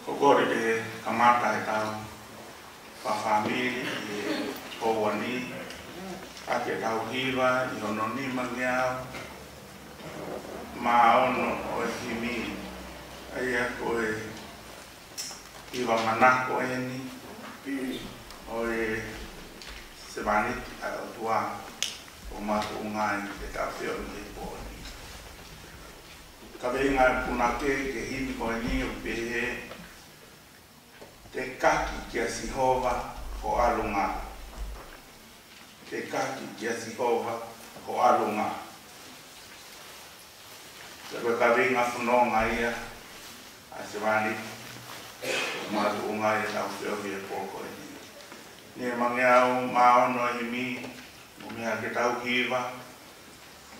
Kogori de kamata e tau whawhamiri e tōwani ake tau hiwa I hononi mangiao ma ono o e himi aia koe hiwa manako eni o e sevaniti a o tua o matu ungai e tau whio ni pōni ka venga punake ke hini koe ni o pehe te kaki kia Sihova ho alunga. Te kaki kia Sihova ho alunga. Te koe ka ringa whanonga ia a se wani matu unga e tau whiohi e pōko e ni. Ni e mangeau maono I mi, o mea ke tau hiwa.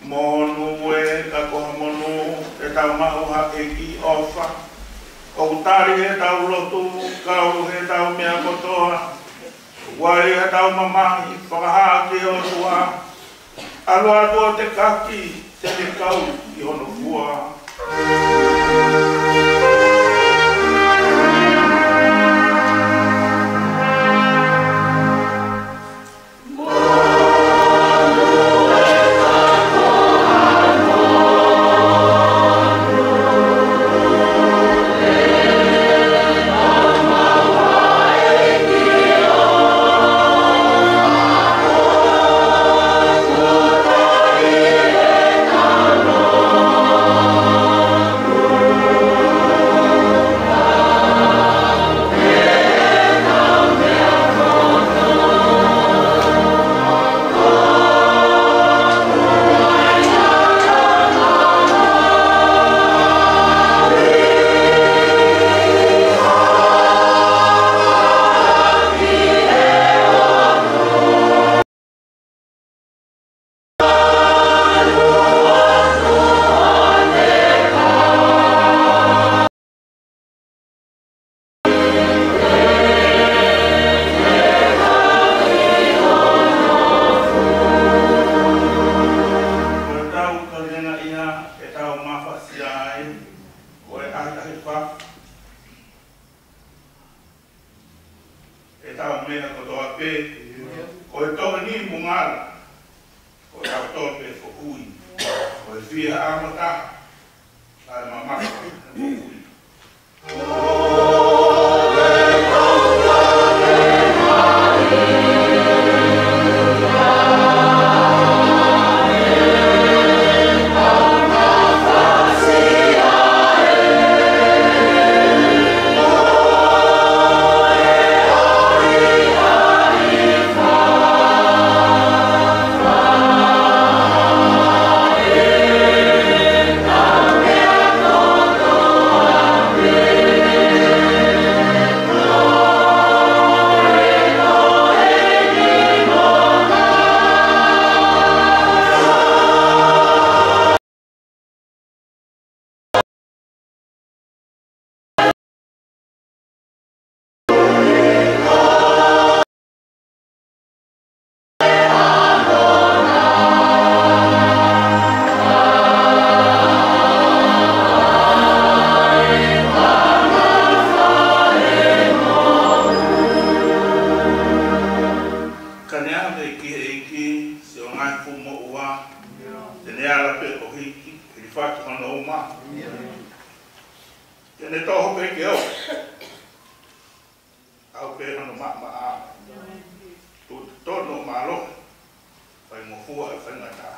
Monu e ka koha monu e tau mahu hake ki ofa. O tari he tau lotu, kau he tau mea kotoa, wai he tau mamahi, whakahake o tua, alua tua te kaki, te te kau I hono fua. Kene toho pe ke o. Au pe no ma a. Tu no malo. Fai mo fu a fai ngata.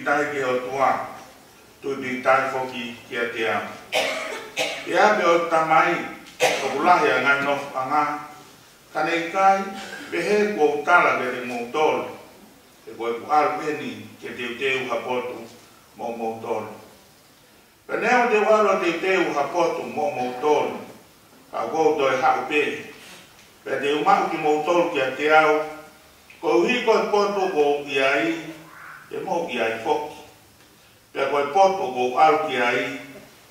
tai ke o tua tu di tai foki kia ia be o tamai o pula ya ngai no anga Kanei kai, pehe ko tala ke motol. E ko alpeni ke teu hapoto mo motol. Peneo te walo teu hapoto mo motol. Ka go doi hape. Pe te umau ki motol ki te au. Ko hi ko poto go ki ai, e mo ki ai foki. Pe ko poto go al ki ai,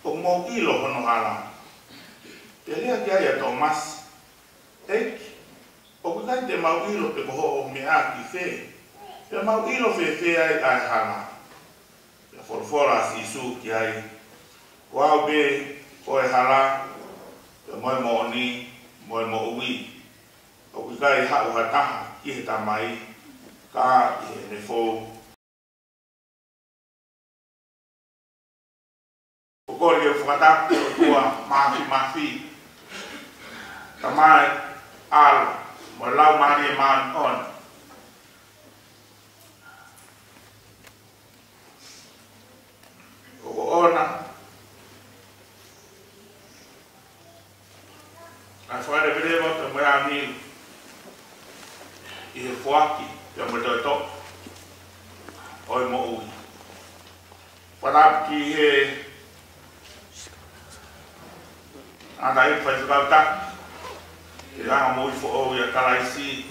ko mo kilo hono hala. Pe lea ki ai a Thomas. Eki. O kukai te mau ilo pe koho o mea ki fe. Pe mau ilo fe ai ai hana. Pe forfora si su ki ai. Ko au be ko e hala. Pe moe mo ni, moe mo ui. O kukai hau hataha ki he tamai. Ka i he ne fou. O kore ke whakatapu o tua mafi. Tamai alo. Mo lau mari man on. O ona. Ai fora de mo te mo ani. I he fuaki, te mo te to. Oi mo ui. Para ki he andai fai ta. Ia mo fo o ia kalaisi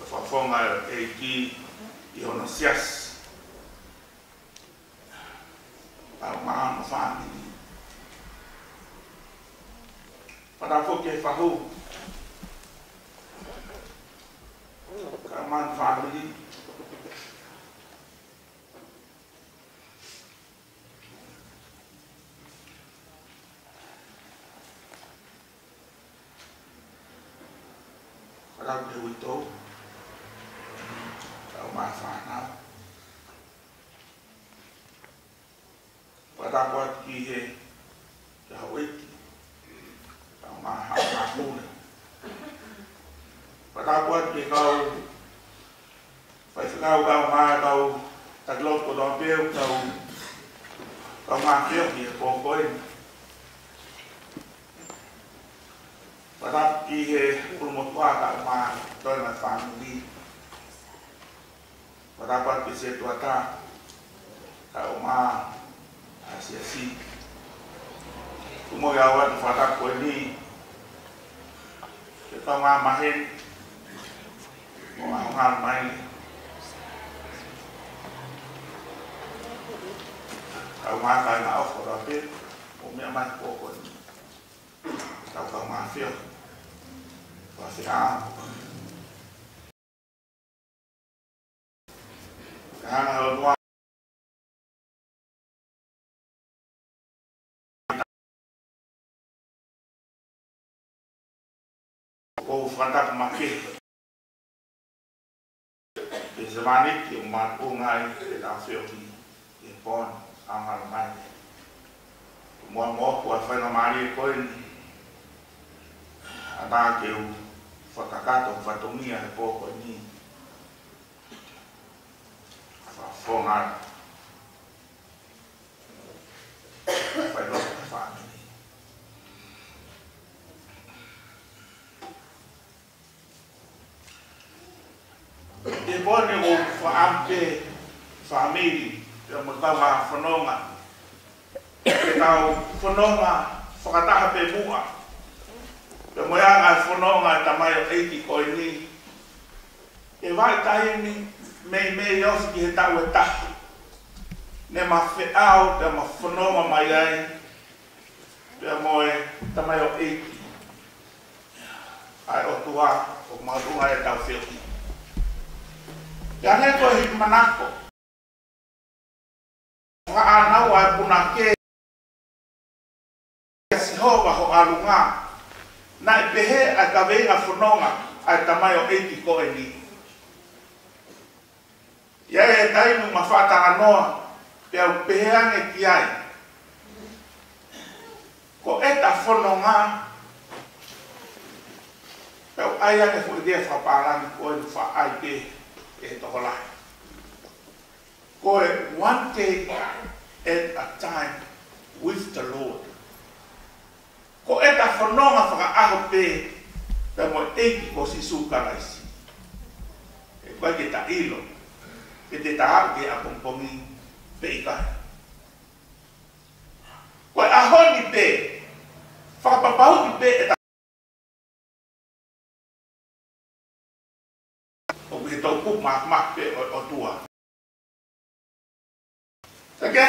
fa fonga e ki I ono sias a ma family para fo ke fa ho ka man family Rau te wito, rau mai whanau. Whatakwat ki he te hawiki, rau mai hapune. Whatakwat ki kau, whaifakau kau mai kau, taklot ko tō pēu kau mai pēu ki he pōkoini. Padahal ki he ulmotwa ka ma toi na family. Padahal ki se tuata ka ma asiasi. Kumo ya wa fata ko ni. Kita ma mahin. Mo ang mai. Ka ma ka na of ko te. O me ma ko ni. Ka ma fio. Pasiraan. Kaya na o fanta kumake. Bezamani ki umatungai ke dafio ki pon angal mai. Mo ko fa na mari ko ada ke Whakakato, whatongia he pōko ni. Whawhonga. Whailoko he whāmini. Te pōne o whaampe whamiri, te mutawa whanonga. Te tau whanonga whakataha pe mua. Te moeanga whanonga tamai o eiki koe ni. E vai tahi ni mei osi ki he tau e tahi. Ne ma whiau te ma whanonga mai ai. Te moe tamai o eiki. Ai o tua o marunga e tau whiuki. Te ane koe hiki manako. Wha anau ai puna ke. Sihova ho alunga. Na I pehe a ka venga whanonga a tamai o eiki koe ni. Ia e tainu ma whatanga noa te au pehe ange ki ai. Ko eta whanonga te au ai ange fu idea whapārani koe ni wha ai pe e toho lai. Koe one day at a time with the Lord. Ko eta whanonga whaka aho pe Pe mo eiki ko si sukaraisi. E koe ke ta ilo. Ke te taha ke a pongpongi pe ikai. Koe ahoni pe. Whakapapau ki pe e ta. O ke tau kup mak pe o tua. Sake,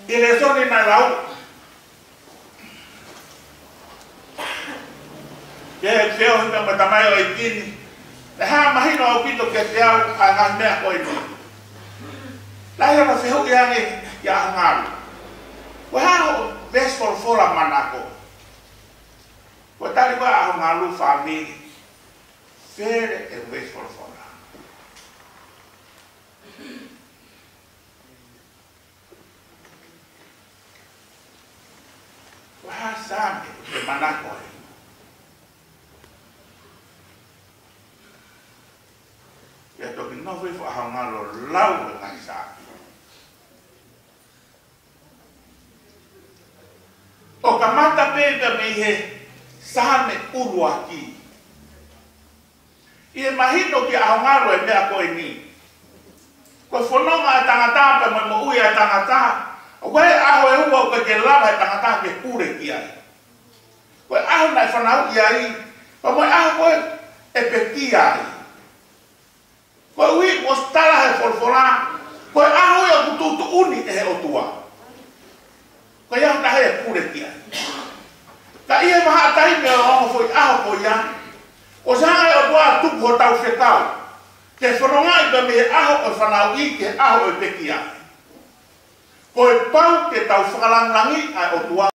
i le soni na lau. Ke keo hita matamai o ikini. Le haa mahino au pito ke te au a ngai mea koe ni. Lai ana whihu i ange i a ngaru. Koe haa o vesfol fola manako. Koe tari koe a ngaru whamiri. Fere e vesfol fola. Koe haa same e manako e. Ia toki nowe whahangalo lau e ngai sāki. O ka mata pēta me he sāme urua ki. I e mahino ki ahongaro e mea koe ni. Koe whanonga e tangata pe mo ui e tangata. O koe aho e ua o ke lava e tangata ke kure ki ai. Koe aho nai whanau i ai. Pa moe aho koe e peki ai. Koe ui o stala he forfora. Koe aho e o kututu uni e he o tua. Koe aho tahe e kure ki ai. Ka ia maha tahi mea o foi aho koe ia. O sanga e o tua tupu ho tau whetau. Ke whanonga i ka me aho o whanau i ke aho e peki ai. Koe pau ke tau whakalangangi ai o tua.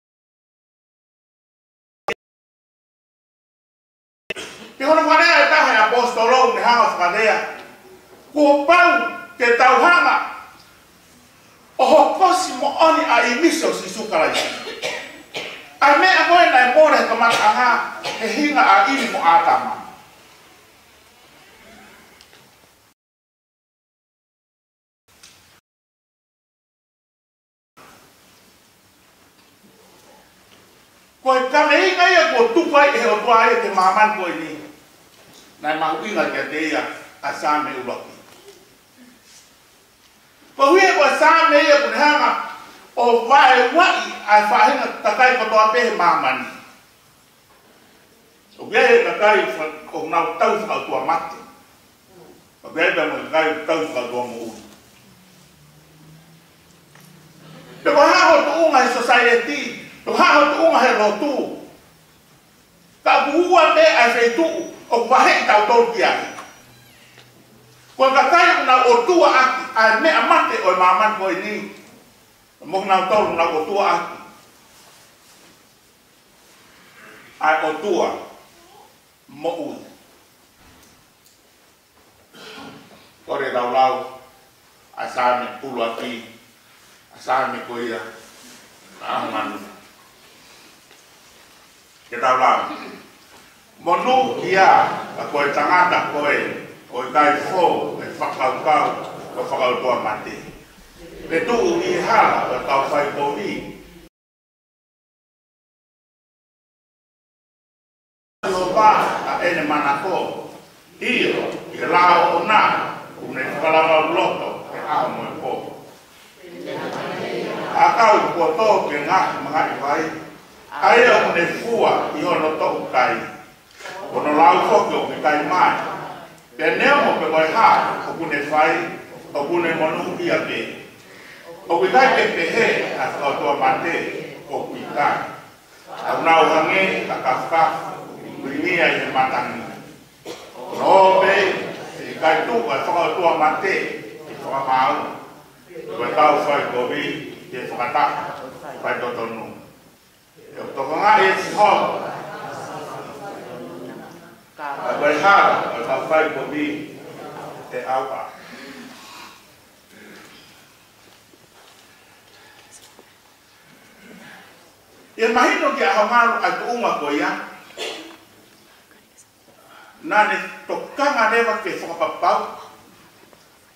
Ke hono whanea e tahe apostolou ne hanga whanea. Ko pau ke tau hanga o hokosi mo oni a imiso si sukarai. Ai mea koe nai more ka mata aha he hinga a ili mo atama. Koe kame hinga ia ko tupai e o tua e te maman koe ni. Nai mahu inga ke te ia a same ulaki. Ko hui ko same ia kun hanga o vai wai ai whahinga takai ko toa pehe mamani. O gaya takai o nau tau whakau tua mate. O gaya takai tau whakau tua mo ui. Te ko haho tu unga he society, te haho tu unga he rotu. Ka buua me ai whaitu o wahe tau tau ki ai. Ko takai na o tua aki ai mea mate o maman ko ni. Mo na tau na o tua aki. Ai o tua mo ui. Kore lau asame pulu aki. Asame ko ia. Aman. Ke lau. Monu ia ko tangata ko o kai fo e whakau o whakau toa mate. Pe tu i hala o tau whai kōwi. O pā a ene manako. Io, i lao o nā, une whakalama loto e aho mo e pō. A kau kua tō ke ngāhi mga i whai. Ai o une fua i ono tō kai. Ono lau whoke o ke kai mai. Pe neo mo pe koe hā, o kune whai, o kune monu i a pe. O kui kai pe pehe a whakautua mate o kui kai. Au nau hange, a kafka, kurimia i he matangi. No pe, i kai tu a whakautua mate i whakamau. Koe tau whai kowi, i whakataka, whai totonu. E o tokonga e si hau. Koe hara, o tau whai kowi, e auka. E mahino ki ahongaru ai tuunga ko ia. Nane tokanga rewa ke whakapapau.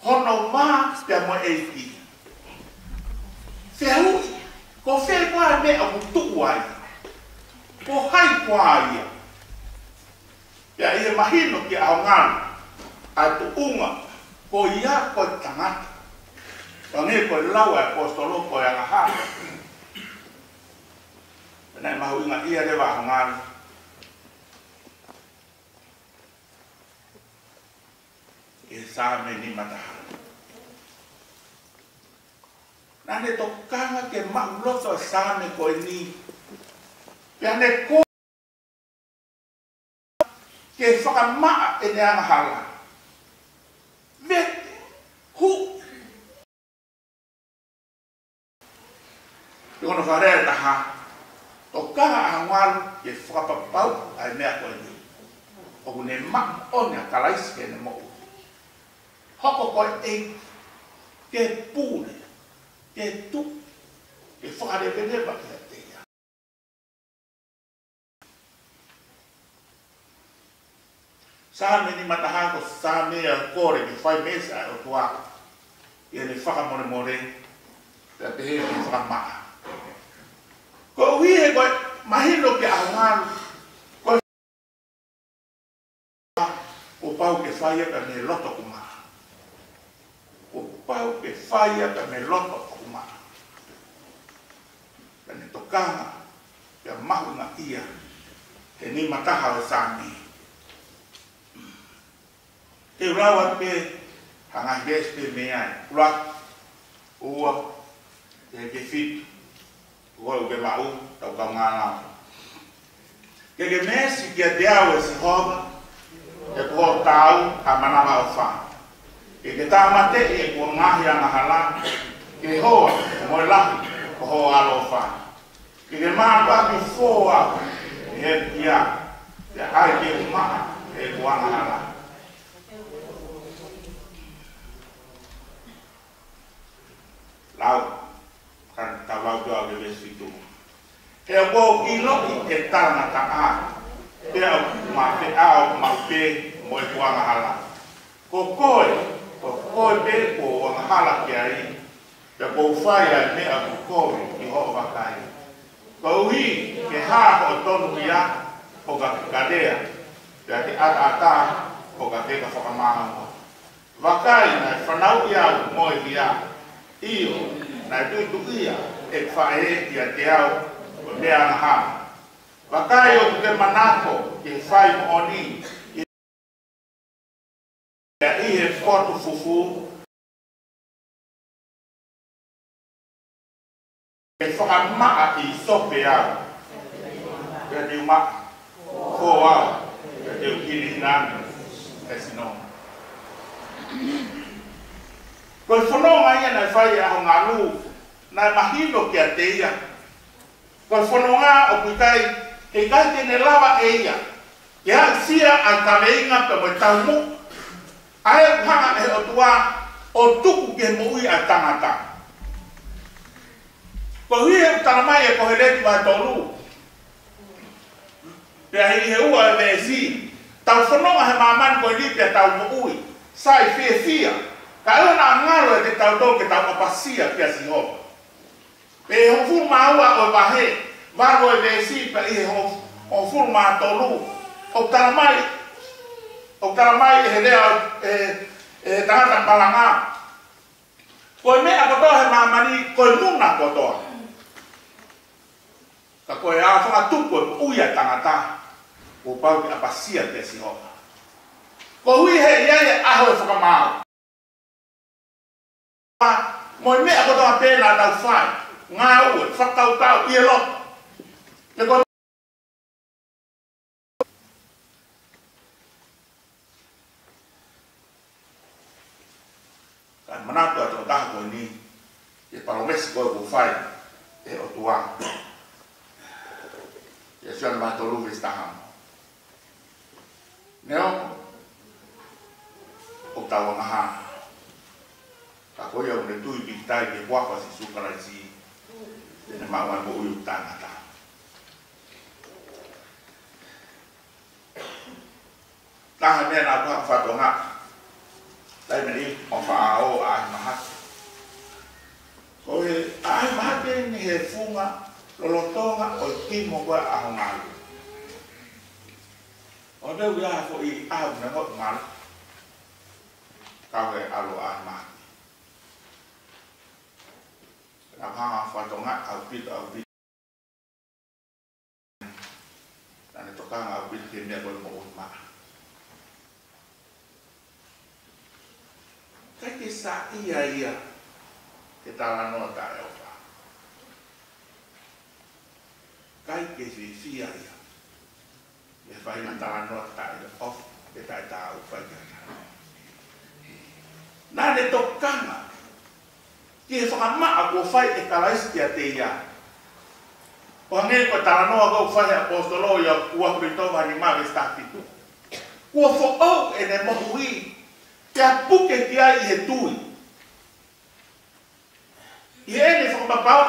Hono maa te mo eiki. Whehui, ko whea koa me a mutuku ai. Ko hai koa ia. Pea ia mahino ki ahongalu. Atu unga. Ko ia ko tangata. Wangi ko lau apostolo ko yang ahal. Benai mahu ingat ia lewa ahongalu. E same ni matahari. Nane tokanga ke mauloto same ko ini. Piane ko ke whakamaa e ne hala. Vete, hu. Te kono wharea taha. Tokanga ahongalu ke whakapapau ai mea ko ini. Oku ne mak one a kalaisi ke ne mo. Hoko koe e ke pūne, ke tu, ke whakareweneba ki a teia. Sāme ni matahako, sāme a kore ki whai mesa o tuaka. Ia ne whakamore more, te te heo ki whakamaa. Ko ui e koe mahino ke ahongalu, koe o pau ke whaia ka me loto kuma. O pau ke whaia ka me loto kuma. Ka ne tokanga, ka mahunga ia, te ni mataha o sāme. Te urawa pe, hanga hes pe meai, urak, ua, te ke fitu, ua uke mau, tau kau ngānau. Ke mesi kia te au e si hoga, e kua tau, ha manama o wha. Ke tāmate e kua ngahi anga hala, ke hoa, moe lahi, ko hoa alo o wha. Ke maa ki fōa, e he kia, te hai ke umaa, e kua anga hala. Lau, kan tawau doa ke besi tu. E wo ilo i te tana ta a. Te ma te au ma pe mo e kuanga hala. Ko koe pe ko wanga hala ki ai. Te ko whaia me a ko koe i ho wakai. Ko ui ke ha o tonu ia o ka kadea. Te ate ata o ka te ka whakamaha. Wakai na whanau ia mo e ia. Iyo, na tu ia, e whae ia te au, o mea ngaha. Wakai o te manako, ke whai mo oni, ia ihe whotu fufu, e whakamaa i sope au, e te umaa, ko au, e te ukini hinami, e sinoma. Ko whanonga ia na whai aho ngā lū, na mahino ki a te ia. Ko whanonga o kuikai, he kai tene lawa e ia. Ke hak sia a taweinga pe mo tau mu. Ae hanga e o tua, o tuku ke mo ui a tangata. Ko hui e utaramai e ko he leti wa tolu. Pea he ua e vesi. Tau whanonga he maman ko li pe tau mo ui. Sai fia fia. Ka eo na ngalo e te tau tau ke tau papasia kia si hopa. Pe hong furu maua o wahe, waro e vesi pa ihe hong furu maa tolu. O taramai he lea e tangata palanga. Koe mea kotoa he mamani, koe nuna kotoa. Ka koe a whanga tupu e uia tangata. O pau ke apasia kia si hopa. Ko hui he iae aho e whakamau. Moi mea kotoa pēnā tau whai, ngā ue, whakau tau, i e loto. Te koe kai manatu a tō taha koe ni, e paromesi koe ko whai, e o tua. E suana mai tō luwis tahama. Neo, o tau ngaha. Ka koe au ne tui pitai ke wapa si sukarai si tene mawai mo uiu tangata. Taha mea nā kua whatonga. Tai meni o whaao ahi mahate. Koe ahi mahate ni he funga lolotonga o kimo koe aho ngālu. O O leu ia fo I au na hot mal. Kau e alo a ma. Na ha fa tonga au pit. Na ne toka au pit ke me ko mo ma. Kai ke sa ia ke tala no ta e ofa. Kai ke fia ia. E fai na tala no ta e off ke ta ta u fai ka. Na ne tokanga ki whakama ako whai e kalaisi kia te ia. O hange ko tala noa kau whai apostolo ia kua kuritoa ni mawe stafitu. Kua whaau e ne mohui kia puke kia I he tui. I ene whakamapau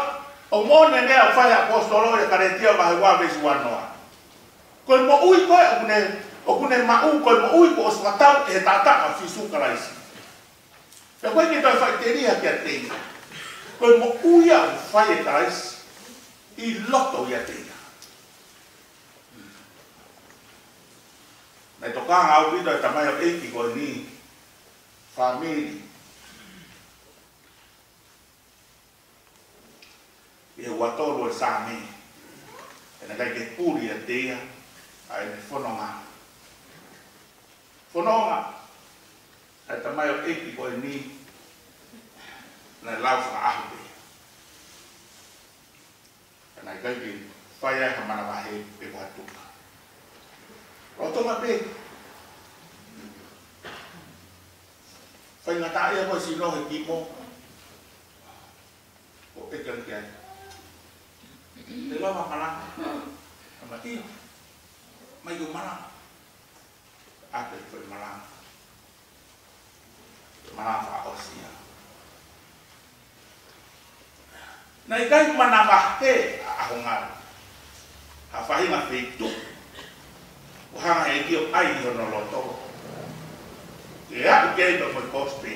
o mone nea whai apostolo ia karetia wahe wawe suanoa. Koe mo ui koe o kune mau koe mo ui ko o swatau e he tataka fisu kalaisi. Ia koe ki toi whai te ria kia te ia. Koe mo uia o whai e kalaisi I loto ia te ia. Nei tokanga au pito e tamai o eiki koe ni famili. I he watolo e sāme. E na kai ke puri a te ia a e ne whanonga. Whanonga e tamai o eiki koe ni na lau whaahu te. Nai kai ki whai ai ka mana wahe pe watuka. O tonga pe. Whai ngata ia koe si nohe ki mo. O e kan kia. Te lawa mana. Ama ia. Mai ku mana. Ate whai mana. Mana wha osia. Nai kai mana wahe a hongar. Ha whahi ma whetu. O hanga e ki o ai hono loto. E a kei to moi koste.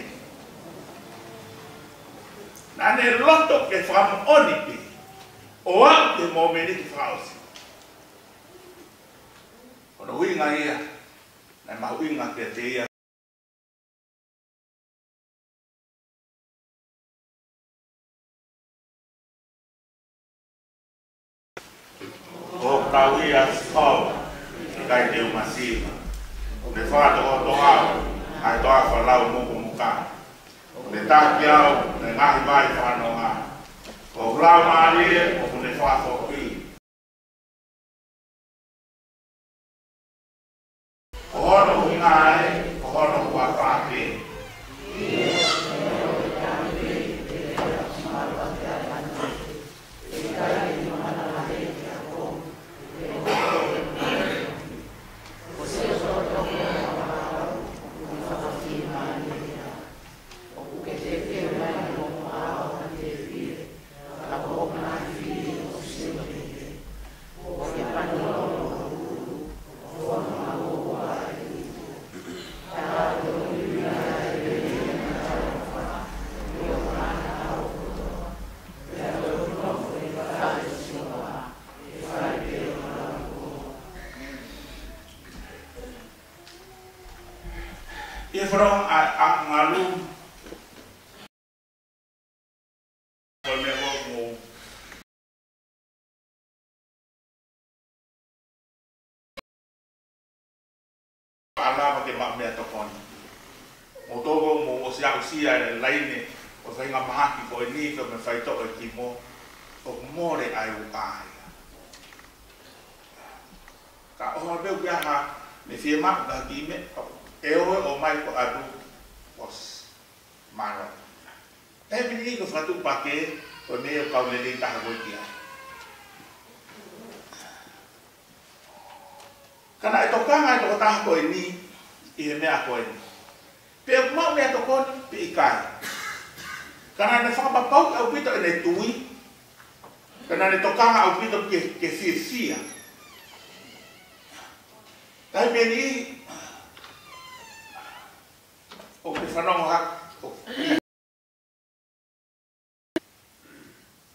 Na ne loto ke wham oni pe. O a te momeni ki whaosi. Ono winga ia. Nai ma winga ke te ia. O kawia skau kai te umasiva. O le whāto o toa ai toa whalau muku muka. O le tāki au le ngahi vai whanonga. O lau maarie o le whāto pi. O hono hingae, o hono kua whāte. Ia whanong a ngalu koe mea mo alama ke mak mea tokoni. Mo togo mo o sia usia e laine o whainga mahaki koe ni ka me whaitoko e ki mo o more ai u kāia. Ka oha beu kia ha me whia mak ka ki me e oe o mai ko adu was maro. E mini ko whatu pake o me o kaulele taha koe kia. Kana e tokanga e toko taha koe ni I he mea koe ni. Pe mau mea tokoni pe I kai. Kana ne whakapapau au pito e ne tui. Kana ne tokanga au pito ke fia. Tai pe ni o ke whanongo hak.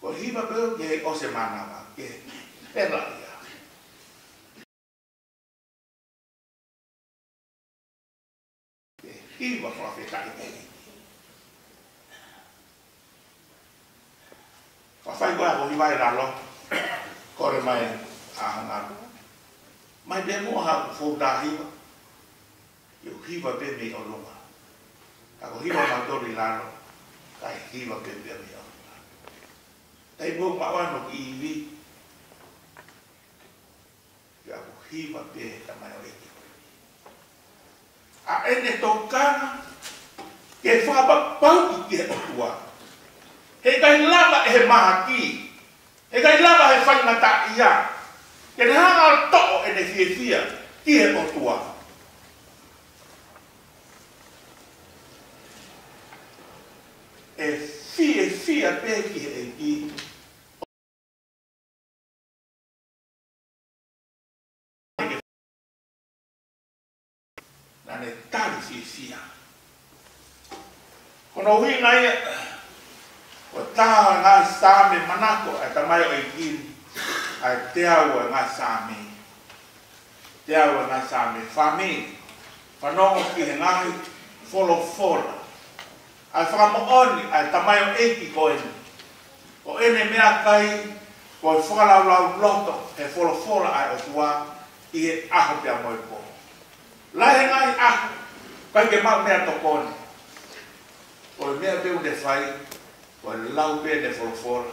Ko hiba peo ke o se mana wa ke pera ia. hiva whawhetai e. Whawhai koe ako hiwa e ralo, kore mai ahangaru. Mai be mua haku fōta hiva, iu hiva be me o lunga. Ako hiva matori lalo, kai hiva be me o lunga. Tai mua mawano ki iwi, aku hiva be ta mai o eki. A ene tokana, ke whabapau ki ke otua. He kai lava e he maha ki. He kai lava he whaingata ia. Ke ne hanga al to'o e ne fia ki he otua. E fia pe ki he e ki. Nane tali fia. Kono hui ngai o taha ngai same manako e tamai o ikini ai te aua ngai same. Te aua ngai same whame. Whanongo ki he ngai folo. Ai whakamooni ai tamai o eki ko ene. Ko ene mea kai ko e whakalau loto e folo ai o tua i he aho pia moi ko. Lai ngai aho kai ke mau mea tokone. Ko e mea peu ne whai, ko e lau pe ne folo.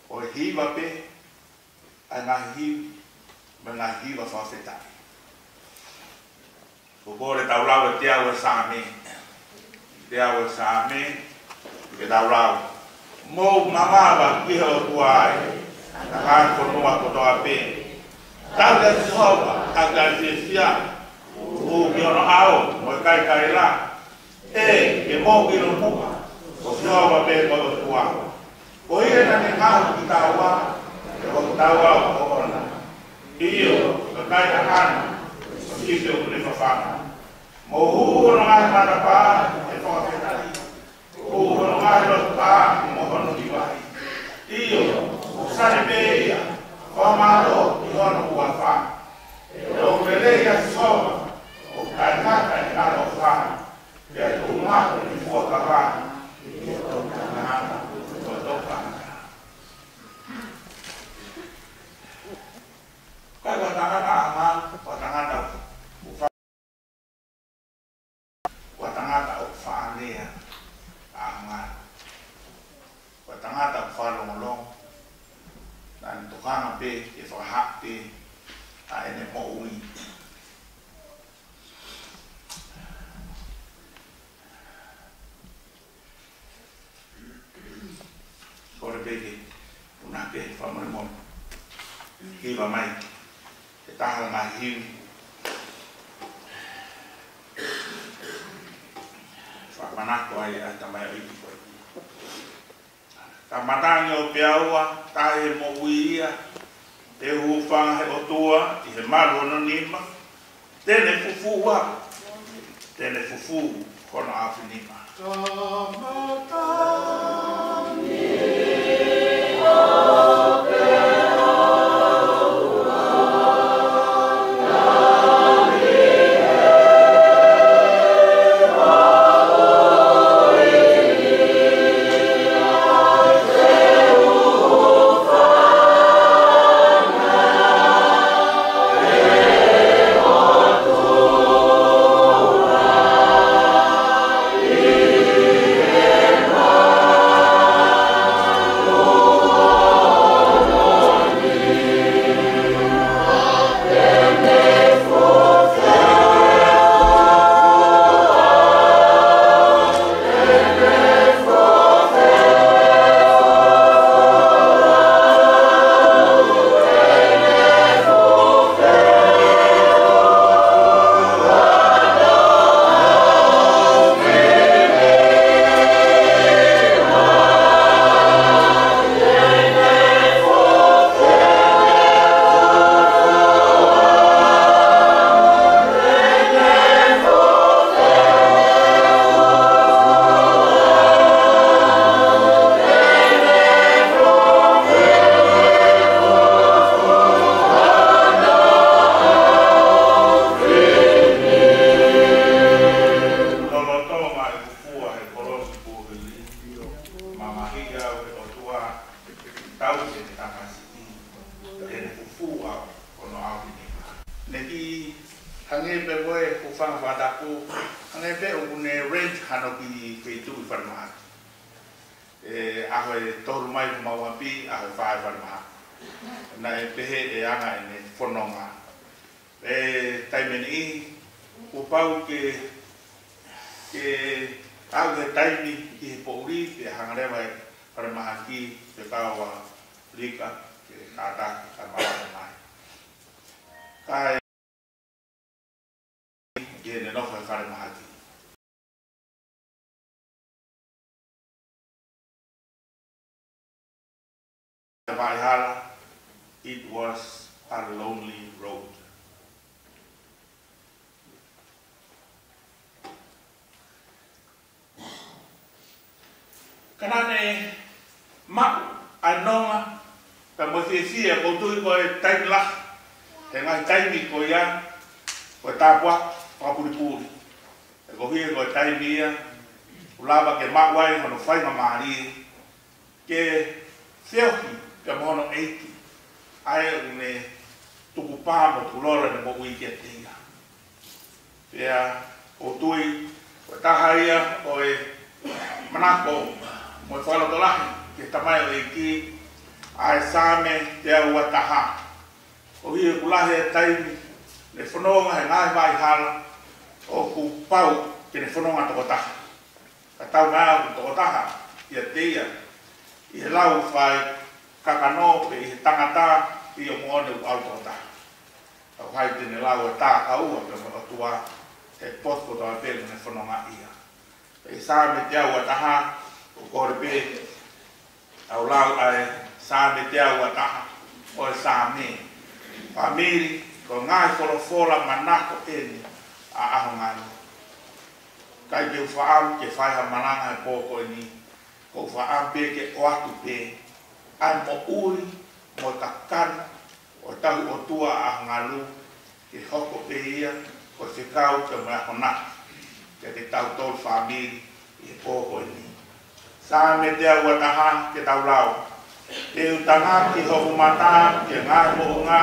Ko e hiva pe, a ngā hivi, me ngā hiva whawhetai. Ko kore tau lau e te au e sāme. Te au e sāme, ke tau lau. Mō mamawa ki ho tuai, na kā konua kotoa pe. Tāka sihowa, tāka sisia, o ki ono ao, mo e kai la. Ke mō ki no mua, o sihowa pe mo o tua. Ko hire na ne kāhu ki tāua, e o tāua o ona. Iyo, ka kai na hana, o kise o kune whawhana. Mō hūhono ai mana pā, e whawhetari. Hūhono ai rotu pā, mo hono ki wahi. Iyo, sane pe ia, whamaro i hono ua wha. E o pelea sihowa, o kai kaka i kano wha. Ke tu mako ni fuaka wha. I o toka ngana, o toka ngana. Kai watangata ama, watangata o whaanea ama. Watangata o whalongolong. Nani tokanga pe, e whakahak pe, a ene mo ui. Kore peke, una pe, whamaremon. Hiva mai, e taha ngā hiu. Whamanako ai a tamai o iki koe. Ka matangi o peaua, tahe mo uia, e hufanga he otua, i he maru no nima, tene fufu wa, tene fufu kono afi nima. Oh hange pe boe ku fanga whadaku, hange pe une range hano ki whetu I whanamaha. Aho e toru mai mauapi, aho e whae whanamaha. Na e pehe e anga e ne whanonga. Taimeni I, ku pau ke au e taimi I he pouri, ke hangarewa e whanamaha ki te kawa rika, ke kātaki ka mawana mai. Kai e ne nofa e whanamaha ki. Vaihala, it was a lonely road. Kanane ma anonga ka mo fie ko tu ko tai la te ngai tai mi ko ya ko tapua pa puri ko hie ko tai mia ulava ke ma wai no fai ma mari ke seoki ke mono eiki ai ne tuku pa mo tulora ne mo wi ke tinga ya o tui ko tahaia o e manako mo falo tolahi ke tamai o eiki ai same te ua taha o hie kulahe taimi le whanonga he ngai vai hala o ku pau ke ne whanonga toko taha ka tau ngā ku toko taha ia teia I he lau whai kakano pe I he tangata I o moone u au toko taha au hai tene lau e tā kaua pe mo atua he potko toa pēle ne whanonga ia pe same te ua taha o kore pe au lau ai same te ua taha o e same pamiri ko ngai wholofola manako eni a aho ngai kai ke whaam ke whaiha mananga e pōko ni ko whaam pe ke o atu pe ai mo ui mo takana o tahu o tua a aho ngalu ke hoko pe ia ko se kau ke mea hona ke te tau tol whamiri I pōko ni Same te ua taha ke tau lau. Te utanga ki hoku mata ke ngā mounga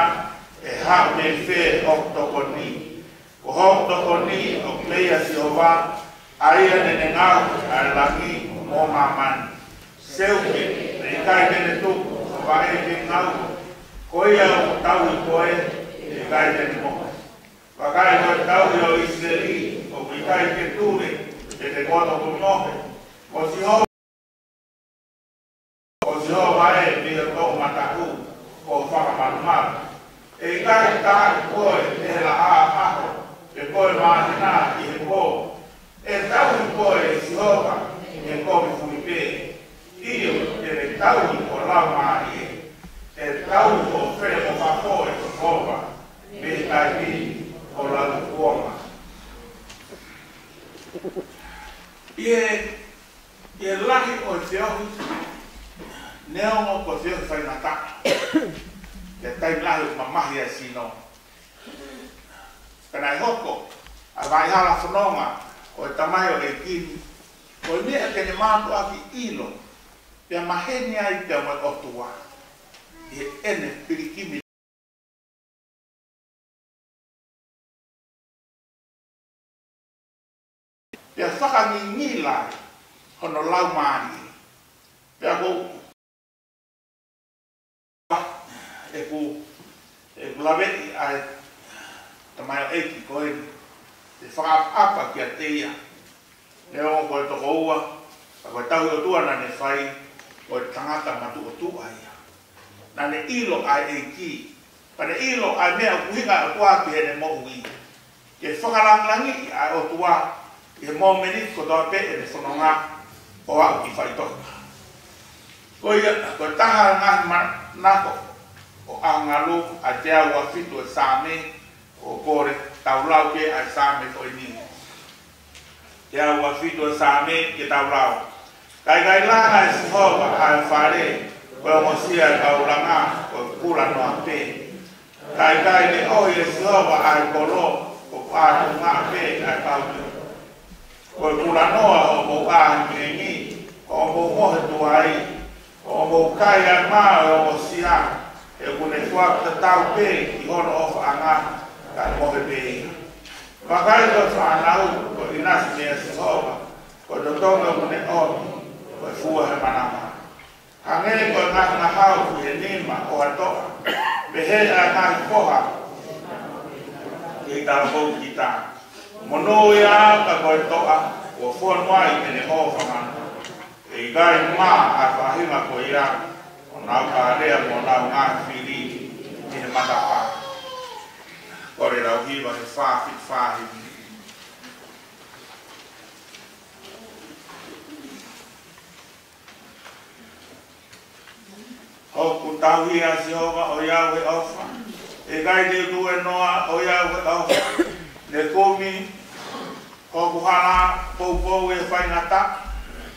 e hao me whe o toko ni. Ko hok toko ni o mea si hova aia nene ngau a langi mo mamani. Seuke ne kai nene tuku o vae ke ngau. Ko ia o tau I koe e kai nene mo. Wakai koe tau I o Isleri o kai ke ture e te koto ku mohe. Ko si ho Yo vai me to mataku ko fa ma e kai ta ko e la a e ko ma na I ko e ta ko e siova e ko mi fu pe io e ta ko la ma e ta ko fe mo fa ko e ko va me kai bi ko la ko ma e lahi o teo Neo ko fio fai na ta. Ke tai lahi mamahi a sino. Kana hoko a vai hala whanonga o tamai o e kini. Ko mea ke ne mātu aki ilo. Pea maheni ai te mai otua. I ene pirikimi. Pea whakangi ngilai hono lau maari. Pea ko e ku lawe ai tamai eki ko e te whakaapa ki a teia leo ko e toko ua ko e tau o tua na ne whai ko e tangata matu o tua ia na ne ilo ai eki pa ne ilo ai mea kuhinga a kua ki he ne mo ui ke whakaranglangi ai o tua i he mo meni ko toa pe e ne whanonga o au ki whai toka ko e taha ngahi nako o angalu a te aua fitu e same o kore tau lau ke a same ko ini te aua fitu e same ke tau lau kai langa e sihova a whare ko e mosia tau langa ko kula no a pe kai ne o e sihova a koro ko a ngā pe a tau ko e kula noa o mo a ngengi o mo mohe tuai o mo kai a maa o mo sia e kune kua te tau pe I hono ofa anga ka mohe pe Makai ko whanau ko inas mea se hoa, ko to tonga mune omi, ko e fua he manama. Hange ko ngā hau ku he nima o atoa, pehe a ngā poha, ki tā hou ki tā. Mono ia ka ko e toa, o whanwai mene ho whamana. E gai mā a whahinga ko ia, o nau ka rea mo nau ngā whiri, ki he matapa. Kore rau hiwa he whawhit whahiwi. Hoku tauhi a Jehova o Yahweh ofa. E gai te rue noa o Yahweh ofa. Ne komi, hoku hana, poupou e whaingata.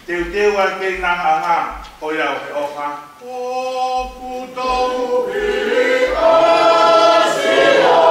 Teu teu a kei nanga ngā o Yahweh ofa. Hoku tauhi a Jehova.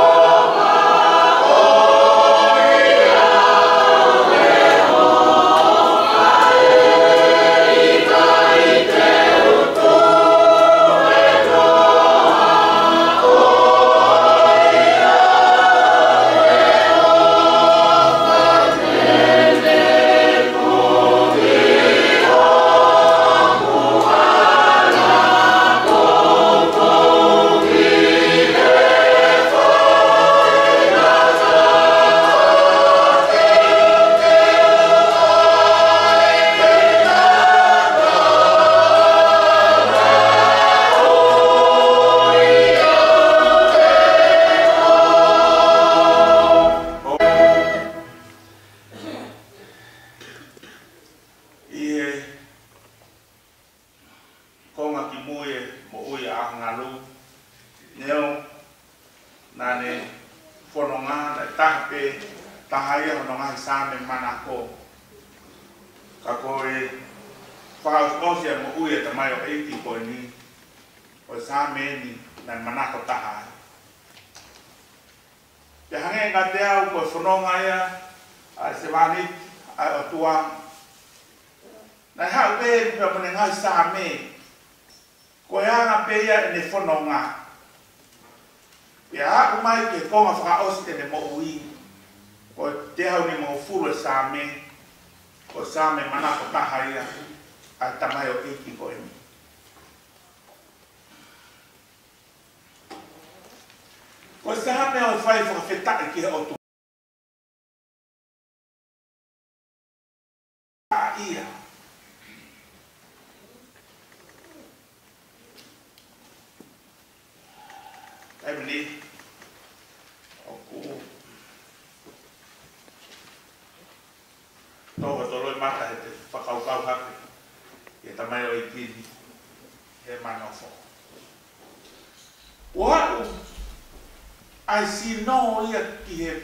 Ai si no ia ki he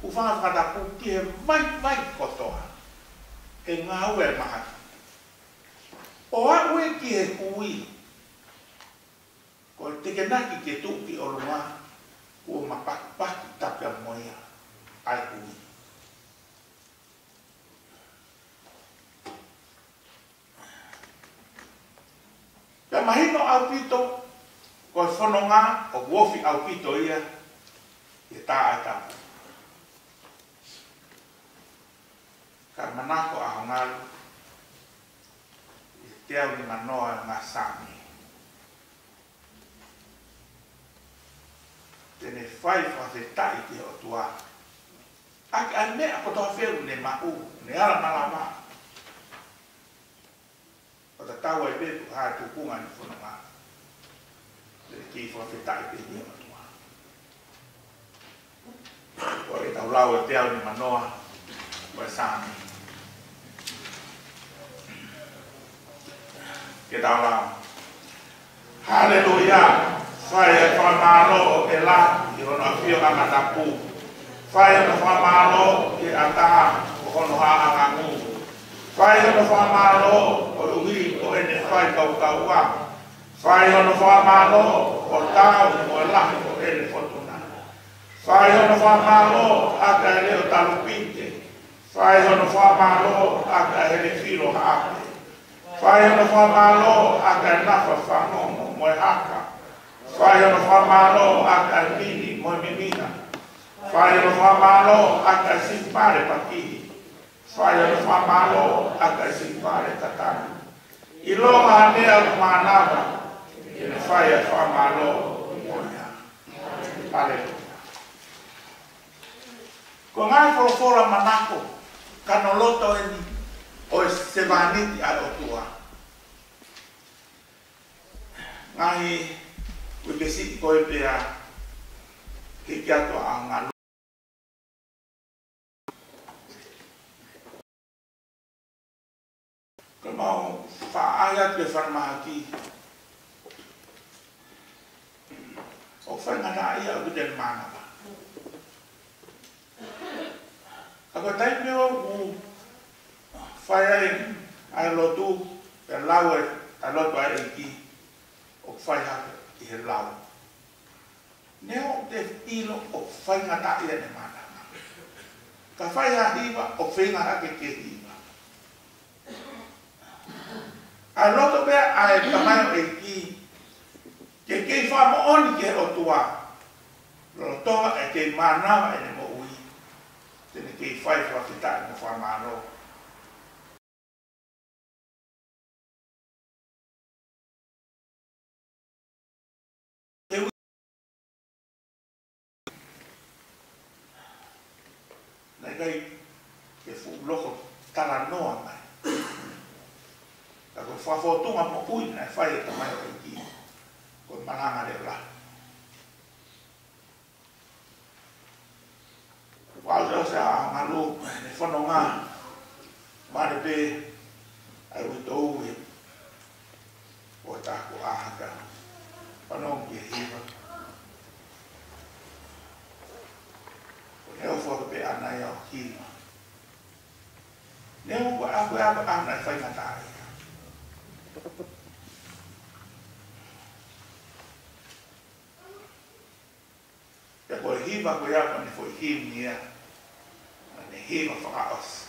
uwhanga whatapu ki he vai kotoa. E ngā ue maha. O a ue ki he kui. Ko te ke naki ke tuki o runga. Ua mapaki tapi a moia. Ai kui. Pea mahino au pito. Ko e whanonga o wofi au pito ia. E tā ai tā. Ka manako a hongaru. E te au ni manoa ngā sāmi. Tene whai whawhe tai te o tua. Ake ai mea kotoa wheru ne mau. Ne ala malama. O ta tau ai beku hae tukunga ni whanonga. Tene ki whawhe tai te ni o tua. Ko e tau lau e te au ni manoa o e sāmi. Ke tau lau. Hallelujah. Whai e whamaro o ke la i hono a whio a matapu. Whai e whamaro i a taha o hono ha a ngangu. Whai e whamaro o uhi o ene whai kau kau wa. Whai e whamaro o tau o lahi o ene whotuna. Whai hono whamaro a ka he leo talupite. Whai hono whamaro a ka he le whiro hape. Whai hono whamaro a ka nafa whanongo mo e haka. Whai hono whamaro a ka mini mo e mimina. Fai lo fa malo aka simpare paki. Fai lo fa malo aka simpare tatana. Ilonga nea manava. Fai lo fa malo moya. Aleluya. Ko ngai fora manako kanoloto eni o se vaniti a otua. Ngai wibesi ko epea ke kiato anga Kamau faayat ke farmaki. O fangana ia guden mana ba. Ako tayo mo fire ay lotu per lawe alot ba iki o fire i lawe. Neo de ilo o fangana ia ne mana. Ka fire hiba o fenga ke hiba. A loto be a tamayo iki ke fa mo on ke o tua lo to e ke mana e mo ui te ke fa fa fita mo fa mano na kai ke fu loco tala no mai ko fa foto mo ui na fa e tamayo iki ko malanga de la Wala sa ngalo ne fononga mare pe ai uto we o ta ko aka fonong ye hiva ne o fo pe ana ya hiva ne o ako ana fai matai ya ko hiva ko ya ne foi himnia Hiva whakaos.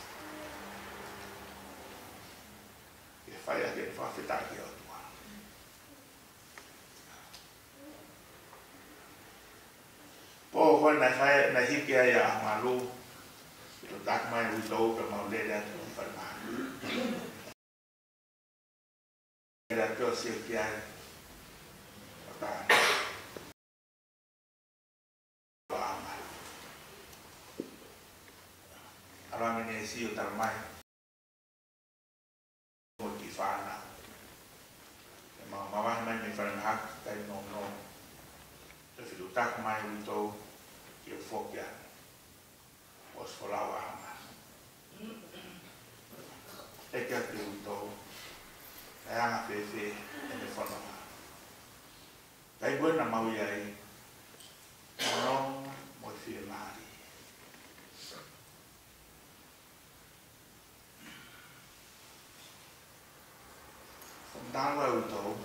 E whai ake e whawhetaki o tua. Po hoi nai whai nai hiki ai a malu. Ito tak mai utou ka mau lere atu o whaimaha. Lere atu o siu ki ai. O tāna. Ramene si o tarmai o ki whana e mawahi mai me whana hak kai no e whiru tak mai utou ki o whokia o sfolawa hama e kia ki utou e anga whewhe e me whanonga kai buena maui ai no mo whie maari Dawa utou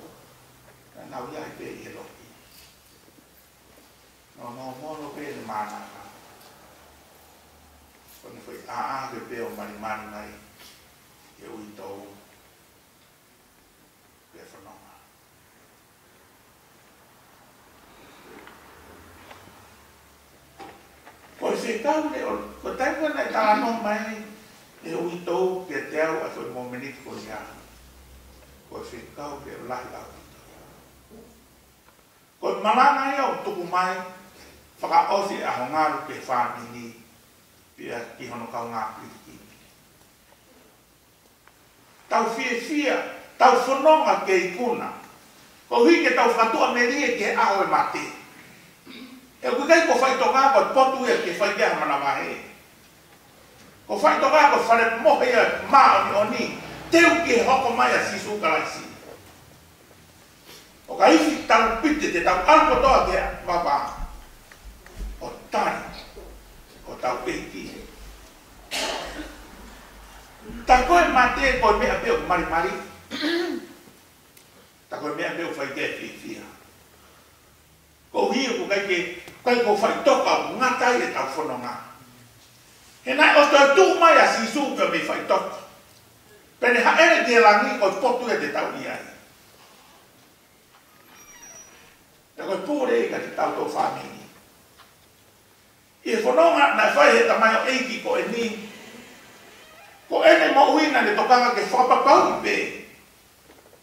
na nau ia pe i loki. No mono pe ni mana. Quando foi a ke pe o mani nai e utou pe fonoma. Ko se tau le ko tai ko na ta no mai e utou ke teu a foi momenit ko ia. Ko whikau ke lahi au. Ko malanga ia o tuku mai whakaosi a hongaru ke whamini pia ki hono kau ngā piki. Tau fia, tau whanonga ke ikuna. Ko hui ke tau whatua merie ke ao e mate. E kukai ko whaitonga ko potu e ke whaitea mana mahe. Ko whaitonga ko whare mohe ia maa oni. Teu ke hoko mai a sisu kalaisi. O ka isi tau pite te tau alko toa ke wapa. O tani. O tau peki. Ta koe mate koe mea peo mari mari. Ta koe mea peo whai ke fia. Ko hiu ko kai ke kai ko whai toka ngatai e tau whanonga. He nai o tau tu mai a sisu ka me whai toka. Pene haere te langi o potu e te tau iai. E koe pōre ka te tau tō whamini. I whanonga na whai he tamai o eiki ko e ni. Ko ene mo uina ne tokanga ke whapapau pe.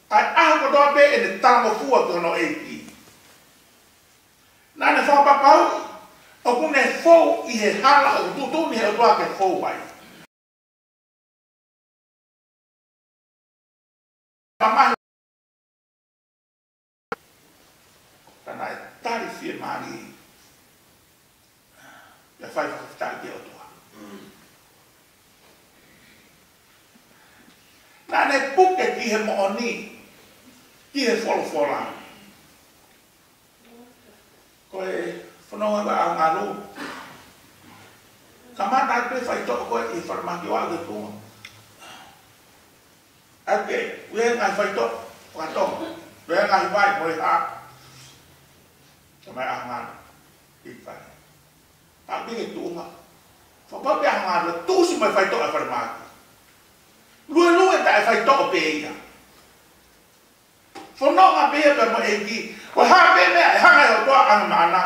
Ai aha ko doa pe ene tango fua ko no eiki. Nā ne whapapau, o kune fau i he hala o tutuni he o doa ke fau wai. Mamahi. Tana e tari fie maari. Ya whai whakatari ke o doa. Nā ne puke ki he mooni, ki he wholofora. Ko e whanonga wa a ngaru. Ka mata pe whai toko koe i wharamaki o ake kunga. Ake, ue ngai whai toko, whakatonga. Ue ngai wai mo e haa. Ka mai a ngaru. I whai. Pa pingi tuunga. Whapape a ngaru, tūsi mai whai toko e wharamaki. Lue ta e whai toko pe ia. Whanonga pe ia pe mo e ki. Ko haa pe mea e hanga e o toa anga maana.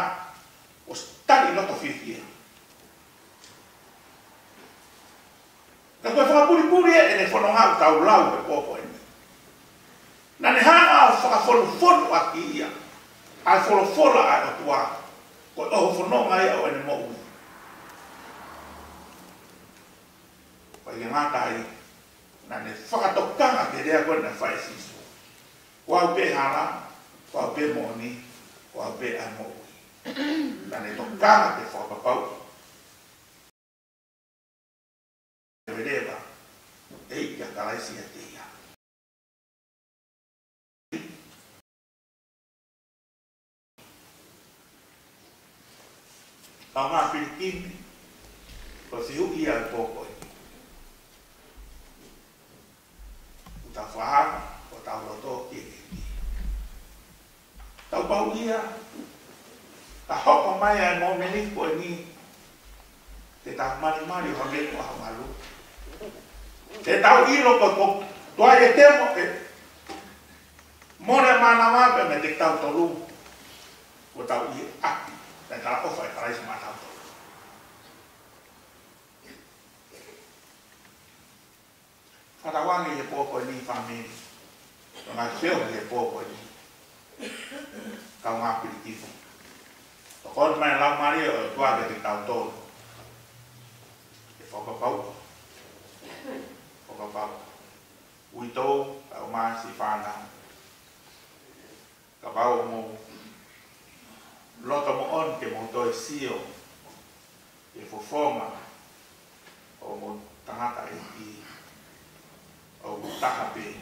O stari loto whiwhia. Ka koe whakapuri e ne whanonga u tau lau pe kōpo e ni. Na ne hanga o whakawhonu aki ia. Ai wholofola ai o tua. Ko oho whanonga ia o ene mo ui. Ko i ngata i. Na ne whakatokanga ke rea koe na whai siso. Wau pe hala, wau pe moni, wau pe amo ui. Na ne tokanga ke whakapau. Rewa, ei kia karaisi a te ia. Au ngā Pilipini, ko si hui ia e pōkoi. Ta whahanga, o tau roto ki e ki. Tau pau ia, ta hoko mai ai mō meni ko e ni, te tau mari o hame ko hau malu. Te tau iro ko toa e temo e, more mana wape me te tau tolu, ko tau i aki, te tala ofa e karaisi ma tau tolu. Whatawangi e pōko e ni whamiri. O ngā whio e pōko e ni. Kau ngā piritifu. O kore mai lau mari o tua ke te tau tōru. E whakapau. Whakapau. Ui tō, kau mai si whānau. Ka pau mo. Loto mo on ke mo tō e sio. E whawhonga. O mo tangata e ki. O taka pe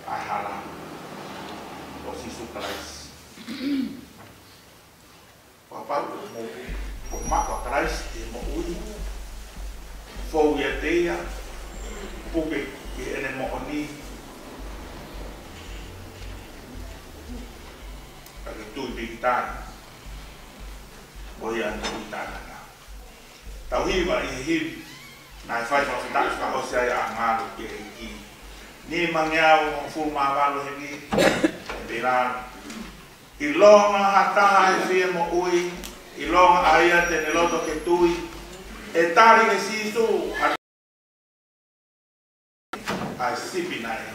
ai hala o sisu Christ. Papa mo mako Christ e mo ui fo ia teia puke ke ene mo oni kake tui pikitana o ia pikitana tau hiwa i hiwi nai whai whakataki ka hose ai a ngāru ki e ki. Ni mangiau o fuma walo he ni, e pirano. I longa hataha e whia mo ui, i longa aia te ne loto ke tui, e tari ke sisu, ai sipi nai.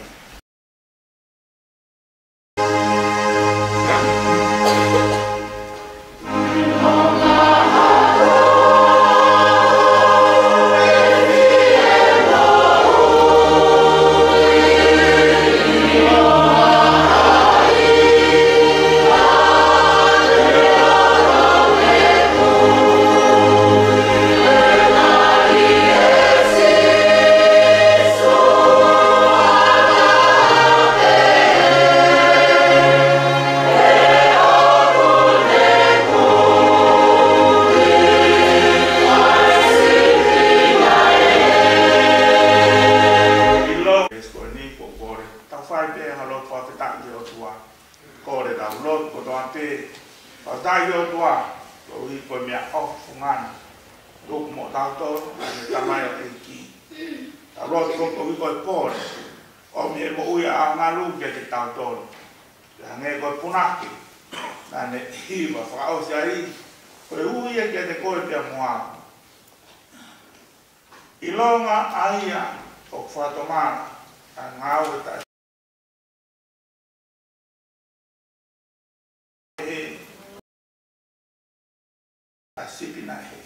Koe uia kia te koe pia moa. I longa aia o whatomara a ngāu e tai. A sipina he.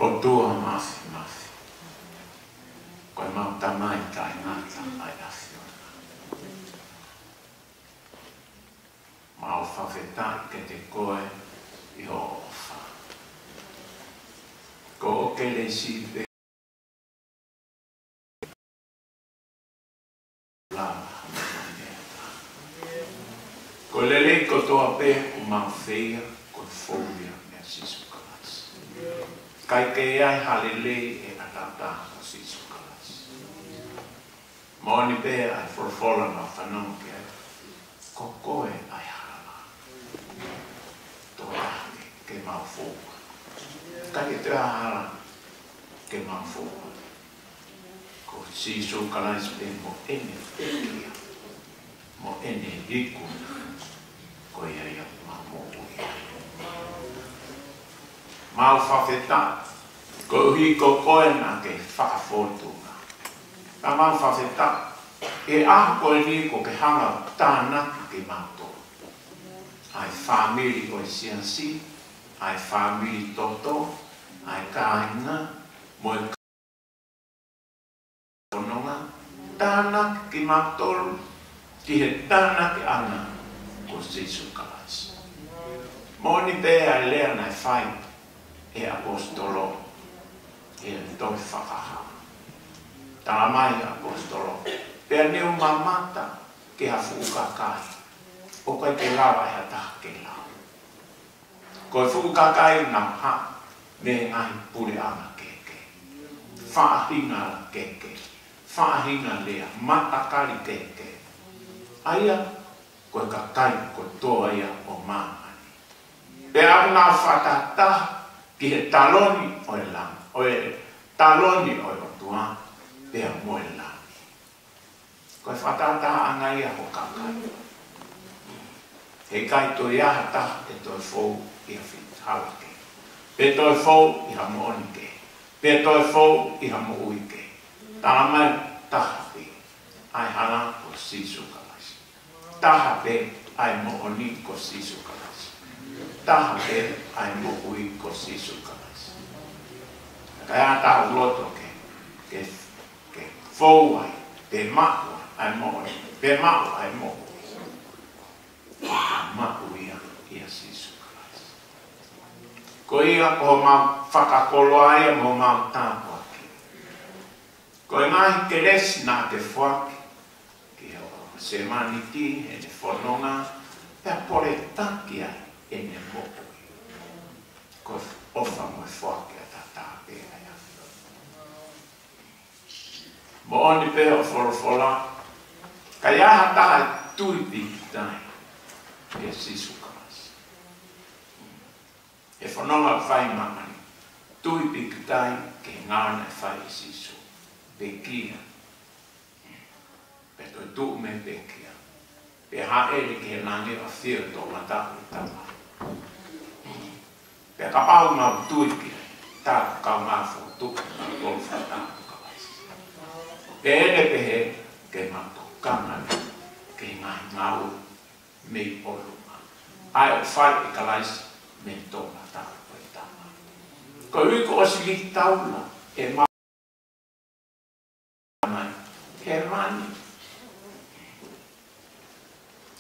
O tua masi. Koe mau tamai tai ngata ai asiona. Mau whawhetai ke te koe I ho ofa. Ko o kele si pe lava. Ko lele ko toa pe o mau feia ko fobia me asisu kalas. Kai ke ai halele e atata asisu kalas. Moni pe ai forfola ma whanau ke ko koe ai hala. Toa ke mau foga. Kai te hala ke mau foga. Ko sisu kalas pe mo ene ekia. Mo ene riku. Ko ia ia mau ia. Mau whawheta. Ko uhi ko koe na ke whakafotunga. Ka mau whawheta. E aha koe ni ko ke hanga tāna ke mato. Ai whamiri o siansi. Ai whamiri toto. Ai kāinga. Mo e kononga. Tāna ke mato. Ki he tāna ke ana. Ko Jesu kalas. Moni pēa lea nai whai e apostolo e toi whakaha. Tā mai apostolo. Pēa neu mamata ke hafu ukakai. O kai te lawa e hata ke lau. Koe fu ukakai na ha me ai pure ana keke. Whaahinga keke. Whaahinga lea matakari keke. Aia koe ka kai ko toa ia o mamani. Pea ngā whatata ki he taloni o e lang, o e taloni o e otua, pea mo e lang. Koe whatata anga ia ho kakai. He kai to ia ta e toi fou ia whit hauke. Pe toi fou i ha mo onike. Pe toi fou i ha mo uike. Tāna mai taha pe ai hana ko sisu kalasi. Taha pe ai mo oni ko sisu kalasi. Taha pe ai mo ui ko sisu kalasi. Kaya ta loto ke fou ai pe mako ai mo oni. Pe mako ai mo ia ia sisu kalasi. Ko ia ko ma whakakoloa ia mo ma tāpo aki. Ko e ngahi ke lesi nā te whaki, ki o se maniti e ne whanonga, pia pore taki ai e ne mokoi. Ko ofa mo e whaki a tata pēra ia. Mo oni pēra o wholofola, ka iaha taha tui piki tai. E sisu kalasi. E whanonga whai mamani, tui pikitai ke ngāna whai sisu. Pekia. Pe toi tuu me pekia. Pe haere ke lange a whio tō mataku tama. Pe kapau mau tui kia, tā kau ngāwhu tuku na tōlu whataku kalasi. Pe ere pehe ke matu kamani, ke ngai ngau mei oluma. Ai o whai e kalaisi me tō mataku koe tama. Ko uiko o sili taula e mau he mani.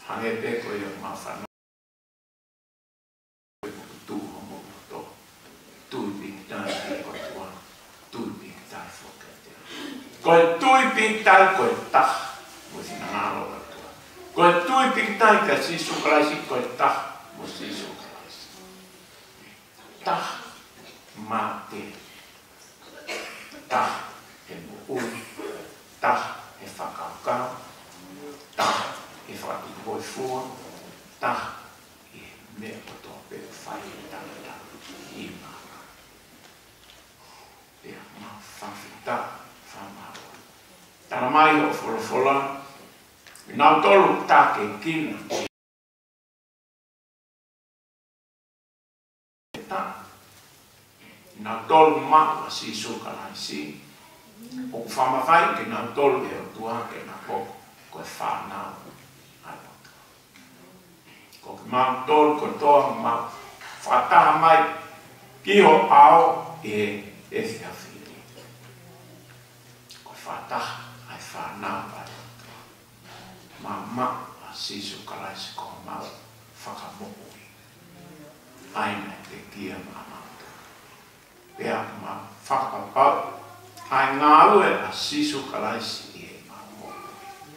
Hange pe koe o mau whanau. Tu homo to. Tui pikitai e koe tua. Tui pikitai whakatea. Koe tui pikitai koe taha. Musi na ngālo tua. Koe tui pikitai ka sisu kalaisi koe taha. Musi sisu kalaisi. Taha. Mā te. Taha. He mo ui. Taha. He whakaukau. Taha. He whakikoi fua. Taha. He mea o tō pēr whai e tangata. I mara. Pea mā whawhita. Whamara. Tana mai o wholofola. Nau tolu tāke kina. Nau tolu maa sisu kalaisi. O whamawhai ke nau tolu e o tua ke na poko. Koe whanau. Ko ke mau tolu ko toa mau whataha mai. Kiho ao e whiawhiri. Koe whataha ai whanau ai. Mama a sisu kalaisi ko mau whakamokui. Aina te kia mamauta. Pea ma whakapau. Ai ngā ue a sisu kalaisi i e mamokui.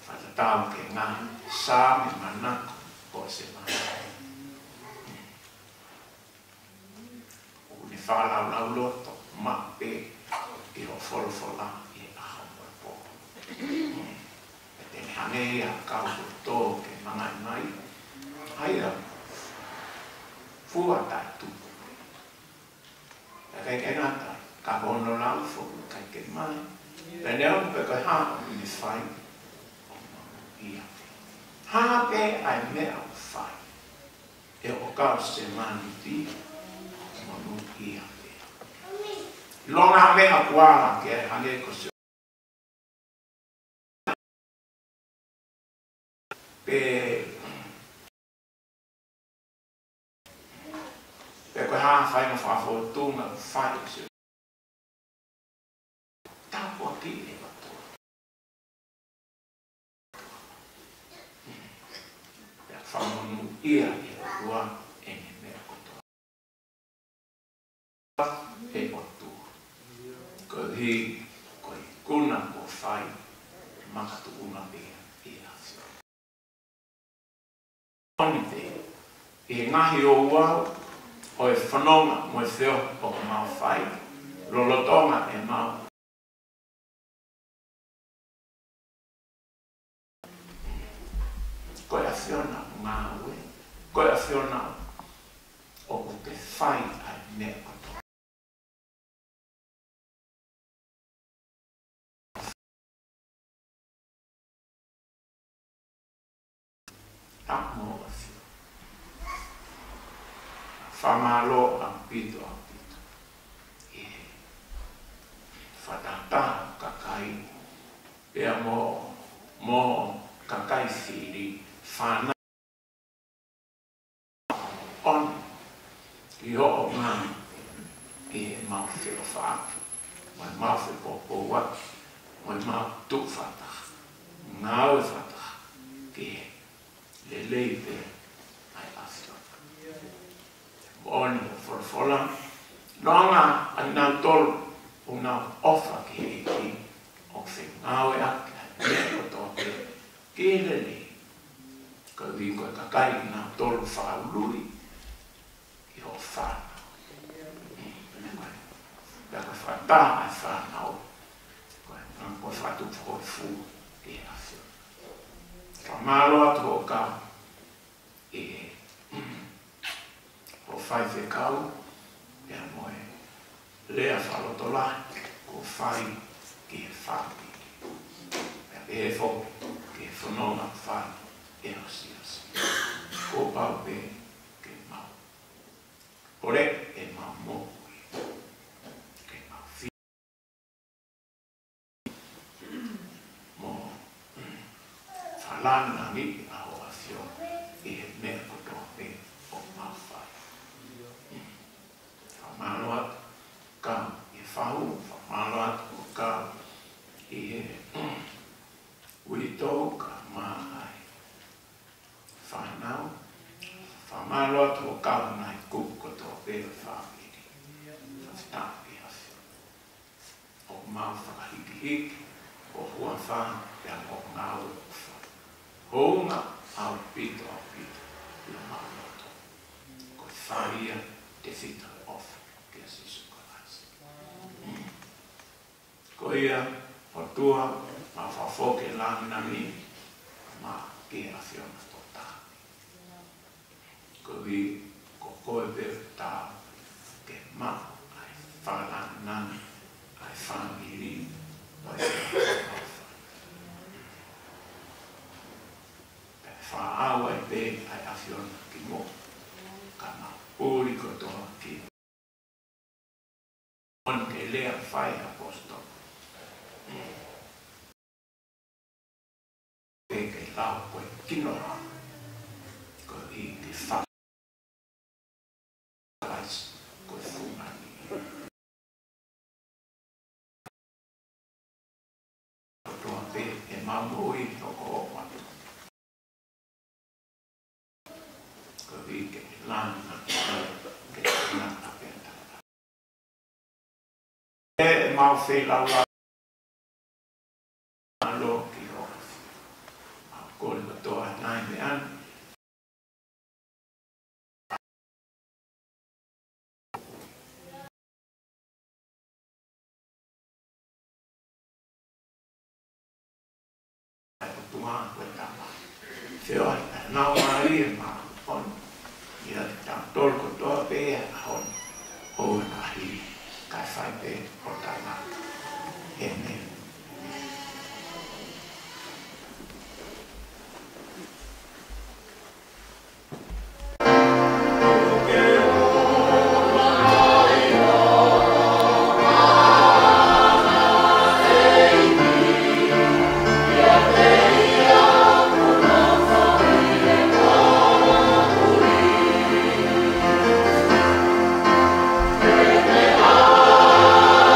Whatatau ke ngā sāmi manako ko se mamau. Uni whalau lau loto ma pe i ho wholofola i e aho mora pō. Tēne hange a kau tō ke mangai mai. Haira, fua tai tupu. Kai ke nata, ka hono lau fo, kai ke mai. Pene au pe koe haa i ni whai. Ia. Haa pe ai mea o whai. E o kau se mani ti, monu ia pe. Longa mea kuala ke ai hange ko se. Pe koe haa whai na whawhotunga whai se. Tāpua ki e watua. Pe whamonu ia e watua e ne mea kotoa. E watua. Ko hi, koe kuna ko whai, makatu una pia i asio. Onite, e ngahi o uau, o e whanonga mo e whio o ka mau whai, lolotonga e mau. koe a whiona ngā ue, koe a whiona o te whai ai mea koto. A mō a whio. Whamalo a pito. E whatata kakai. Pea mō kakai whiri whana. On i ho o ngā e mau whio wha. Mai mau whio popo wat. Mai mau tu whata. Ngāu whata. Ke le leipe ai awhio. Oni o whorwhola. Noanga ai nā tolu o nā ofa ki heiki o whi ngāu e ake. Mea o tōpe ke le le. Ka wiko e kakai nā tolu whaurui. I ho whāna. Pea ka whata ai whāna o. Koe whatu whoi fu e awhio. Whamalo atu o ka e o whai whekau e moe lea whalotola ko whai ki e whāpi. E fo ke whanonga whai e osias. Ko pau pe ke mau. Ore e mau mōkui. Ke mau whi. Mō whalana ni a hoa whio e mea koto pe o mau whai. Whamalo atu ka e whau, whamalo atu o ka e Uitou ka mahai. Whanau. Whamalo atu o kau nai kukoto pe whāpiri. Whatapi awhio. O mau whakahiki o hua wha pia o ngāu o wha. Hounga au pito. I mau loto. Ko whaia te whita of kia sisu kalasi. Ko ia o tua ma whafoke langina mi, ma ke a whiona tō tāmi. Ko vi, ko koe pēr tā, ke ma ai whalanani, ai whangiri, ai whaofa. Pe whaau ai pē ai a whiona ki mō, ka ma uri kotoa ki. On ke lea whai apostol. Ke lau koe kino ko i te wha koe whungani toa pe e mamoi toko o watu ko i ke lana ke lana penta e mau whi lau alo ki o ko le toa nai me an tua ko tama feo na mai ma on ia ta tol ko toa pe on o na hi ka fai pe o tama ene Oh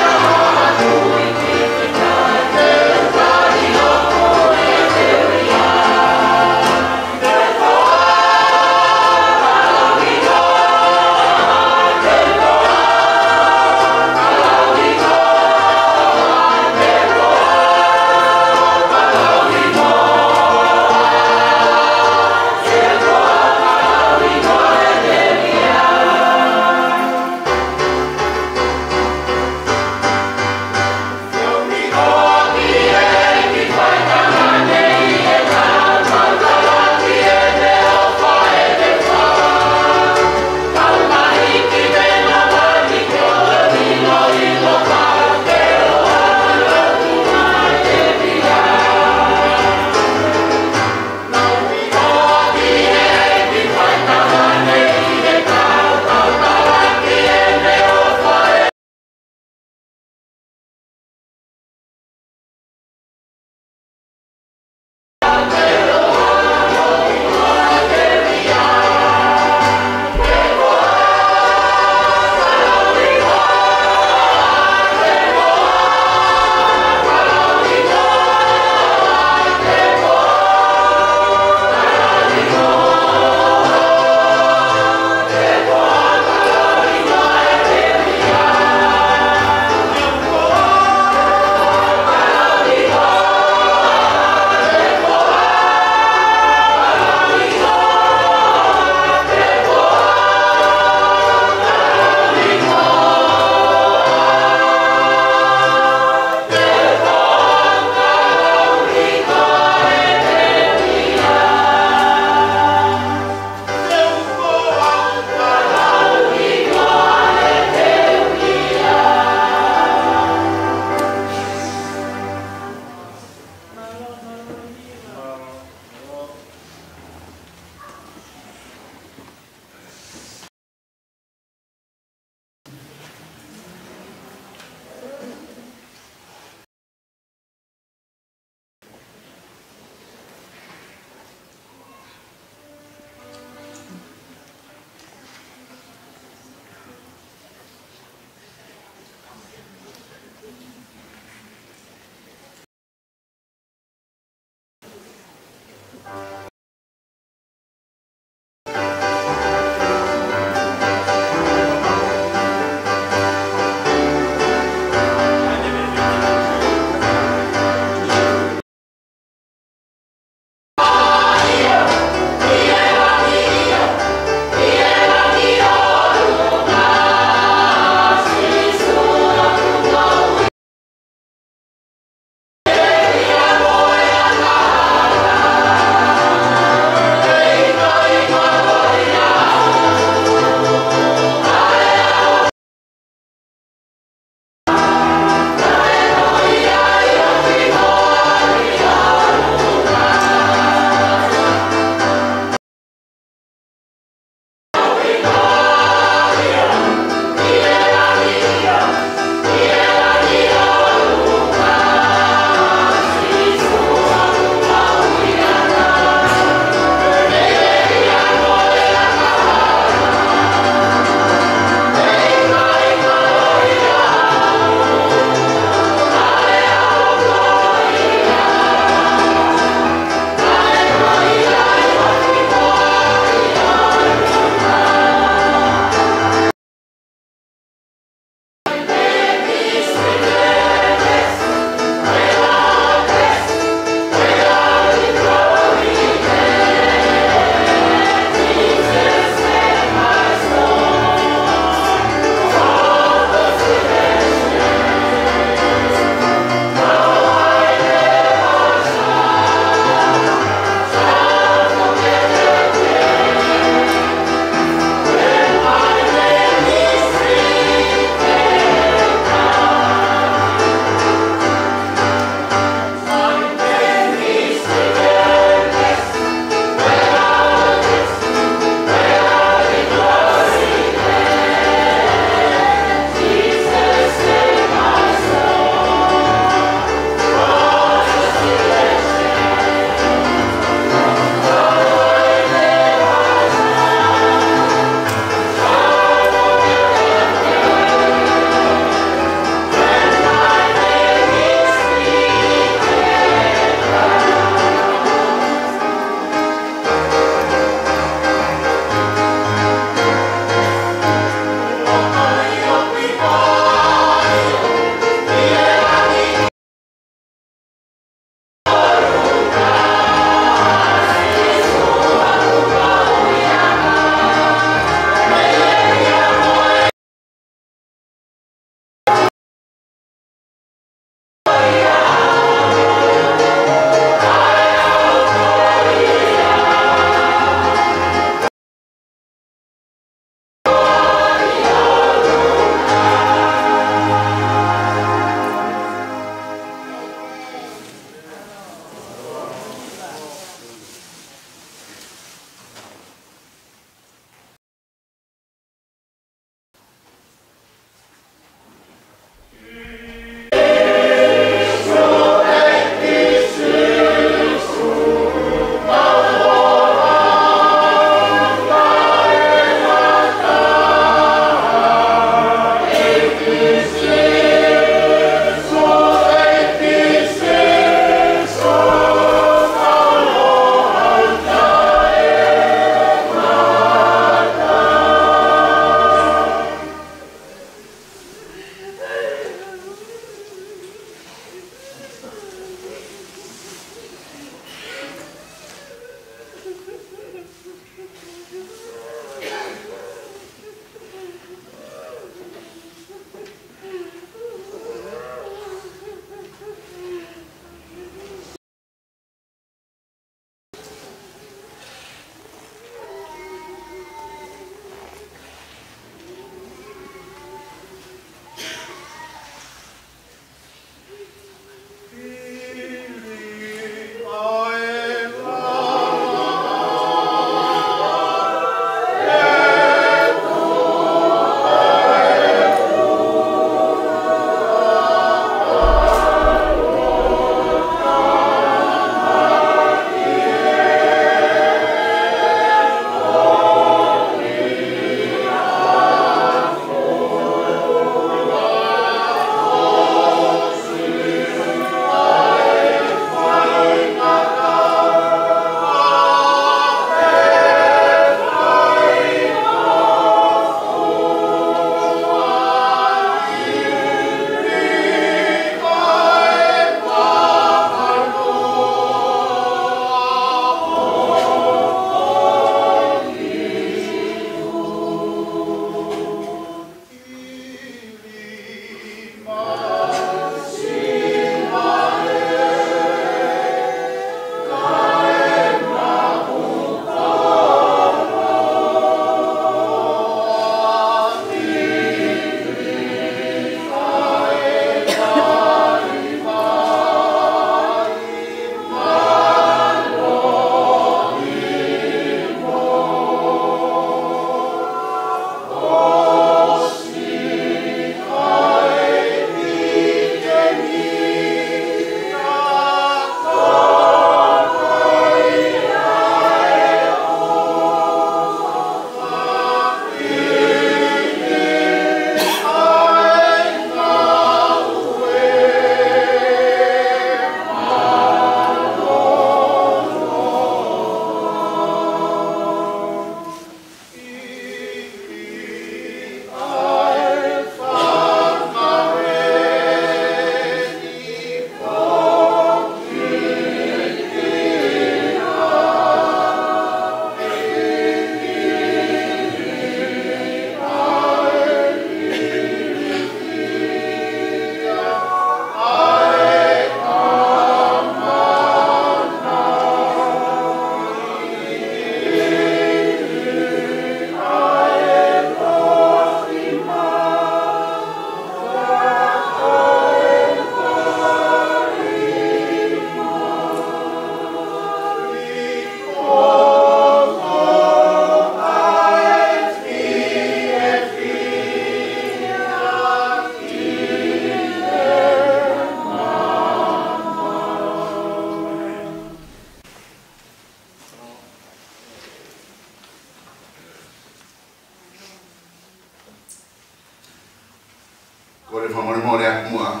Kore whamore more a mua.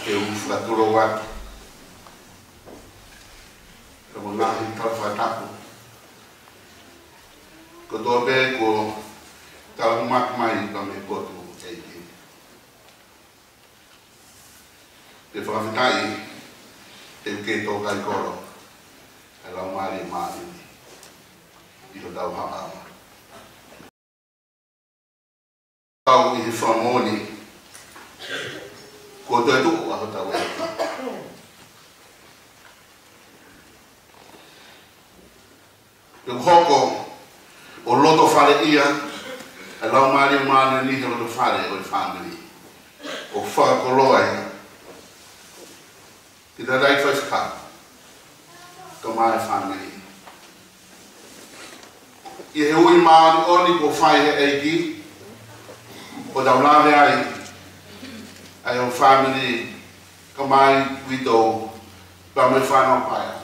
Ke uwha turo watu. Ka mo ngahi kalawha tapu. Ko tō bē ko tau mak mai ka me kotu eiki. Te whakawhitai te uke tō kai koro. E lau maari maari. Iho tau hama. Tau i he whamoni. Ko tō e tuku aho tau e. Te hoko o loto whare ia, e lau maari maari ni he loto whare o i whamiri. O whakakoloa ia. Ki te rei whaiska. Ka mai whamiri. I he ui maari oni ko whai he eiki. O tau lawe ai, ai o whamiri ka mai wito pa me whanau paia.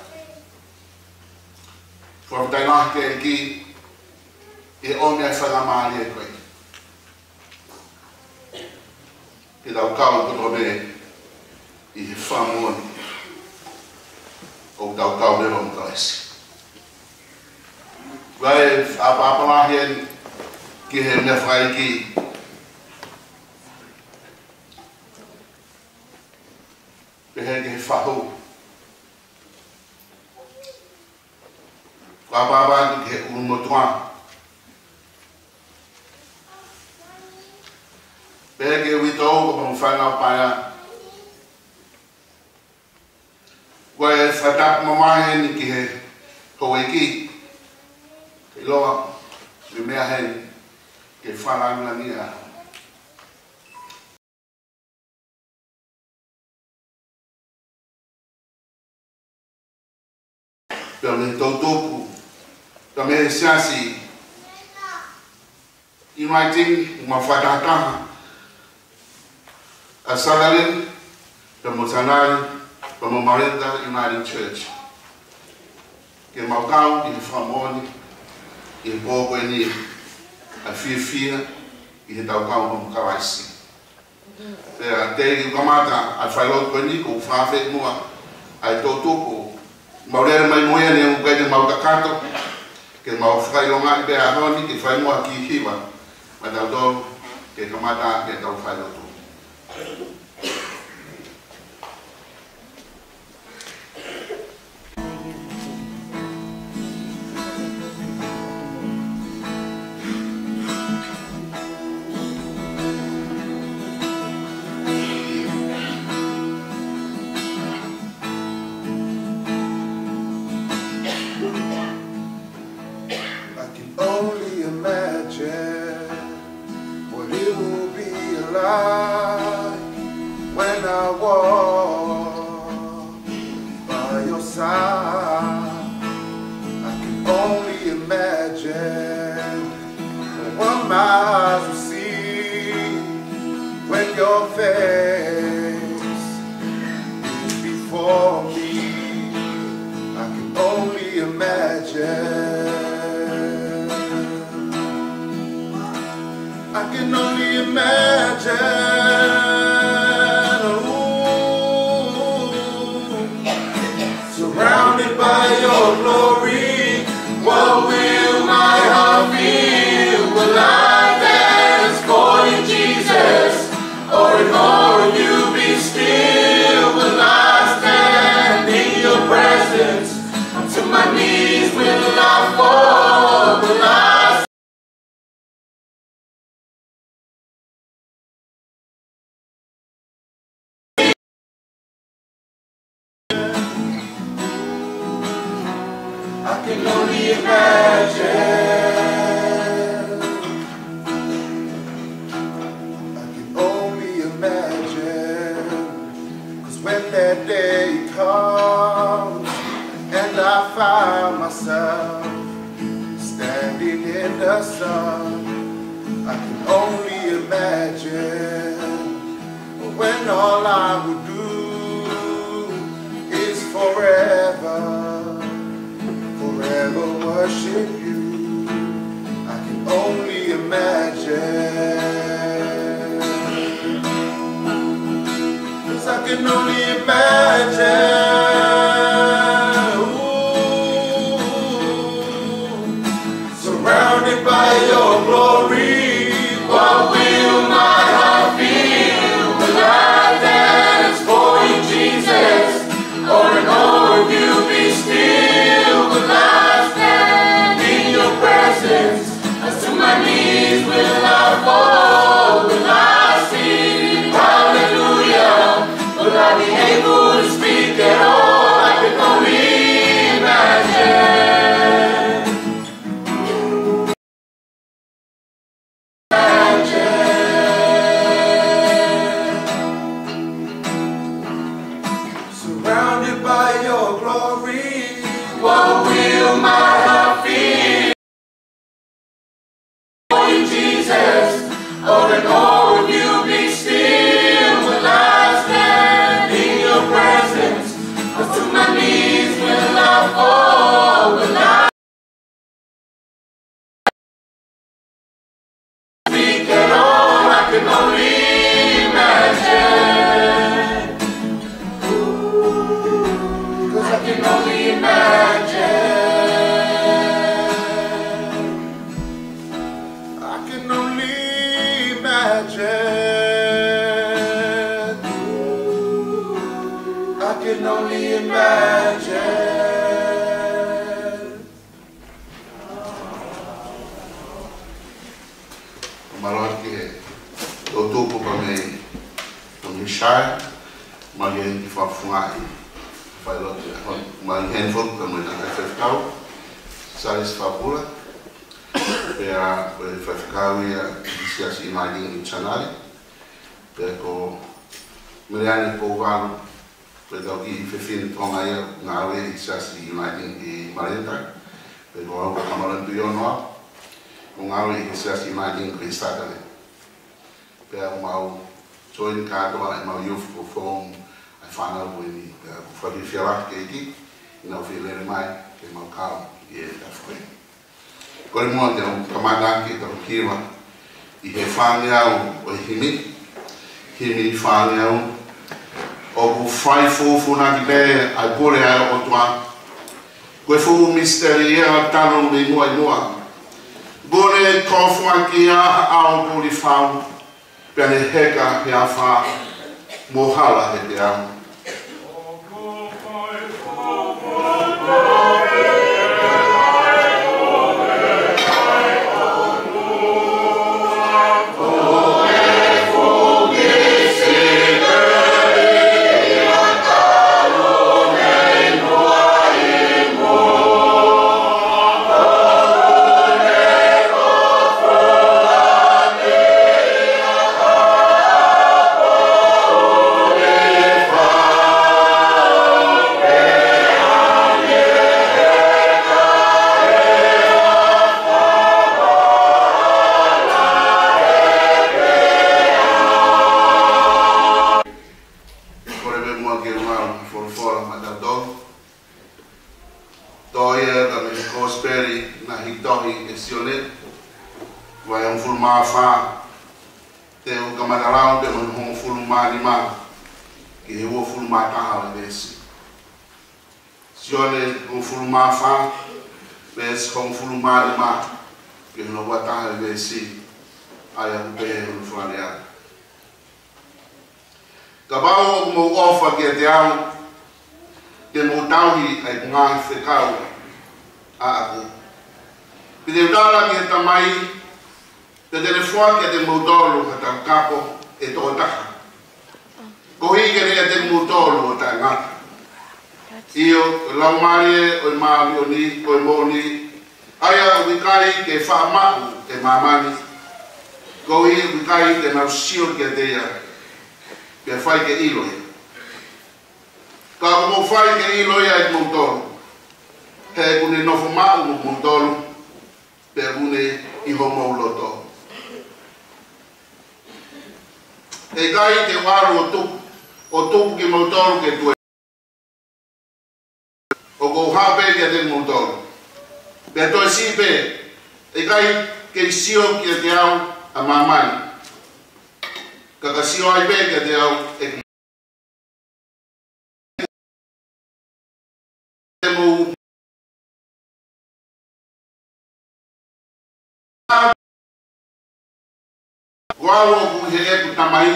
Whakatai ngahi ke ki, e ome ai whangamari e koe. Ke tau kau kuto me i he whamoni o tau kau me rom taisi. Vai a papalahi en ki he me whai ki, he whahu. Papa ke umotoa. Pege wito ko mfana paya. Kwa fatap mama ni ke hoeki. Loa me hen ke fala na nia. Pele totopu. Kami siasi inviting mafatata asalin pemosanari pemomarenda United Church ke maukau i famoni i pogo ni a fia i taukau mo kawaisi te ate kamata a failo ko ni ko fafe mo ai totopu maulere mai moya ne un gaide mautakato que mau fai longa be a honi que fai mo aqui hiwa ma da do que kamata que tau fai lo tu Only imagine what it will be like when I walk by your side. I can only imagine what my eyes will see when your face is before me. I can only imagine. I can only imagine, surrounded by your glory, what will my heart feel? Will I dance for you, Jesus, or in all of you be still? Will I stand in your presence? To my knees will I fall? Will I can only imagine. I can only imagine. 'Cause when that day comes and I find myself standing in the sun, I can only imagine when all I would do is forever worship you. I can only imagine. 'Cause I can only imagine. Surrounded by your glory, what will my heart feel? Will I dance for you, Jesus, or in all of you be still? Will I to my knees will I fall? Will I sing hallelujah? Will I be able to speak at all? I can only imagine. Surrounded by your glory, what will my heart feel? Jesus, or in all of you be still? Will I stand in your presence? Or to my knees will I fall? Will I speak at all? I can only imagine. 'Cause I can only imagine. Shire, Marian Fafungai, Filot, my handful, and FFCAO, Salis Fabula, where FFCAO is in Chanali, Perco Mariani Povan, Pedro 15 Tonga, Nawe, it's just uniting the Marenta, Pedro Camaran to your north, Mungawi is just uniting the Saturday. Pedro Mau join Kato and my youth perform. I found out when for the Fiala Katie, you know, feeling my cow, yeah, that's great. Going on, the Commandant of Kira, he found out what he found out. O fai fufu na kile ai pore ai o tua. Koe fu misteri e tano me mua mua. Bore kofu aki a au puri fau. Pene heka he a fa mohala he te au. Kabao mo ofa ke te au te mo tauhi ai ngā whekau a aku. Ki te utara ki ta mai te telefua ki te mo tolu ka ta kapo e tō taka. Ko hi ke rea te mo tolu o ta ngata. Io lau marie o maari o ni o moni aya o wikai ke wha mahu te mamani. Ko hi wikai ke nau sio ki te ia. Ke fai ke iloi. Ka mo fai ke iloi ai montolo. He kune nofo mau mo montolo. Pe kune iho mo loto. E kai te waru o tupu ki montolo ke tue. O ko hape ke te montolo. Pe toi si pe. E kai ke sio ki te au a mamani. Kakasio ai beke te au e mo Guau ku he e ku tamai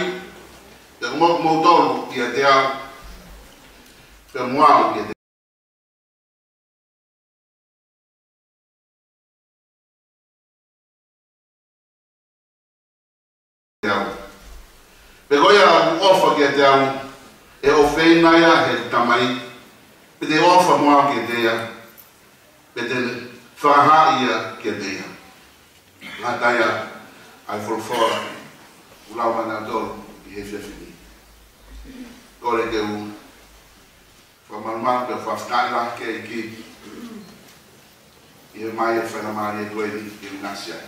te mo tolu ki te au te moau ki te au. Pegoia ofa ke te au e ofeina ia he tamai pe te ofa moa ke te ia pe te whaha ia ke te ia ngata ia ai wholfora ulau mana tolu i he whiawhini kore te u whamarumau pe whaftaila ke i ki i he mai e whanamari e koeni i unasi ai.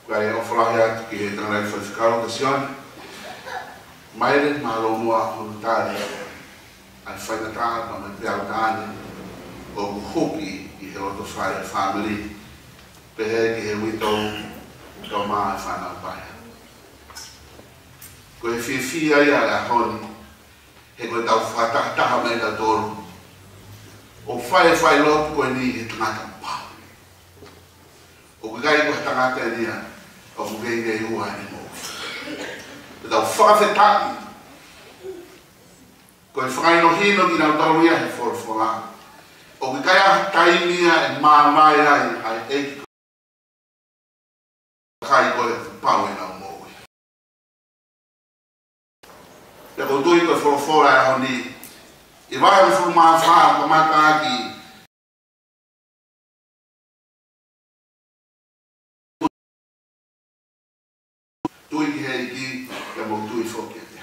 Kaya ofalahi atu ki he tangai whawhikaro ka sione. Maere malo mua hurutare ai whainatā ma me peau tāne o kuhuki i he roto whai family pehe ki he witou tau maa e whanau paia. Ko he whiwhia ia e ahoni he koe tau whatataha me ta tolu. O whai lotu koe ni he tangata pā. O kai koe tangata e nia o mugenge ua ni mo. Te tau whawhetaki. Koe whakaino hino ki nau tau ia he whorwhora. O kai a tainia e māmai ai eiki. Kai koe pau e nau. Pe ko tui ko fora honi. I vai fu ma fa ko mata ki. Tui ki hei ki ke mo tui foke te.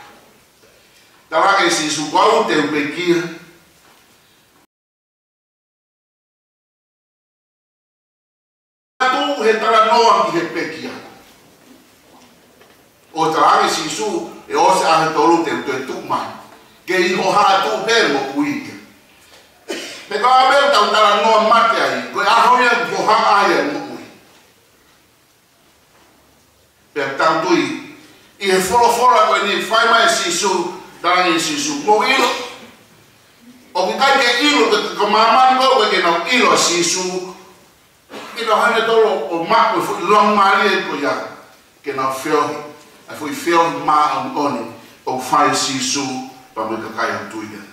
Taranga si su kwau te upekia. Tu he tara noa ki he pekia. O taranga si su e o se ahe tolu te tukmai. Ke iho haa tu pere mo kuike. Me kawa bel tau tara noa mate ai. Koe ahoia ko haa aia mo kui. Pe tau tui. I he fora koe ni whai mai si su. Tarangi si su. Mo ilo. O ki kai ke ilo ko mamani koe ke nau ilo si su. Ilo hane tolo o mako fu long mari e ko ya. Ke nau whiohi. Ai fui whiohi maa on oni. O whai si su. Pa me kakai am tui gan.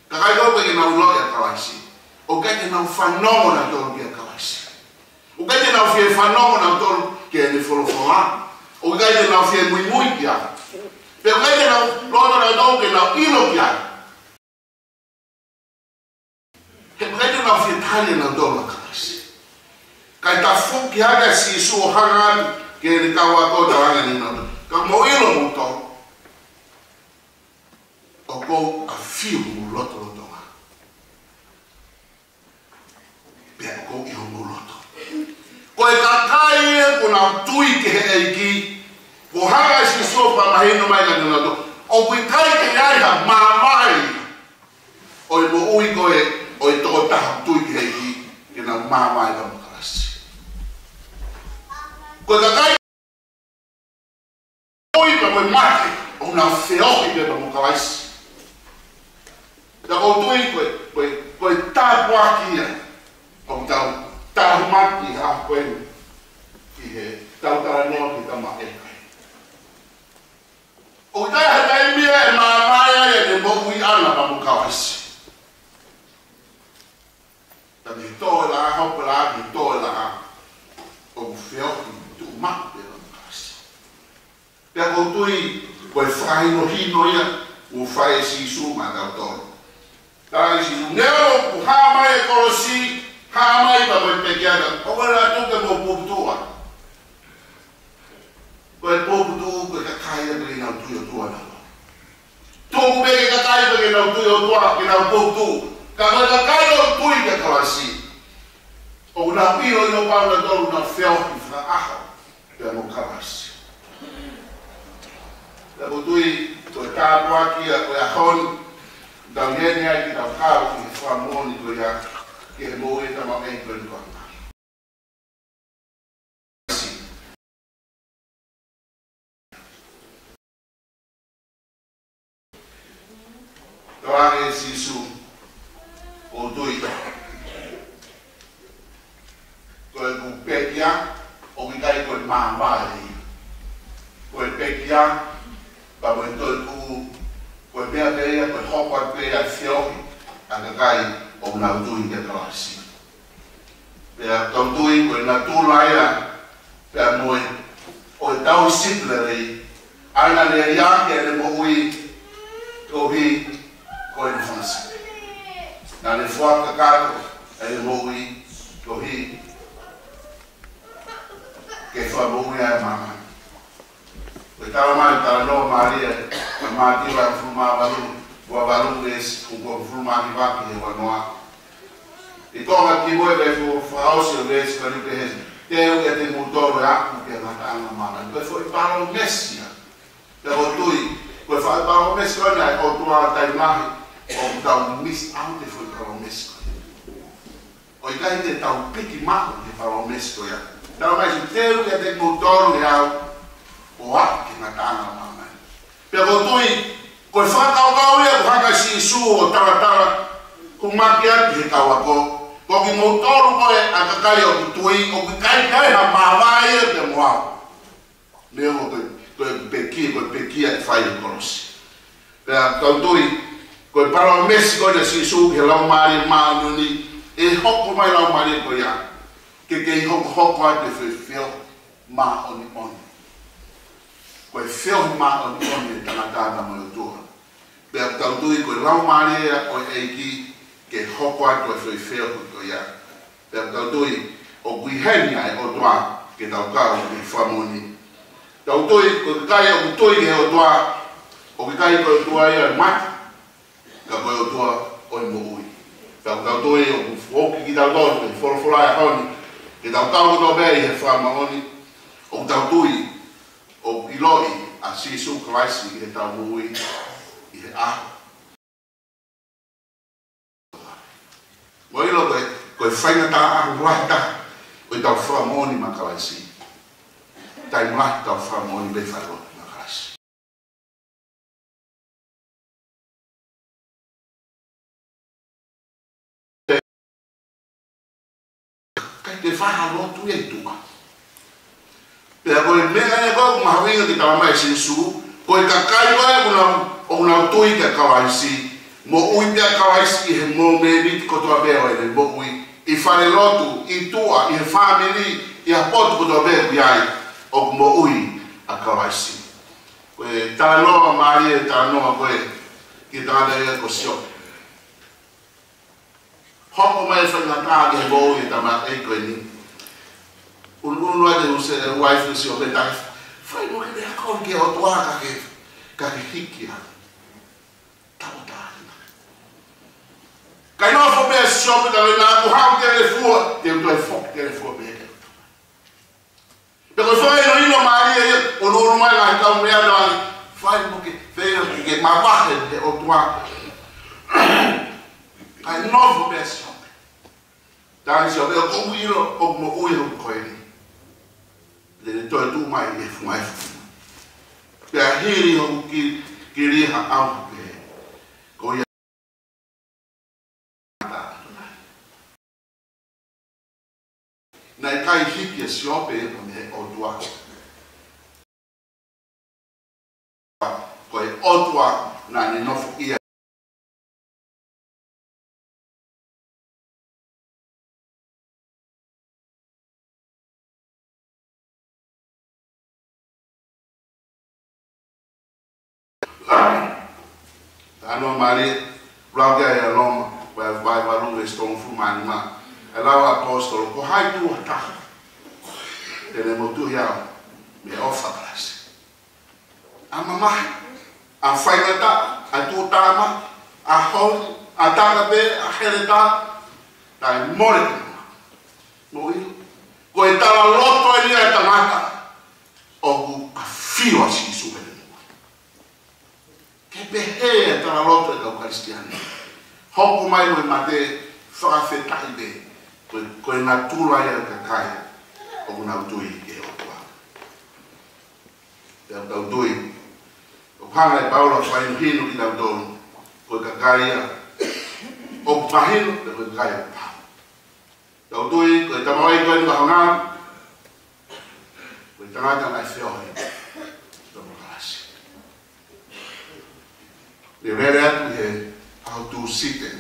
Kakai koe ke nau loia kawaisi. O kai ke nau whanongo na tolo kia kawaisi. O kai ke nau whie whanongo na tolo kia ni wholofola. O kai ke nau whie mui kia. Pe o kai ke nau loto na tolo ke nau ilo kia. Ke kai ke nau whie tali na tolo kawaisi. Kai ta fuki haga si su o hangani ke ni kawa kota wanga ni nau. Ka mo ilo mo tolo. O ko a fiu mo loto nga. Pea ko i mo loto. Ko e kakai e ko na tui ke he eiki. Ko hanga si sopa mahino mai ka nuna to. O kui kai ke ai ha mamai. O i mo ui ko e o i toko taha tui ke he eiki. Ke na mamai ka makarasi. Ko e kakai ui ka mo mate. O na feohi ke na makarasi. Da ko tui koe tāpua kia. O tau tāhumaki ha koe ki he tau tara noa ki tama e kai. O tai hatai mia e maamaya e ne mokui ana pa mukawasi. Tani he tō e la hopa la ki tō e la o whio ki tu maku e la mukawasi. Pea ko tui koe whaino hino ia o whae si su ma tau tōru. Tarangi si neo ku hamai e korosi, hamai pa koe pekiaga. O koe la tuke mo puputua. Koe puputu koe kakai e peke nau tui o tua nao. Tuku peke kakai peke nau tui o tua ke nau puputu. Ka koe kakai o tui ke kawasi. O na piro ino pao na tolu na whio ki wha aho. Pea mo kawasi. Pea ko tui koe tāpua kia koe ahoni. Tau nene ai ki tau kāo ki he whamoni koe ia ki he mō e tama ei koe nukua. Tau ane si su o tui. Koe ku pekia o ki kai koe maa wāre. Koe pekia pa koe toi ku koe mea pēia, koe hokwa pēia whiohi, a kakai o ngā utui ke kawasi. Pea tau tui, koe ngā tūlaia, pea moe, o e tau sipleri, aina le iake le mohui, tohi, koe ni whanasi. Nā le whuaka kāko, e le mohui, tohi, ke whamohui ai mama. Koe tau mai tala no Maria, ka mati wa fuma balu, wa balu es ku ko fuma ki vaki e wa noa. I tonga ki moe be fu fausi o es ka ni pehes. Te o te mutoro aku ke mata ana mana. Koe foi paro mesia. Te o tui, koe fai paro mesia na o tua tai mahi. O tau miss out e foi paro mesia. O i kai te tau piki mako ke paro mesia ya. Tau mai si te o te mutoro e au. O aku ki ngata ana mama. Pea ko tui, koe whakau ia ku haka si su o taratara, ku maki ati he kau ako. Ko ki moutoru koe a kakai o ku tui, o ki kai ha mawai e te moao. Leo koe pekia e whai e korosi. Pea kau tui, koe para o mesi koe na si su ke lau maari maanu ni, e hoko mai lau maari koe ia. Ke hoko a te whio ma oni oni. koe whio ma o tone tangata mo tua. Pea tautui koe lau maria o eiki ke hoko atu e whio ko ia. Pea tautui o kuiheni ai o tua ke taukau ke whamoni. Tautui koe kai o kutui ke o tua o kai koe tua ia mati ka koe o tua o i mo ui. Pea tautui o kufoki ki tautoi ke whorofora e honi ke taukau koe bei he whamoni o tautui o iloi a Sisu Christ i he tau mui i he aho. Mo ilo koe whainga tā aho rahita o i tau whamoni ma kalaisi. Tai mlahi tau whamoni be whairoti ma kalaisi. Kai te whaha lotu e tua. Pea koe mea e koe mahawinga ki tawa mai Sisu, koe kakai koe una tui te kawaisi, mo ui pia kawaisi i he mo me niti kotoa beo e mo ui, i whare lotu, i tua, i he whamiri, i ha potu kotoa beo ki ai, o mo ui a kawaisi. Koe tā noa maari e tā noa koe, ki tāna e ko sio. Hoko mai whangatā ki he mo ui e tama e koe ni. Unu ade use wife si o betai. Fai mo ke a kon ke o toa ka ke hikia. Tauta. Kai no fo be so pe da na ku ha ke le fu, te to e fo ke le fu be. Pero fai no ino Maria o no mai la ka me ana fai mo ke fe ke ma ba de o toa. Kai no fo be so. Dan si o be ko mu iro o mo o iro ko ni. Le toi tu mai e fu mai fu. Pea hiri o ki riha au pe. Ko ia. Nai kai hiki e siope e me o tua. Ko e o tua na ni nofu ia. Ano mari raga ya loma vai valu estou fumando ma ela apóstolo ko hai tu ata ele motu ya me ofa classe a mama a fainata a tu tama a hol a tanga be a hereta dai more mo ko etala loto ele eta mata o ku afio assim super que pehe tala loto e Eucaristiani. Hoko mai mo mate whakawhetai be, koe ngā tūrai au kakai o kuna utui e o tua. Te au tau tui, o panga e paula whainu hinu ki tau tonu, koe kakai a, o pahinu te koe kakai a pā. Tau tui, koe tamawai koe ni wahongan, koe tangata ngai whiohe. Le rere atu he au tu site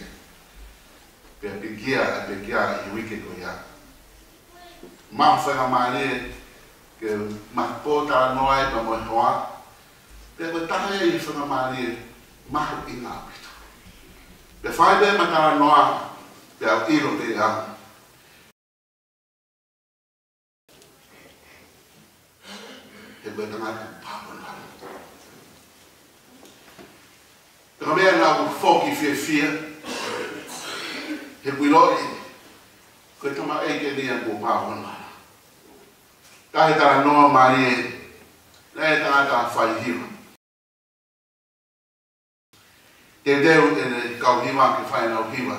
pe pegia i wike ko ya ma fa male ke ma pota noai pa mo hoa pe ko tahe i fa male ma ina pito pe fa be ma ta noa pe au iro te ya e be tanga pa mo Também lá o foco e fia he wiloi ko tama e ke ni ko pa hona ta he ta no mari le ta fai hima te deu e ka hima ke fai na hima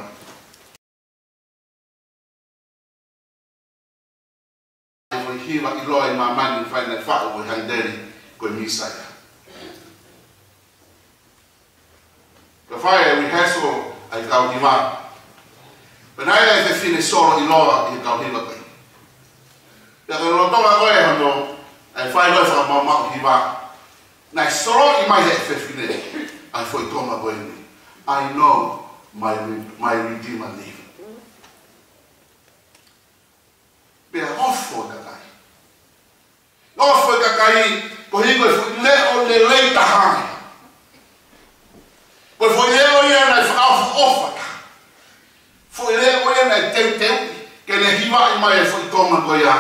ko hima i loi ma mani fai na fa o handeri ko misaya the fire we hassle ai ka hima But I have finished solo in law in Kauhila. The Rotola Goyano, I find out from Mount Hiva. Now, solo in my head, I for Toma Goyani. I know my Redeemer live. Be off for the guy. Off for the guy, for he was e teu ke le hiwa I mai e fo tonga ko ia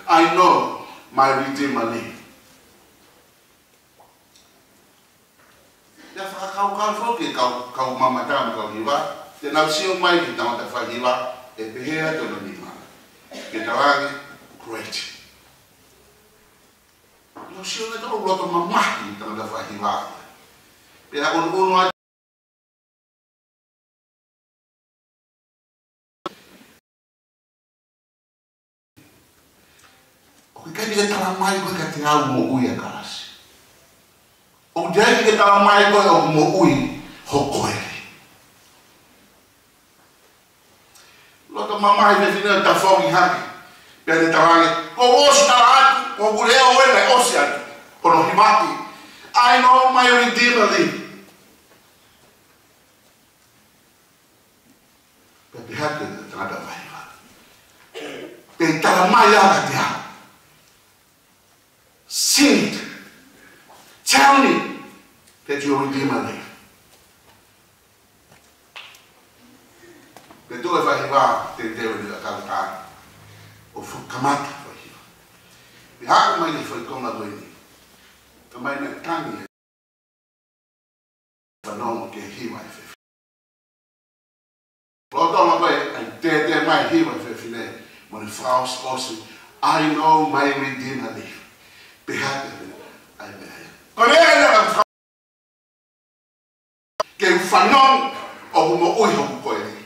I know my Redeemer live. Ya whakakau fo ke kau mamata kau hiwa te nau sio mai ki tamata whahiwa e pehea tono ni mana ke tawangi great. Nau sio na tau loto mamahi tamata whahiwa pera unu atu o ke kani ke tala mai koe ka te au mo ui a karasi o jai ke tala mai koe o mo ui hokoere loto mamai me fina ta fongi haki pere tawangi ko osi tala atu ko guleo wele osi atu kono himaki I know my Redeemer live. Pe hake te tangata whaiwa. Pe tala mai aga te hao. Sing it. Tell me that your Redeemer live. Pe tue whaiwa te teo ni a kalaka o fukamata whaiwa. Pe hake mai ni whaikonga doini. Kamai na tangi whanongo ke hiwa e whewhi. Loto ma koe, ai te mai hiwa e whewhi ne, mo ni whaos osu, I know my Redeemer live. Pehate ai mea. Kone e na whaos. Ke whanongo o humo ui hoku koe ni.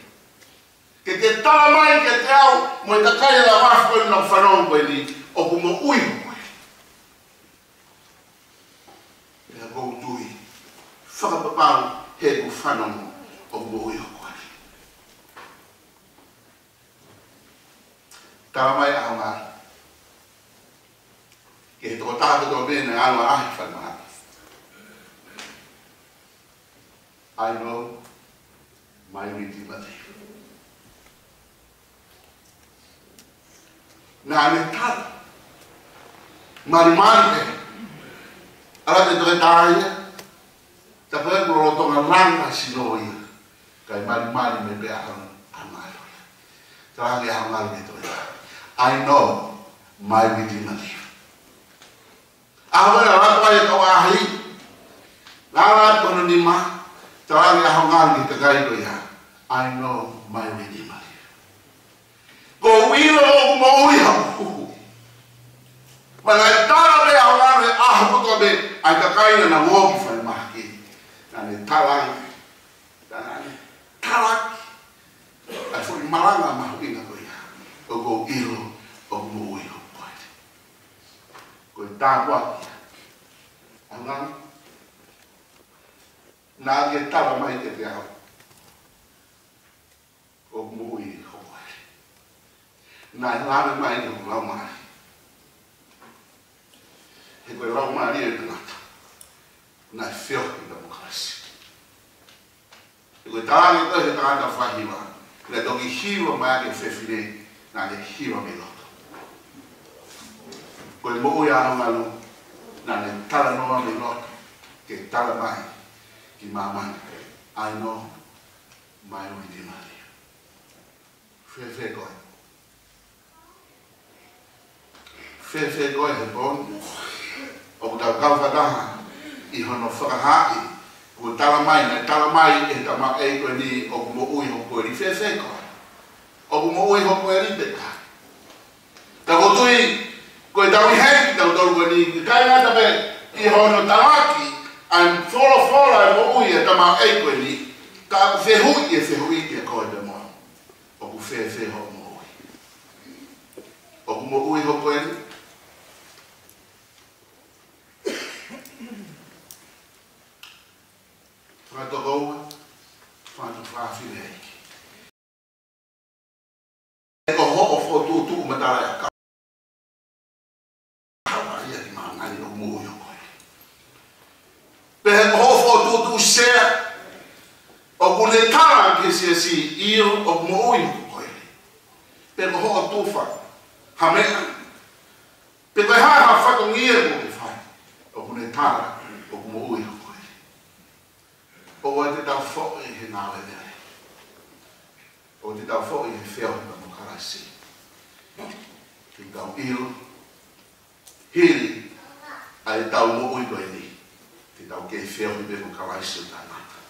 Ke tala mai ke te au, mo I takai la wafu koe na whanongo koe ni, o humo ui hoku. Go tui whakapapau he ku whanongo o mōi o koe. Tawa mai a ngā. Ke he toko tāka tō mene anwa ahi whanonga. I know my Redeemer live. Nā ne tala. Mari he. Ala te toke tāia, ta koe kuro tonga ranga sino ia, kai mari me bea hana angaro ia. Ta rangi angaro me toke. I know my Redeemer live. Awe la rata e kau ahi, nara kono ni ma, ta rangi angaro me te kai koe ia. I know my Redeemer live. Ko wilo o mo uia huhu. Mana tala be angaro e ahu koto be, ai ka kaina na woki whai mahaki. Nane talang, nane talaki. Ai furi maranga mahu inga koe ia. O ko ilo, o mo ui o koe. Koe tāpua kia. Angang. Nā ke tala mai ke te au. O mo ui o koe. Nā lana mai ke o lau mai. He koe lau mai e tangata. Nai whio i demokrasi. E koe tāne koe he tangata whahiwa. Le tongi hiwa mai ake whewhine, nā le hiwa me loto. Koe mo'u i aho ngalu, nā le tala noa me loto, ke tala mai, ki mamani. I know my Redeemer live. Whewhe koe. Whewhe koe he boni. O ku tau kawhataha I hono whakahaki ku tala mai e tama e koe ni o ku mo ui hoko e ri whewhe koe o ku mo ui hoko e ri peka ta kotui koe tau I hei tau tau koe ni kai ngata pe I hono talaki an whora e mo ui e tama e koe ni ka ku whehui ke koe pe moa o ku whewhe hoko mo ui o ku mo ui hoko e ri Whato koua, whato whawhine eiki. E ko ho'o whotu matara e ka. Hawa ia ki maangani o mui o koe. Pehe ko ho'o whotu sea, o kune tara ke si io o mui o koe. Pehe ko ho'o tufa, hamea. Pehe koe haha whato ngia ko ke whai, o kune tara o mui o koe. O te tau who'i he ngāwe mea. o te tau fo i feo na mo karasi te tau ilo hiri ai tau mo ui koe ni te tau ke feo i be mo karasi o tanaka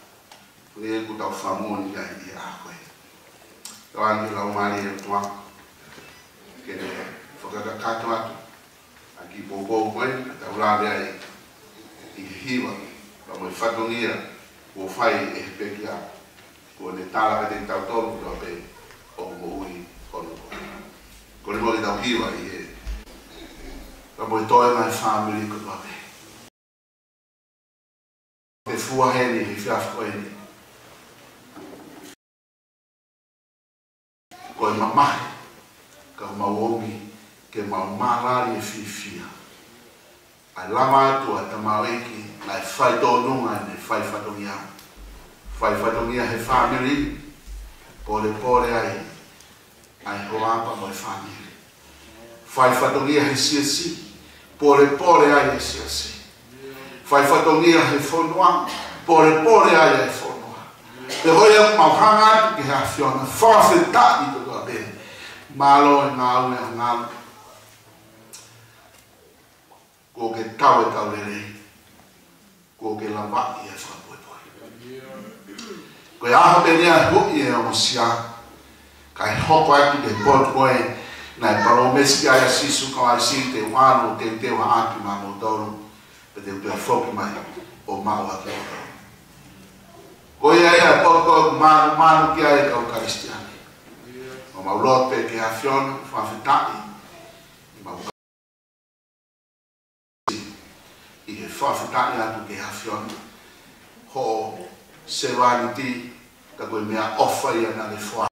pune ku tau whamoni ia i a koe tau angi lau mari e tua kene whakakakato atu a ki pōpō koe a tau lawe ai i hiwa pa mo i whatongia o whai e peki a ko ne tala ka te tau tolu kua pe o mo ui kono koe. Ko ne mo i tau hiwa i e. Pa mo i toe mai family kua pe. Te fua heni i whiaf koe ni. Ko e mamahi ka mauongi ke mau marari e whiwhia. Ai lama atu a tamau eki na e whai tōnunga ne whai whatongia. Whai whatongia he family, pore ai, ai hoapa mo e family. Whai whatongia he siasi, pore ai e siasi. Whai whatongia he whonua, pore ai e whonua. Te hoi au mauhanga atu ki hea whiona, whawheta i toka bene. Malo e ngā ue a ngā ko ke tau e tau lere, ko ke lawa i e whapoi. Koe aho te rea hui e o sia, kai hoko atu te pot koe, na e paro mesi ai a sisu ka ai si te wano te teo haaki ma mo toru, pe te utea whoki mai o mao atu o toru. Koe ai a pot koe manu ki ai kau karistiani. O maulope ke a whiona, whawhetai, i he whawhetai atu ke a whiona, ho serenity ka koe mea ofa ia na le wha.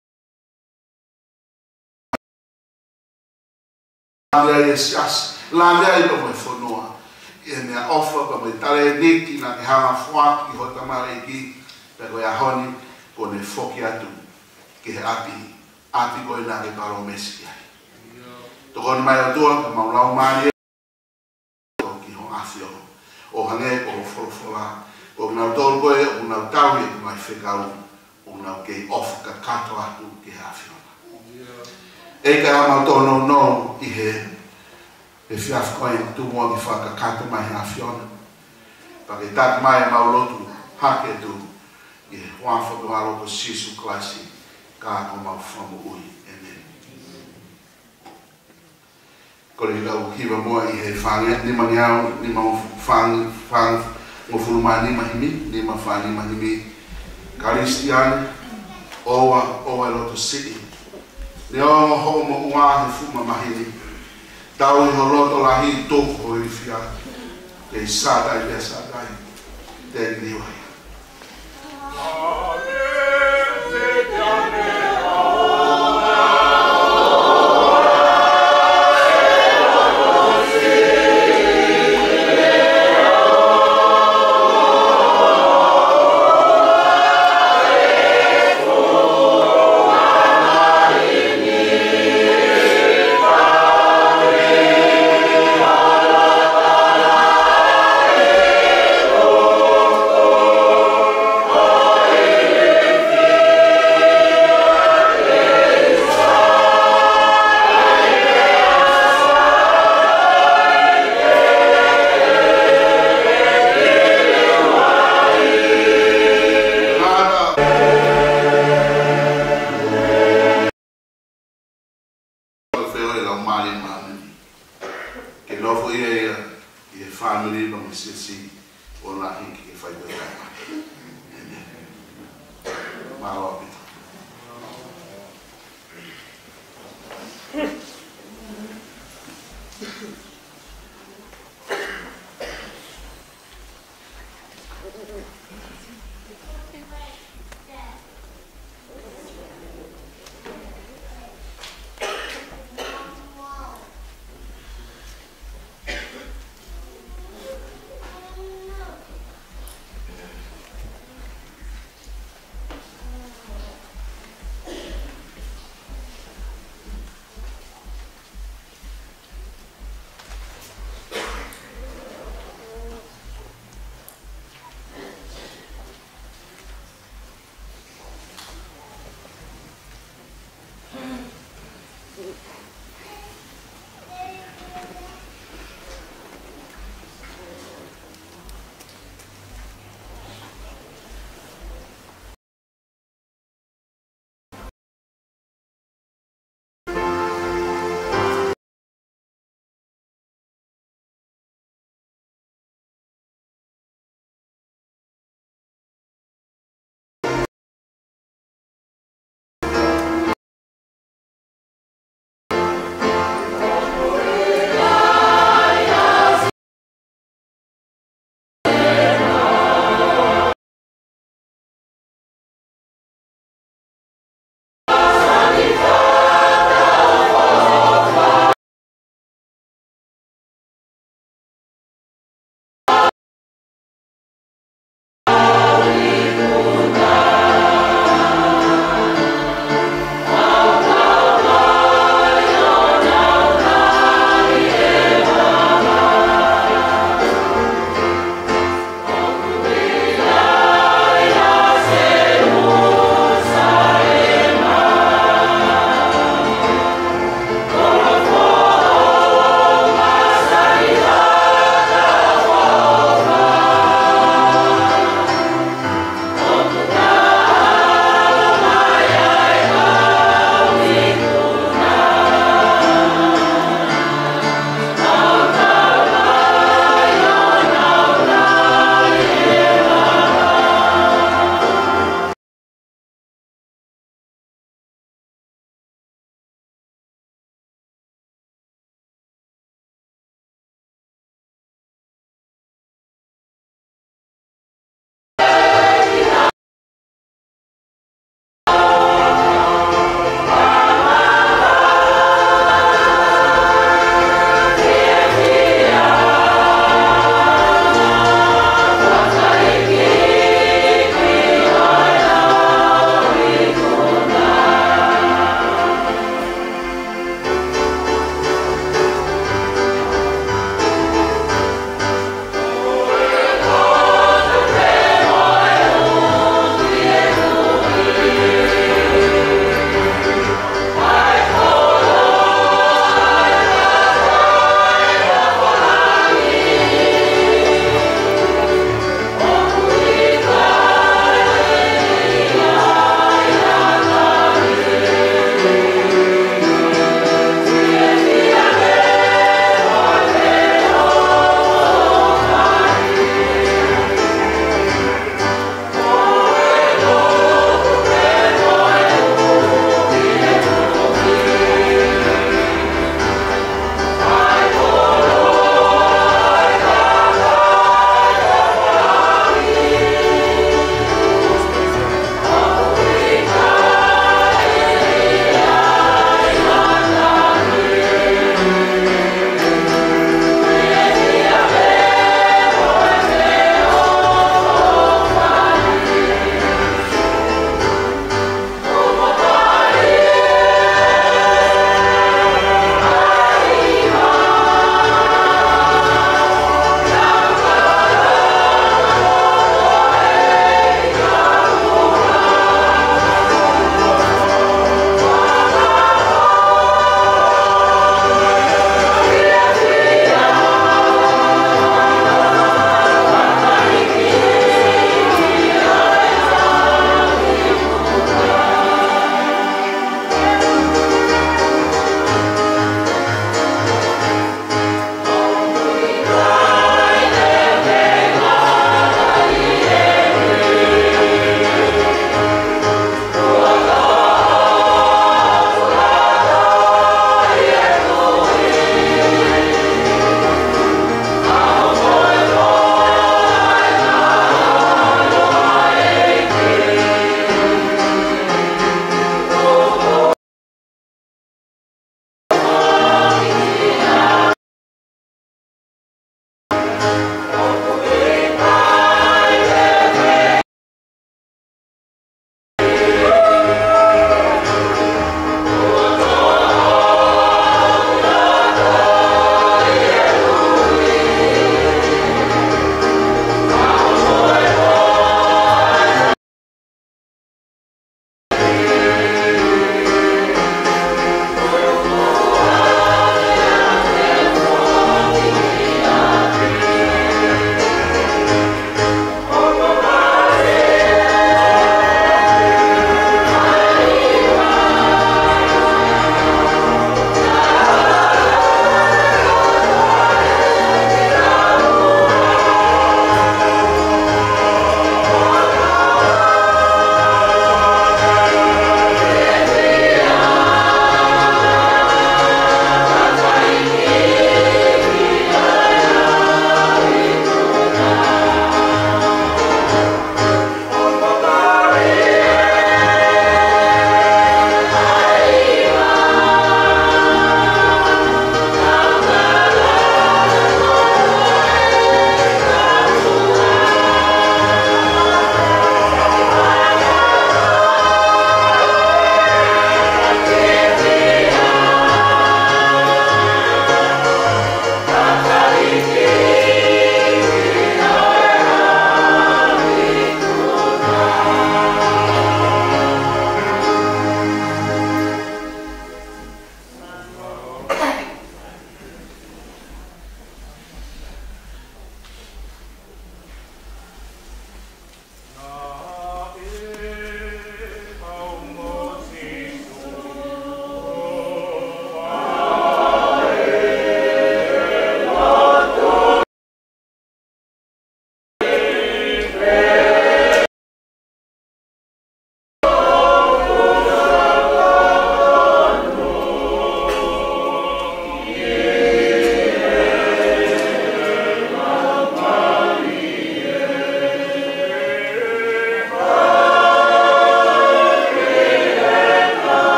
Lāwea e sias, lāwea i tomo e whanua. I mea ofa ka koe tare niki na ke hanga wha ki hota mare ki, pe koe ahoni ko ne whoki atu ki he ati koe na ke paro mesi ai. Toko ni mai o tua ka maulau mari ki ho awhio. O hange ko wholofola. O ngau tōru koe, o ngau tau e mai whekau, o ngau kei ofa ka kato atu ki hea whiona. E ka amau tōno no i he whiaf koe tu mua ki whaka kato mai hea whiona. Pa ke tak mai mau lotu hake tu i he whawhaka walo ko Sisu Klasi ka ako mau whamu ui. Amen. Kore lau hiwa mua i he whange, ni mangi au, ni mau whange, mo fulumani mahimi, ni mafani mahimi Karistiani, oa loto city. Ne o ho mo ua he fuma mahini. Tau i ho loto lahi toko ho i fia. Te sadai pia sadai. Te niwai.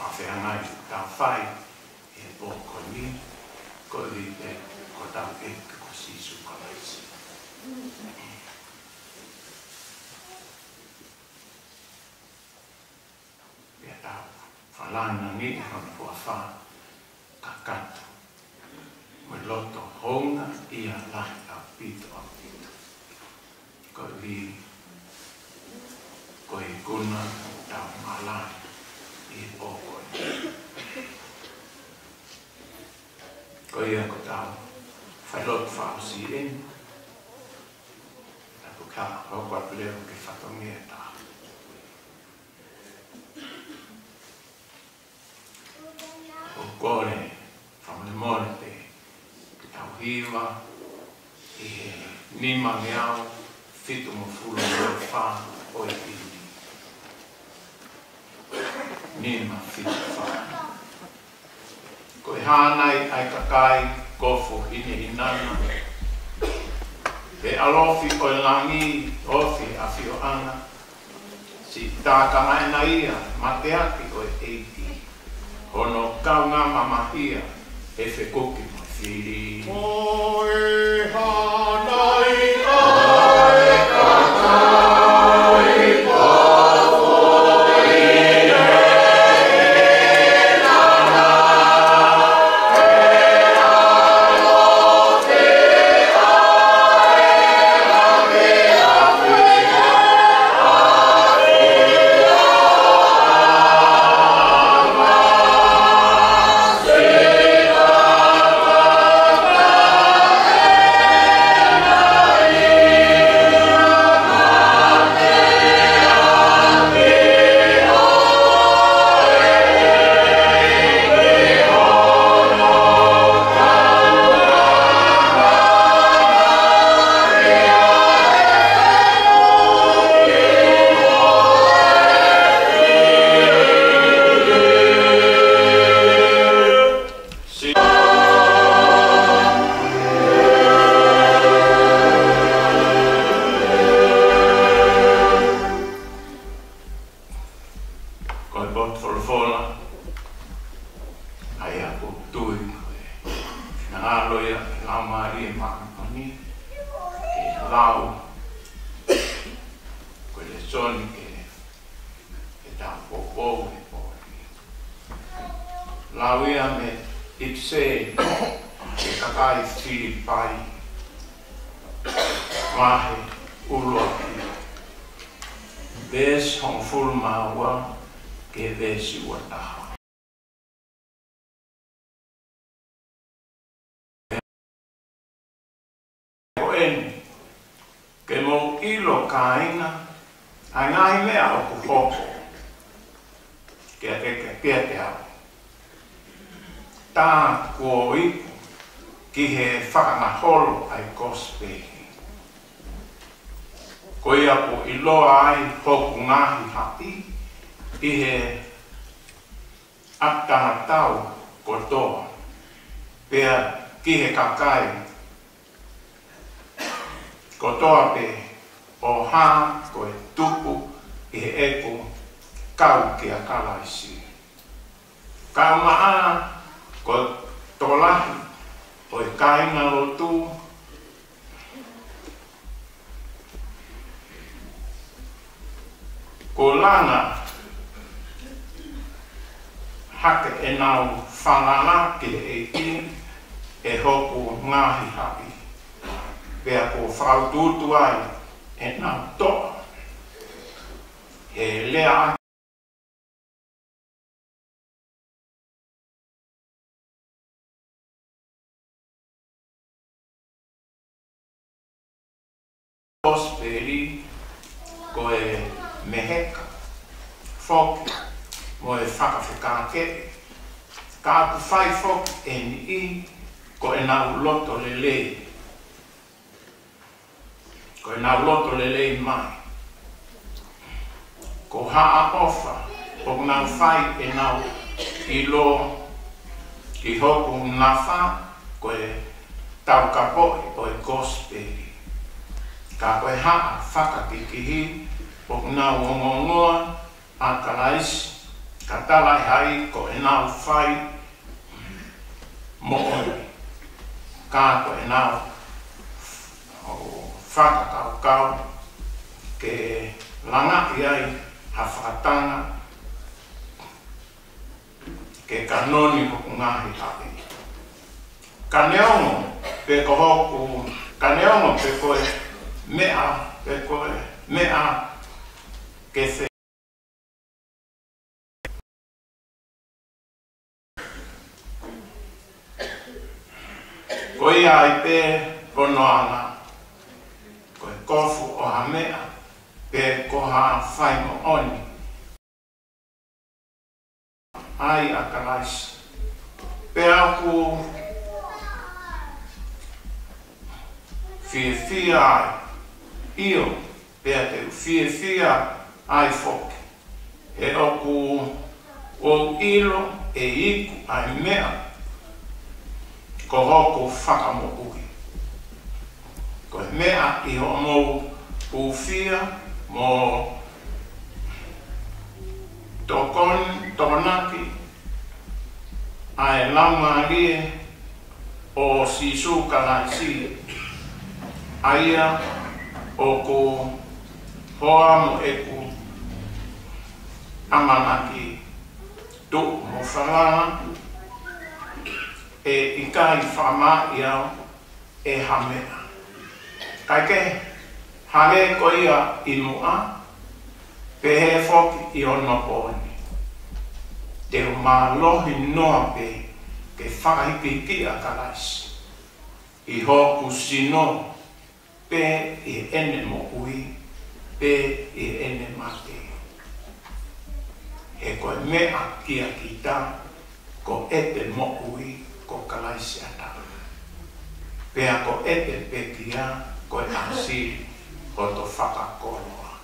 whawhiangai tau whai e pōko ni, ko i te ko tau e ko sisu kalaisi. Ia tau whalana ni hon hua wha ka katu. Mo loto honga ia lai a pito a pito. Ko i ko i kuna tau malai i pōko ni. Ko ia ko tau whailot whao si en. Tapu ka hokwa leo ke whatongia tā. O kore whamane more te tau hiwa i he nima meao fitu mo fulu o wha o i pini. Nima fitu wha. Ko i hānai ai kakai kofo hine hinana. Te alofi o i langi ofi a fio ana. Si tākanga e na ia mateaki o e eiti. Hono kaunga mamahia e whekuki mo whiri. Oi hānai ai kakai kofo hine Lauia me ipse e kakai Filipai mahe uloki ves hong fulmawa ke vesi wataha. Ko eni ke mo ilo kaina ai ngai mea o kuhoko ke te au. Tā kua ipu ki he whakamaholo ai kospehi. Ko ia po iloa ai hoku ngahi hapi i he atahatau kotoa. Pea ki he kakai kotoa pe o hā ko e tupu i he eku kau ki a kalaisi. Kau maa ko tolahi o i kainga lotu ko lana hake e nau whanana ki e in e hoku ngahi hapi. Pea ko whaututu ai e nau toa he lea Osperi ko e meheka, foki, mo e whakawhikake, ka apu whai foki e ni I ko e nau loto lelei. Ko e nau loto lelei mai. Ko haa ofa, o nau whai e nau ilo ki hoku nawha, ko e tau kapoi o e gosperi. Ka koe haa whakakikihi o ngā wongongoa a kalaisi Katalai hai ko e nau whai mo oi. Kā ko e nau whakakau kau ke langaki ai ha whakatanga ke kanoni ko ngahi hapi. Ka neongo pe ko hoku, ka neongo pe koe mea ke se ko ia i pe ponoana ko e kofu o ha mea pe ko ha whai mo oni ai a kalaisi pe aku fia ai io pe te fia ai foki e oku o ilo e iku ai mea ko hoku whakamo uhi. Ko mea i ho mou uwhia mo tokonaki ai lama lie o sisu kalaisi aia o ko hoa mo eku amanaki tu mo whalana e ikai whama iau e hamea. Kai ke hare ko ia i mua pe he foki i ono pōni. Te o mālohi noa pe ke whakahiki a kalaisi. I hoku sino pe i ene mo ui pe i ene mate. He koe mea kia kita ko ete mo ui ko kalaisi ata. Pea ko ete pe kia ko e asiri o to whakakoloa.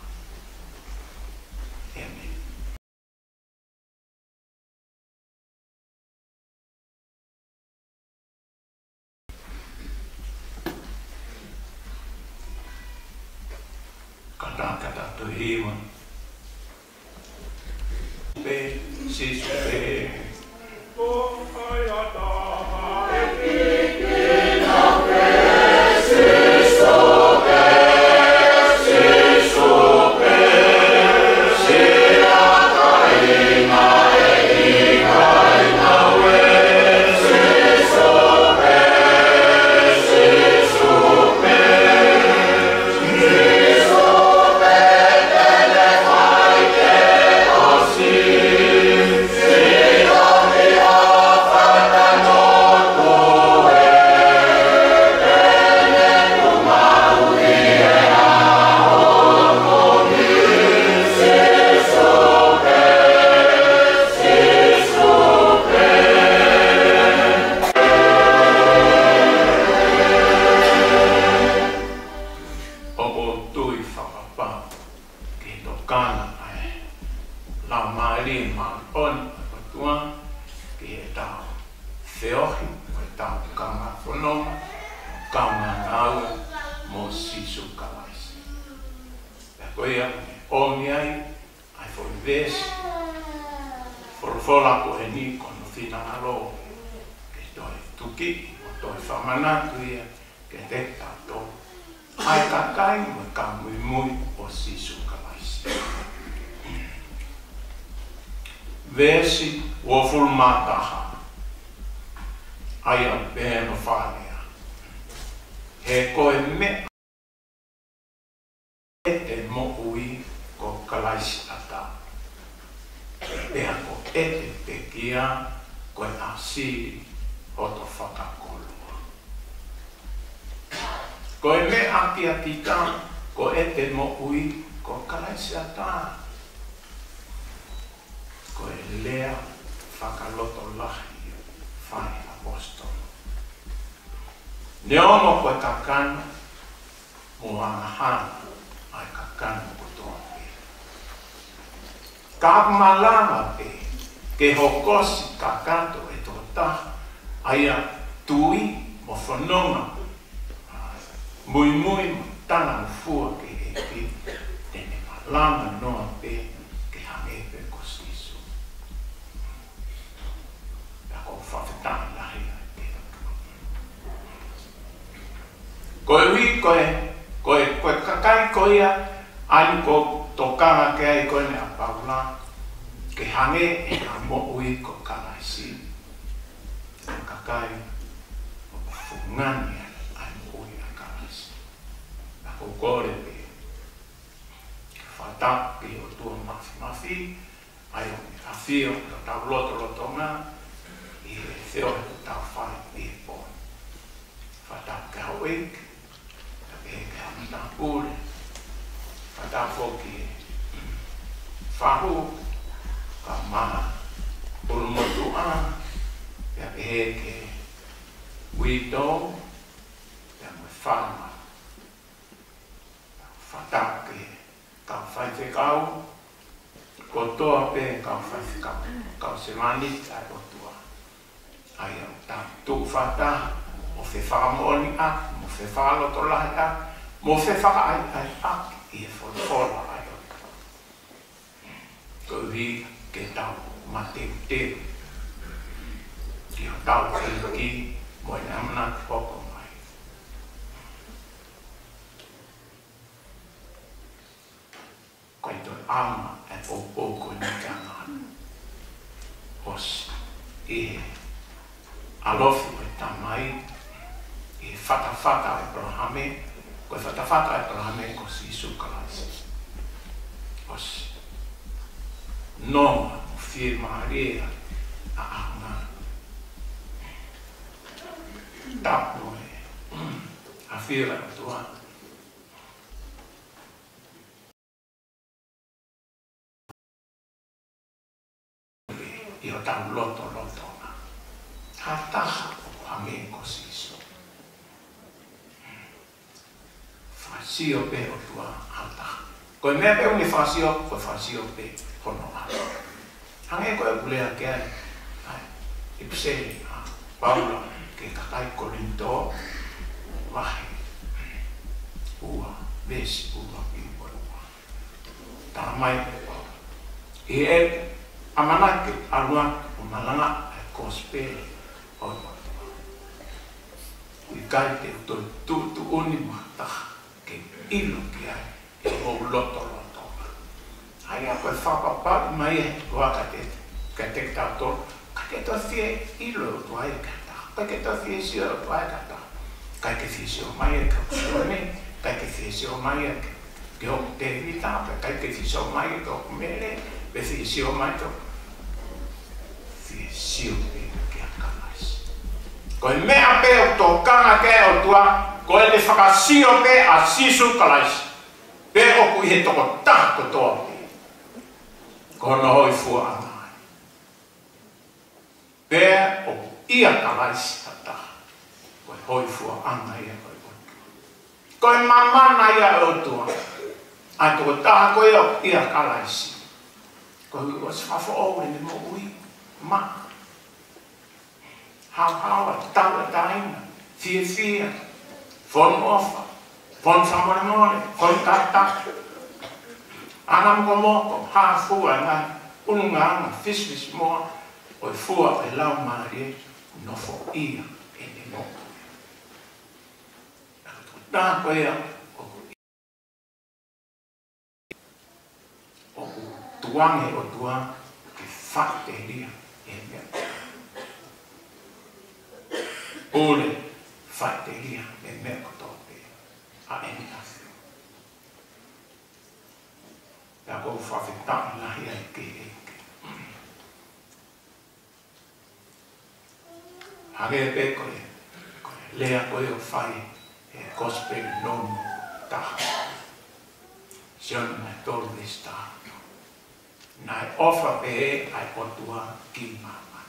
Amen. Kata tuhiwa. Pe sisu pe. Oh, ayata. Versi o fulmataha aia pēno whānea. He koe me ete mo ui ko kalaisi ata. Pea ko ete pekia koe asiri o to whakakoloa. Koe me aki atita ko ete mo ui ko kalaisi ata. Koe lea whakaloto lahi whai apostolo. Neono koe kakana mo angahana ai kakana kotoa pe. Ka malama pe ke hokosi kakato e tota aia tui mo whanonga mui mo tana fua ke e pi tene malama noa pe ke hangepe kosisu. ia, ali ko tokanga ke ai ko ne apaula, ke hange e ka mo ui ko kalaisi. Kakai, o fungani ai mo ui a kalaisi. A ko kore pe, fataki o tua mafi, ai o afio, o tau loto ngā, i theo o tau whai i po. Fataki hau eke, e ka mata pule, fataki foki whahu, ka maha, ulumotu a, ya e ke wito, ya me whama. Fataki, ka whai te kau, ko toa pe ka whai te kau, ka se mani ai o tua. Ai au ta tu whata, mo fe whakamoni a, mo fe whakaloto lahi a, mo fe whaka ai a, i e whola ai o tua. Ko vi ke tau mateu, ki o tau ki, mo i amana ki poko mai. Ko i toi ama e poko ni ka ngāna. Os i alofi o tamai, i whata Abrahame, ko i whata Abrahame ko si sukalasi. Os noma o fie Maria a anga. Tapo e a fie o tua. I o tau loto nga. Hataha o hange ko siso. Fasio pe o tua hataha. Ko e mea pe uni fasio, ko fasio pe hono hataha. Hange ko e kulea ke ai. I pse a Paula ke kakai korinto wahi. Ua, vesi ua piwa ua. Tā mai pe ua. I e amanake alua o malanga e kospere o ua. I kai te tu uni mataha ke ilo ki ai e o loto. Ai a koe whapapa mai e waka te te tauto, ka te to fie ilo o tua e kata, ka te to fie sio o tua e kata, ka te fie sio mai e ka kusione, ka te fie sio mai e ke o te vita, ka te fie sio mai e ka o kumere, pe fie sio mai ka fie sio e ke a kalais. Ko e mea pe o tō kanga ke o tua, ko e le whakasio pe a sisu kalais, pe o kui he toko tako toa pe. Kono hoi fua anai. Pea o ia kalais ata. Koe hoi fua anai e koe otua. Koe mamana ia otua. Ai toko taha koe o ia kalaisi. Koe was whafo oure ni mo ui. Ma. Hau taua taina. Fia. Fon ofa. Fon whamore. Fon tata. Anam ko moko, ha fua ngai, ununga fish moa, o fua e lau marie, no fo ia e ne moko. Tā koe o tuange o tua ke whakte ria e mea. Ole whakte ria e mea kotope a eni afi. Ja ko whawhetanga lahi ai ke eke. Hage e pe koe lea koe o whai e gospel nomu taha. Sione mai tolu e stāno. Nai ofa pe e ai otua ki mama.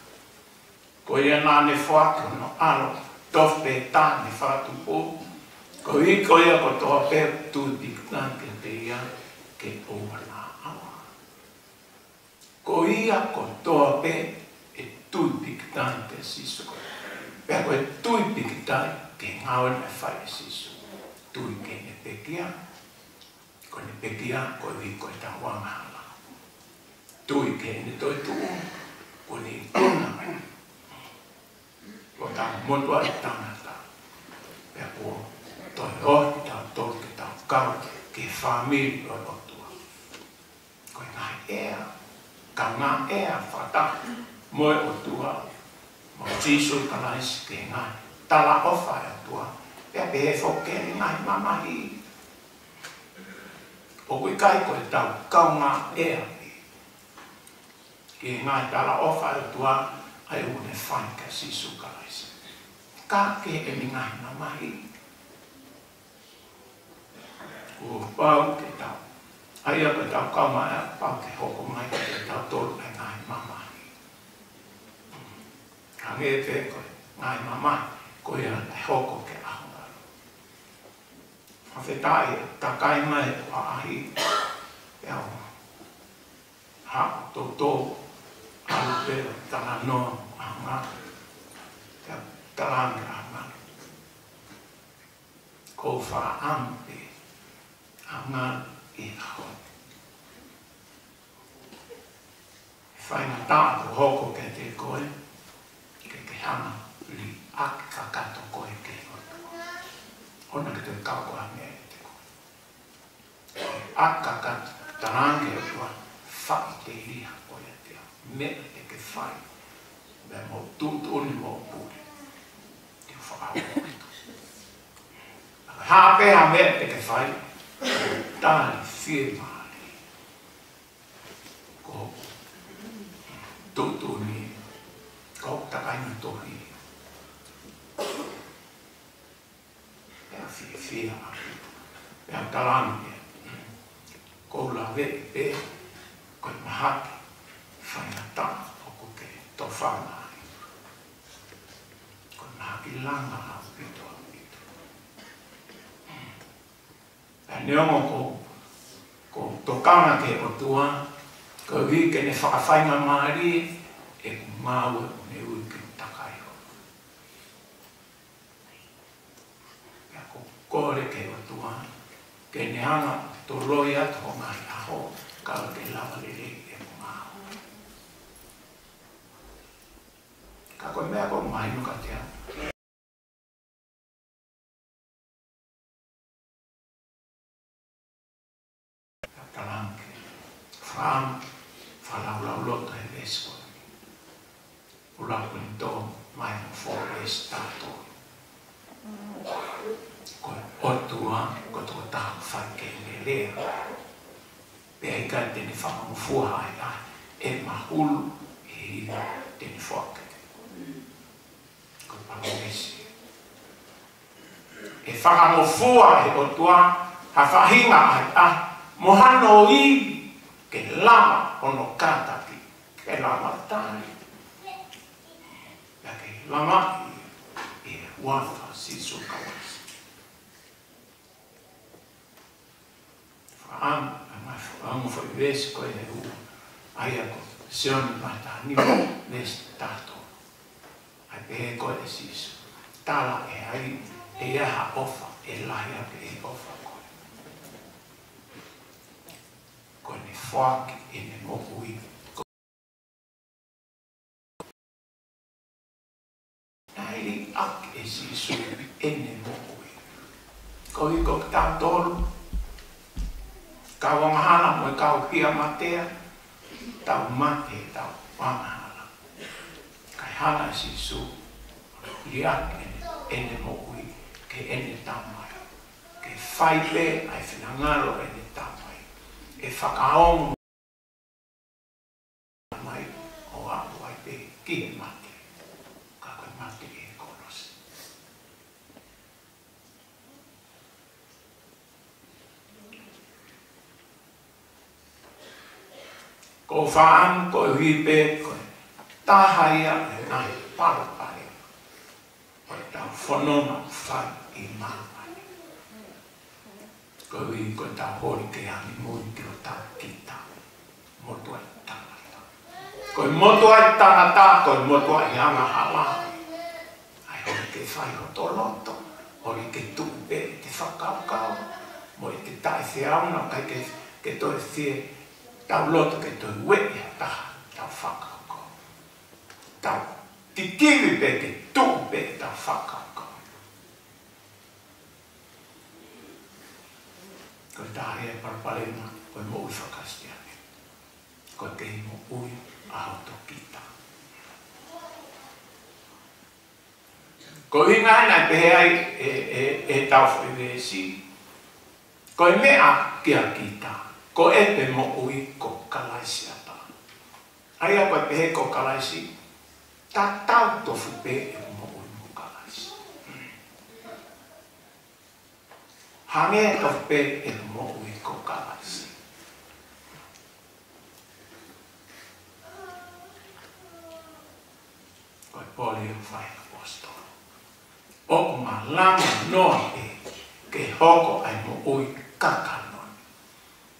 Koe ia nāne whātu no alo, tof pe tāne whātu o. Koe i koe a kotoa pe tu diktanke te ia ke ora. Ko ia ko toa pe e tui pikitai te sisu. Pea ko e tui pikitai ke ngāwen e whai e sisu. Tui ke ne pekia, ko ne pekia ko i ko e ta wanghala. Tui ke ne toi tuu, ko ne tuna mai. Ko ta motua e tangata. Pea ko toi o, tau tol ke tau kau, ke whamiri o rotua. Koe ngai ea, ka ngā ea whata moe o tua, mo Jisu Kalaisi ke ngai, tala ofa e tua, pia pe he whokere ngai mamahi. O kui kai koe tau kau ngā ea ke ngai tala ofa e tua, ai une whain ka Jisu Kalaisi. Ka ke e mi ngai mamahi. O pau ke tau. Ai a koe tau kau mai a pau ke hoko mai ke tau tolu e ngai mamahi. Ka nge te koe ngai mamahi, koe a e hoko ke ahunga. Mawhetai ta kai mai o ahi e au hako tō tō alu pēra tana noa ahunga. Te talangi ahunga. Ko wha ampe ahunga i aho. Whainga tātu hoko ke te koe, ke hanga li ake kakato koe ke hotu. Ona ke te kaukua mea te koe. Ake kakato tarange o tua whai te iha koe te mea te ke whai. Mea mo tūtu uni mo pūre. Te whakau. Hāpea mea te ke whai. Tāli whirmāri. Ko tūtu ni ko takaina tohi. Pea whiwhia. Pea talangi. Ko la vei pe. Koe mahaki. Whaina tā. Oko ke tō whanai. Koe mahaki langa au pito. Neongo ko tokanga ke o tua, ko hui ke ne whakawhainga maari, e ku māua o ne ui ke takai ho. Ia ko kore ke o tua, ke ne hanga to roi atu o mai aho, ka o ke lawa lere e ku māua. Ka koe mea ko mai nuka te atu. Whaam, whalaulau lota e vesko. Ulau kuni tō mai mo fōres tātou. Koe otua, ko tō tāu whaike le lea. Pea i kai tene whakamu fuha ai ai, e mahulu e hira tene whake. Koe palomesi. E whakamu fuha e otua, ha whahinga ai ai, mohano i ke lama ono kātaki, ke lama tāni. Ia ke lama i e wafa Jisu Kalaisi. Whaangu whai vesi koe e ua, ai ako seoni mai tā nima vesi tātou. Ai pehe koe e Jisu, tala e ai, e aha ofa, e lahi ake e ofa koe. Koe ne whaaki e ne mohui. Nairi ak e Jisu e ne mohui. Koe i ko tau tolu. Kau amahana mo e kau hia matea. Tau mate e tau amahana. Kai hana Jisu. Li ak e ne mohui. Ke e ne tamai. Ke whaipe ai whinangaro e ne tamai. E whakaongo mai o apu ai pe ki e mate. Ka koe mate e kolosi. Ko whaan, ko hui pe, koe tāhaia e nai parapare. Koe tau whanona whai i māpai. Ko hui koe tau hori ke ani mui ki o tau kita. Motu ai tangata. Koe motu ai tangata, koe motu ai anga halai. Ai hori ke whai ho tō loto. Hori ke tupe, te whakaukau. Mo i te tai se auna, kai ke toi thie. Tau loto ke toi wea taha, tau whakaukau. Tau titiri pe ke tupe, tau whakaukau. Koe tahi e parapalena, koe mo ui whakastiane. Koe kei mo ui ahoto kita. Ko inga ina pehe ai e tau whewesi. Koe mea kia kita. Ko epe mo ui ko kalaisi ata. Aia koe pehe ko kalaisi. Ta tau tofu pe e mo ui mo kalaisi. Hange tofu pe e mo ui ko kalaisi. Koe poli o whai apostol. O ma lama noa e ke hoko ai mo ui kakanon.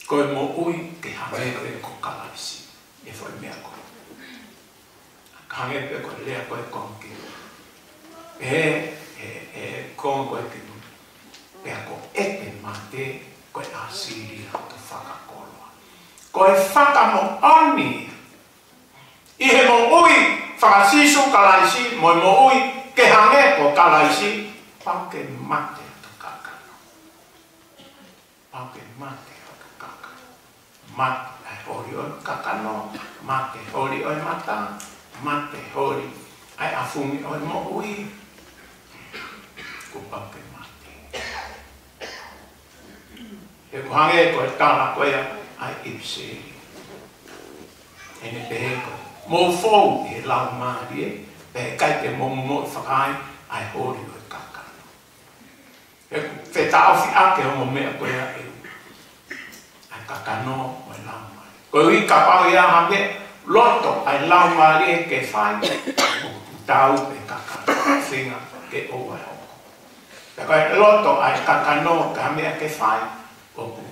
Koe mo ui ke hangepe ko kalaisi. E foi mea koe. Hangepe koe lea koe konki. E kon koe kinu. Pea ko epe mate koe asiri to whakakoloa. Koe whakamo oni. Ihe mo ui whakasisu kalaisi mo ui ke hange ko kalaisi pau ke mate to kakano. Pau ke mate to kakano. Mate ai hori oi kakano, mate hori oi mata, mate hori ai afungi oi mo ui. Ko pau ke mate. E ko hange ko e tala koea ai ipseri. Ene pehe ko mo fou e lau maari e. Pe kai te mo whakai ai hori o kakano. E whetau fi ake o mo mea koea e ai kakano o e lau maari. Ko i ka pau ia hame loto ai lau maari e ke whai o tau e kakano. Whinga ke o ai hoko. Pe koe loto ai kakano ka hame ke whai o ku.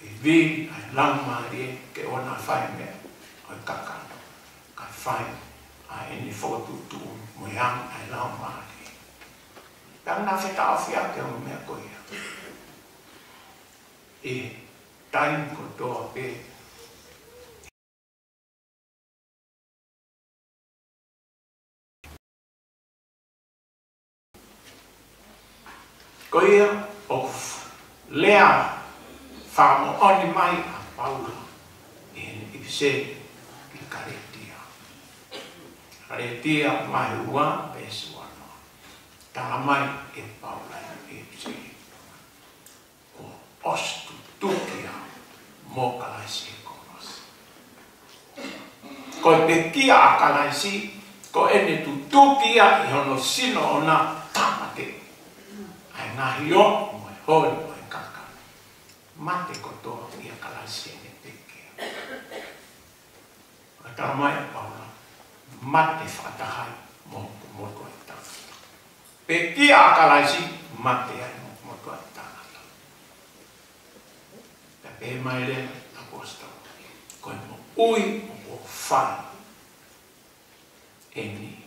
E vi ai lau maari e ke ona whai mea o kakano. Whai a eni whakatutu mo yang ai lau maari. Pang na whetau whia ke o mea koea. E taim ko toa pe. Koea o lea whamo oni mai a Paula. E ipise ki kare. Aretia mai ua pesuano. Tala mai e Paula e psi. O ostu tukia mo kalaisi konos. Ko te kia a kalaisi, ko ene tu tukia i hono sino ona tamate. Ai ngahi o mo e hori mo e kaka. Mate ko toa i a kalaisi ene tekia. Tala mai e Paula. Mate whatahai mo koe tangata. Pe kia akalaisi, mate ai mo koe tangata. Pe pe mai le apostol. Koe mo ui mo whai. Eni.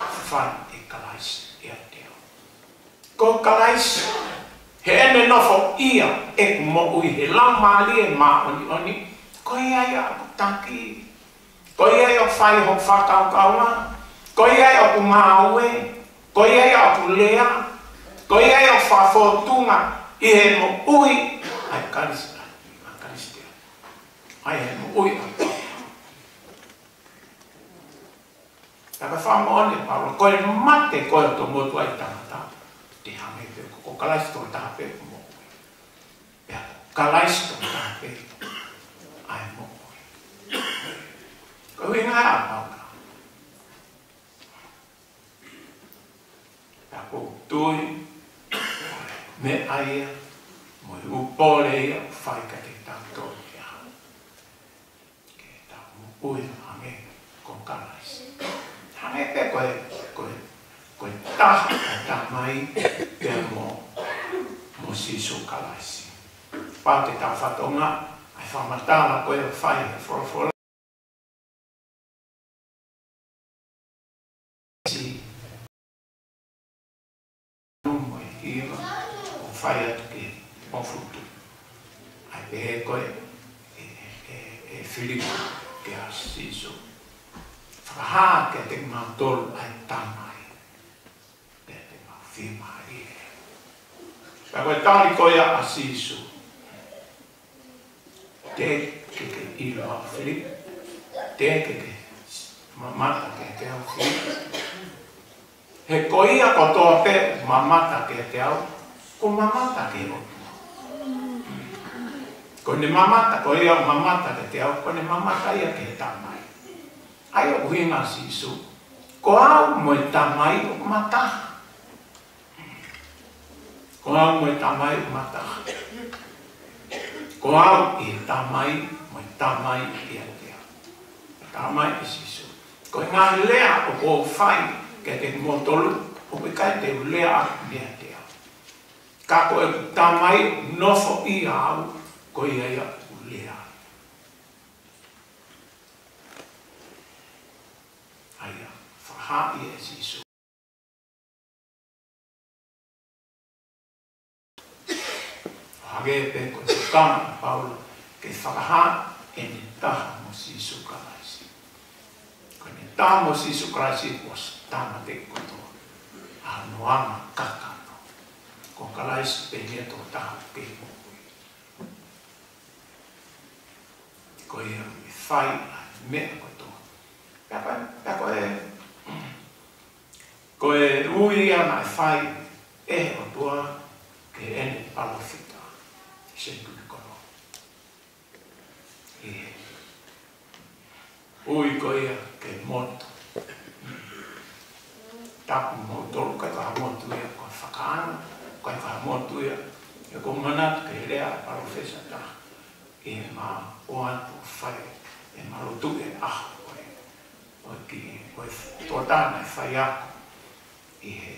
Whai e kalaisi e ateo. Ko kalaisi. He ene nofo ia e mo ui he lamali e ma oni. Ko ia ia ku taki. Ko ia ia whai ho whakau kauna. Ko ia ia ku maue. Ko ia ia ku lea. Ko ia ia whafotunga. I he mo ui. Ai karistia. Ai he mo ui. Taka whamone Paulo. Ko e mate koe to motu ai tangata. Te hange te ko kalaisi to tape mo. Ya kalaisi to tape ai mo. Ko winga apa? Ya ko tui me ai mo upole ya fai ka te tanto ya. Ke ta mo ui hange ko kalaisi. Hange pe ko ta mai pe mo siso kalaisi. Pate ta whatonga, ai whamatala koe whai e whorofora. Si numo e hiwa o whai atu ke mofutu. Ai pehe koe e Filipo ke a siso. Whakaha ke te mautolu ai tamai. Maria. Ka koe tali koia a sisu. Te ke ilo a Filip. Te ke mamata ke au Filip. He koia ko toa pe mamata ke au. Ko mamata ke o. Ko ne mamata ko ia mamata ke au. Ko ne mamata ia ke tamai. Ai o hinga sisu. Ko au mo tamai o mata. Ko au mo tamai o mata. Ko au I tamai mo tamai ia ia. Tamai I sisu. Ko ngā lea o ko whai ke motolu o pe kai te lea ia ia. Ka ko e tamai nofo I au ko ia ia lea. Aia, whaha I sisu. Hage pe ko te kama Paulo ke whakaha e ne taha mo Sisu Karaisi. Ko ne taha mo Sisu Karaisi was tama te koto. A noanga kakano. Ko Karaisi pe ne to taha pe mo. Ko ia I whai a mea koto. Ko e ui ana I whai e o tua ke ene palofita. Sempre kono. Ui koia ke moto. Tapu moto kai ka moto ia ko whakaana, kai ka moto ia e ko manatu ke rea parofesa ta. E ma o antu whai, e ma rotu e aho koe. O ki koe tōtana e whai ako I he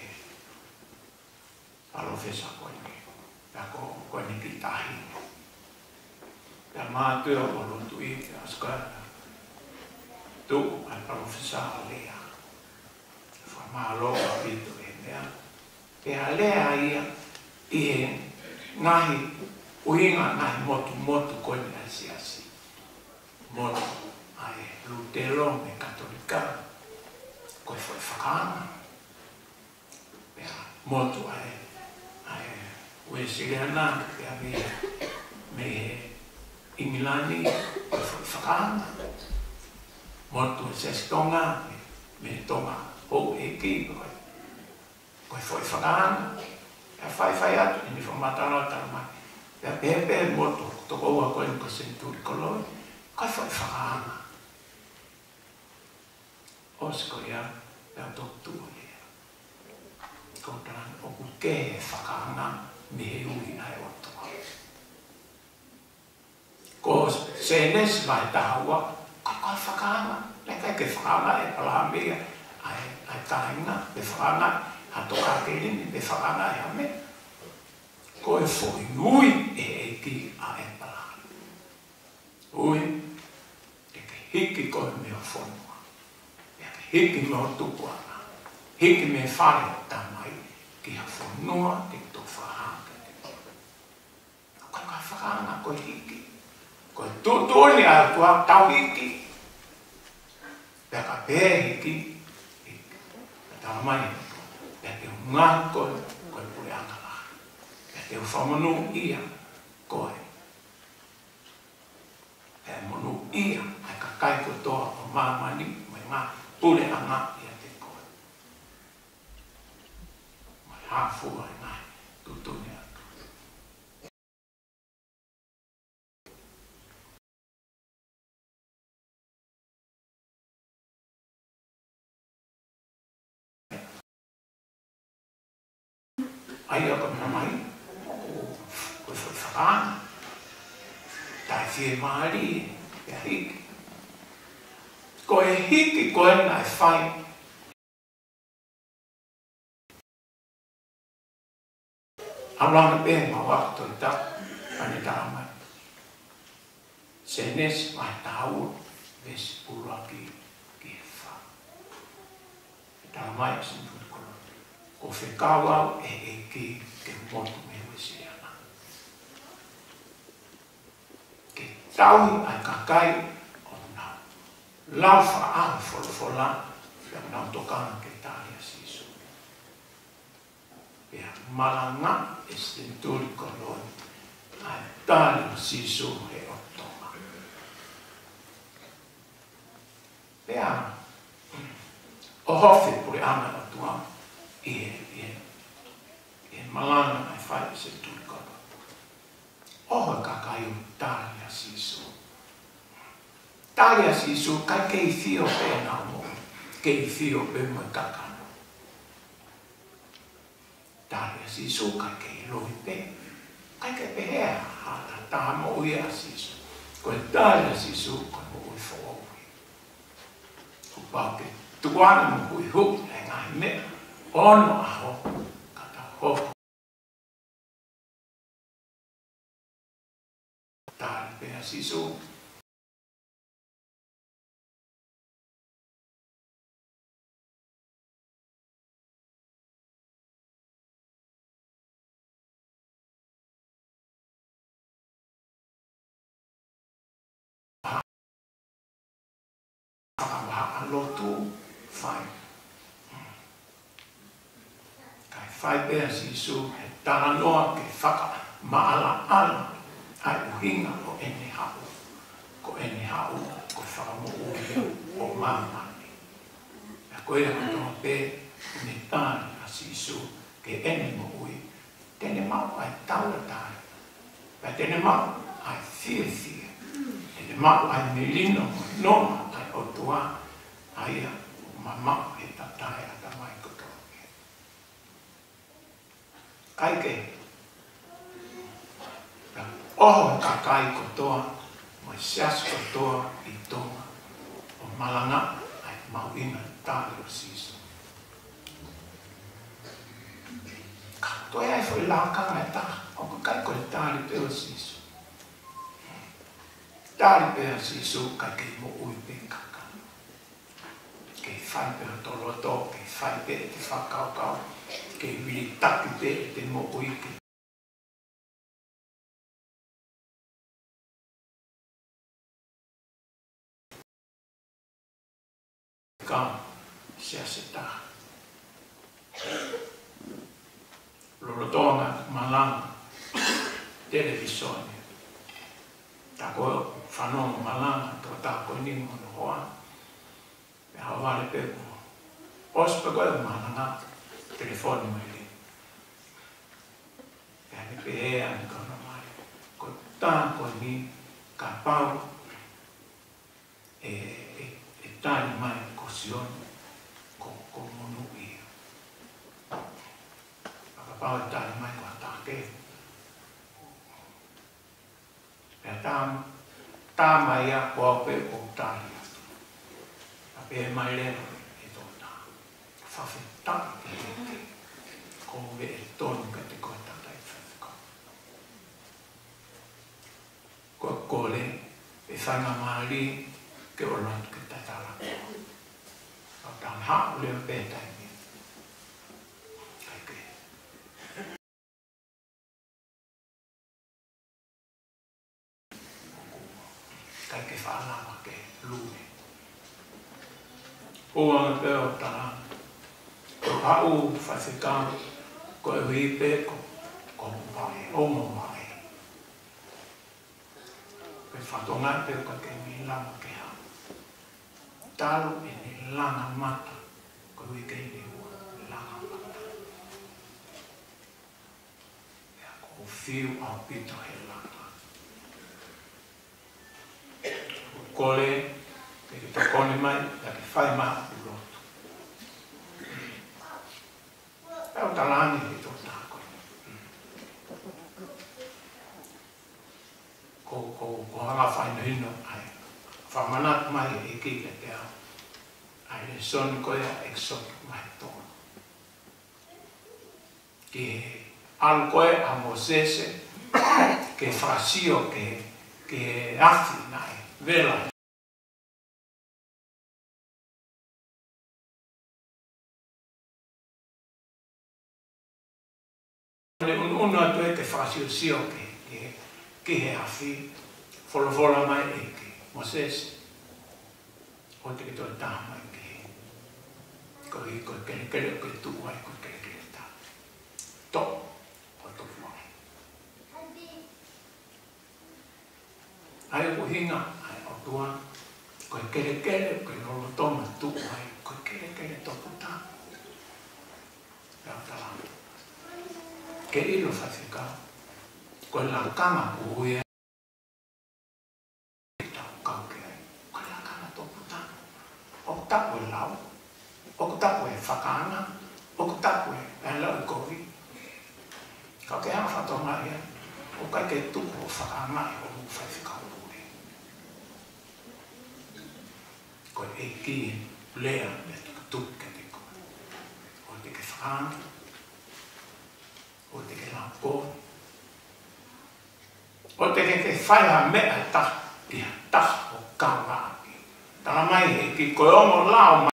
parofesa koe ni. Ko ni ki tahi. Ka mātua o rotu I te askara. Tu ai parofesa a lea. Wha māloa pito e mea. Pe a lea ia I he ngahi uinga ngahi motu koe ni asi. Motu ai Lutero me Katolika. Koe foi whakaana. Pe a motu ai Ue siliana ke a me Ingilani koe foi whakaana. Motu se stonga me tonga o e ki koe foi whakaana. E whai atu I ni whamatara tarama. E pepe motu toko ua koe ni ko senturi koloi. Koe foi whakaana. Osko ia e a totu ia. Ko taran oku ke whakaana. Me he ui ai o toa. Ko se nes vai tahua, ka whakaana. Le kai ke whakaana e palahamea. Ai tahinga, pe whakaana, ha toka ke rini, pe whakaana e hame. Ko e foi ui e ki a e palahamea. Ui, e ke hiki koe mea whonua. E ke hiki mea tupuana. Hiki mea whare tamai, ki ha whonua, ki to whaha. Whakaana koe hiki. Koe tūtūni a tua tau hiki. Pea ka pē hiki. Pea tau mai. Pea te unga koe. Koe pule angala. Pea te whamanu ia. Koe. Pea monu ia. Ai ka kai kotoa o mamani. Mai ngā pule anga ia te koe. Mai hāfua i ngai. Tūtūni a. Ai o ka mai ko foi whakaana. Tai whie maari e hiki. Ko e hiki koe nai whai. Aurana pē ma wakato I ta, ane tā mai. Se nes mai tāua, ves pura ki e wha. Tā mai sin fuikoro. Ko whekawau e ki ke motu me wesi ana. Ke taui ai kakai o nā. Lau wha ahu wholofola, whia nau tokana ke tālia sisu. malanga e stenturi koloi. Ai tali o sisu he otonga. Pea, o hofi puri ana o tua e malanga ai fai stenturi koloi. Oho kakayu tali a sisu. Tali a sisu kai kei fio pe na mo. Kei fio pe mo kakano. Tali a sisu kai kei loi pe. Kai kei pe hea hala taha mo ui a sisu. Koe tali a sisu koe mo ui fo ui. Upau ke tuana mo ui hu e ngai me. Ono aho kata ho. Tali pe a sisu. Lotu fai. Kai fai pea sisu he tala noa ke whaka maala ala ai uhinga o ene hau. Ko ene hau ko whaka mo uhi o mamani. A koe a katoa pe ne tāni a sisu ke ene mo ui. Tene mau ai taula tāi. Pea tene mau ai thia thia. Tene mau ai melino noma ai o tua. Aia, mama e tatai a tamai kotoa. Kai ke. Oho kakai kotoa, mo sias kotoa I tonga. O malanga ai mauina tāli o sisu. Katoe ai foi laukanga e taha. O kai koe tāli pe o sisu. Tāli pe o sisu kai ke mo ui pe kaka. Ke whai pe o toloto, ke whai pe te whakaukau, ke wili taki pe te mo ui ke. Ka, sia se taha. Lolotonga, malanga, televisione. Tako whanonga malanga, to tako ni mono hoa. Hawale pe ko. Os pe ko malanga telefoni mai. Ya ni pe an ko no mai. Ko ta ko ni ka pau e tani mai ko sion ko monu I. Ka pau tani mai ko ta ke. Ya ta mai ya ko pe ko tani. Pe mai lero e tōna. Whawheta e heke. Ko me e tōnu ka te koe tata I whawheka. Ko kore e whanga maari ke o rantu ke tatara. O tāna hao leo pētai mi. Kai ke. Kai ke whaalawa ke lune. Oa me peo tala. Ko hau whawhika, ko e hipe, ko pai, omo mai. Pe whatonga peo ka ke mi lama ke hau. Talo e ni langa mata, ko hui ke ni ua langa mata. Ea ko whiu au pito he langa. Kole, ke te kone mai, la ke whai maha u roto. Peo talani he tō tāko. Ko hanga whai no hino ai. Whamanat mai e ki ke te au. Ai le soni koe a exotic mai tōna. Ke alu koe a Mosese, ke whasio ke afi nai, vela. Uno atu e te whasio sio ke he afi, wholofola mai e ke Mosese. O te ke toi taha mai ke ko kele kele o ke tu ai ko kele kele ta. To. ai o hinga ai o tua ko kere ko no toma tu ai ko kere to puta ya tala ke ilo fasika ko la kama ko ya ta ka ke ko la kama to puta o ta ko lao o ta ko fakana o ta ko la ko vi ka ke ha fa to ma ya o ka ke tu ko fakana o fasika ko e ki lea me tukke te ko o te ke whaan o te ke lampo o te ke whaia mea ta ki ta o kawa tala mai e ki ko omo lao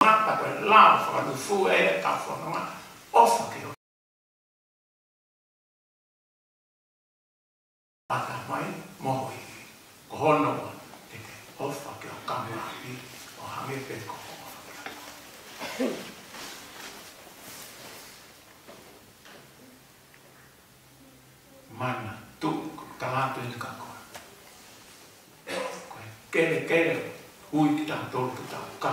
mata ko lao whakatu fu e ta whanonga ofa ki o ata mai moho i ko hono ofa ke o kamari o hange pe ko mana tu talato in ka ko kere ui kita tol kita ka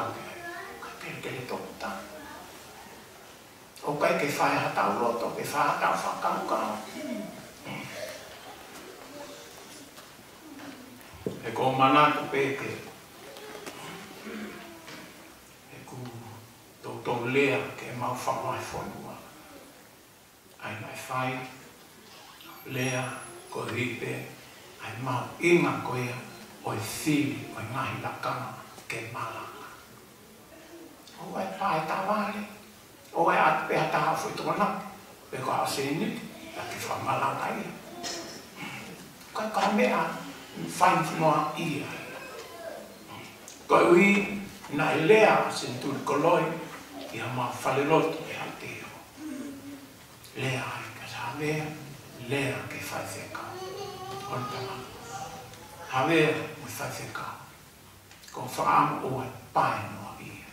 kere to ta o kai ke fa ha ta lo to ke fa ta fa ka e ko mana tu peke e ku to lea ke mau fa mai fonua ai mai fai lea ko ripe ai mau inga ko ia o fili o ngai la kama ke malanga o ai pai ta vale o ai at pe ta foi to na pe ko asini ta ke fa malanga ia ka mea fai noa ia ko ui na lea sentur koloi ia ma falelot e hateo lea ka sabe lea ke fai seka on tama have o fai seka ko fam o pai noa ia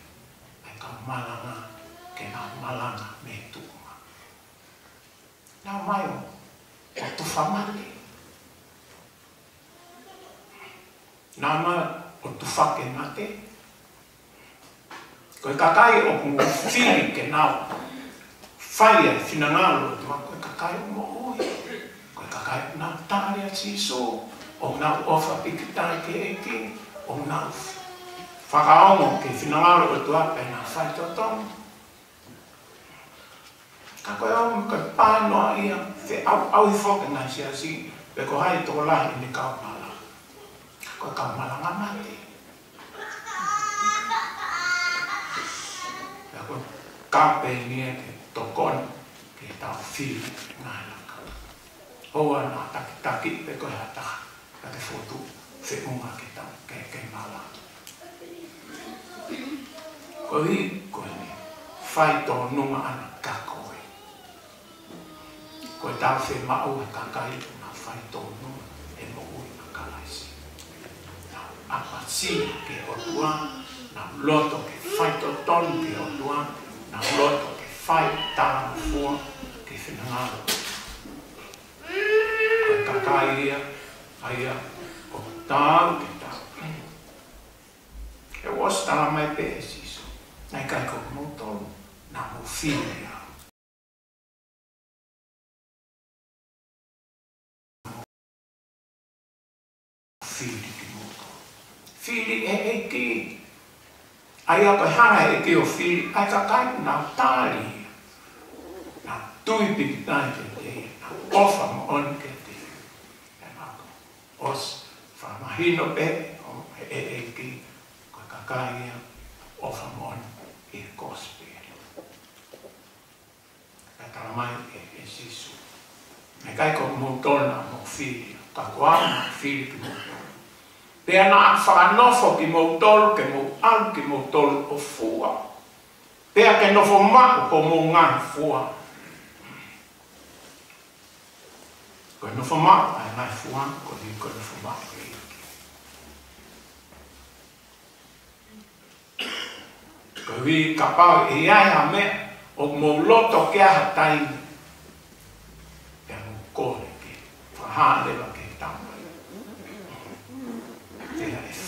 ai ka malanga ke na malanga me tuma na mai o tu famali nama o tu whake mate. Koe kakai o kungu whiri ke nao. Whaia whinangalo tua koe kakai o mo oi. Koe kakai o nao tāre a siso. O nao ofa pikitai ke eki. O nao whakaongo ke whinangalo o tua pe na whai totong. Ka koe o koe pānoa ia. Te au i whoke nai si asi. Pe ko hai toko lahi ni kau pā. Ko ka malanga mate. Ya ko kape ni ke tokon ke ta fil ngai la ka. O ana taki pe ko hata. Ka te foto se unga ke ta ke mala. Ko hi ko ni fai to nunga ana ka ko. Ko ta fe ma o ka kai na fai to nunga e mo o na kala si. Apa si ke o tua na loto ke fai to ton ke o tua na loto ke fai ta fu ke finangalo ko kakaia aia o ta ke ta e was ta mai pe siso nai kai ko mo to na mo filia fili fili e ki ai a ka hanga e ki o fili ai ka kai na tali na tui pikitai ke te na ofa mo on ke te e mako os fa mahino pe o e ki ko ka kai ofa mo on e kospe ka talamai e sisu me kai ko mo tona mo fili ka kwa fili ki mo pea na whakanofo ki mautolu ke mau au ki mautolu o fua. Pea ke nofo mako ko mau ngai fua. Ko nofo mako ai ngai fua ko di ko nofo mako e iki. Ko hui kapau e ai a mea o mau loto ke aha taini. Pea mau kore ke whahalewa ke tau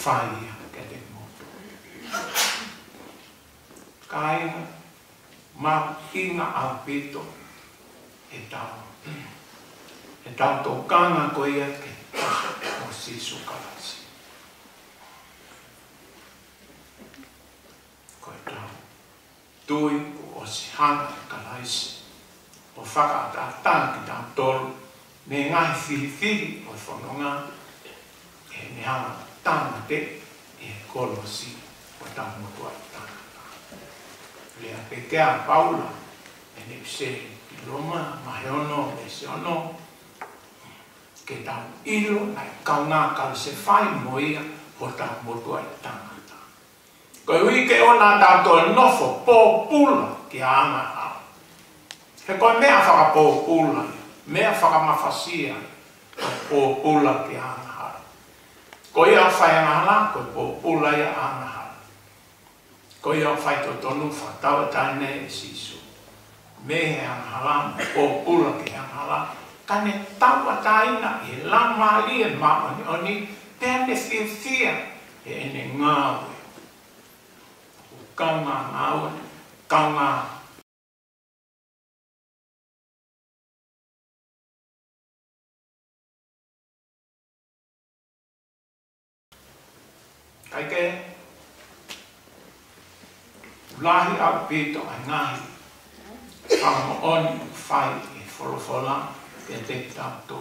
whaia ke te moto. Kainga, mau inga au pito e tau tō kanga ko ia ke o sisu kalasi. Ko e tau tui o si hanga kalaisi o whakaata ki tau tolu me ngai whiri o whanonga e me hanga tanga te e kolosi o tau motua tangata. Lea pekea Paula e ne se ki Roma mahe ono e se ono ke tau ilo na kaunga kal se whai moia o tau motua tangata. Ko hui ke ona tau tō nofo pōpula ki anga au. He koe mea whakapōpula, mea whakamawhasia pōpula ki anga au. Ko ia whai angahana, koe pōpula ia anga au. Ko ia whai tō tonu whatawa taine e sisu. Me he angahana, pōpula ki anga au. Kane tawa taina e lama li e maoni oni, tēne whiwhia e ene ngāwe. Kaunga ngāwe, kaunga kai ke lahi au pito ai ngahi whamo oni whai e wholofola ke te tau tō.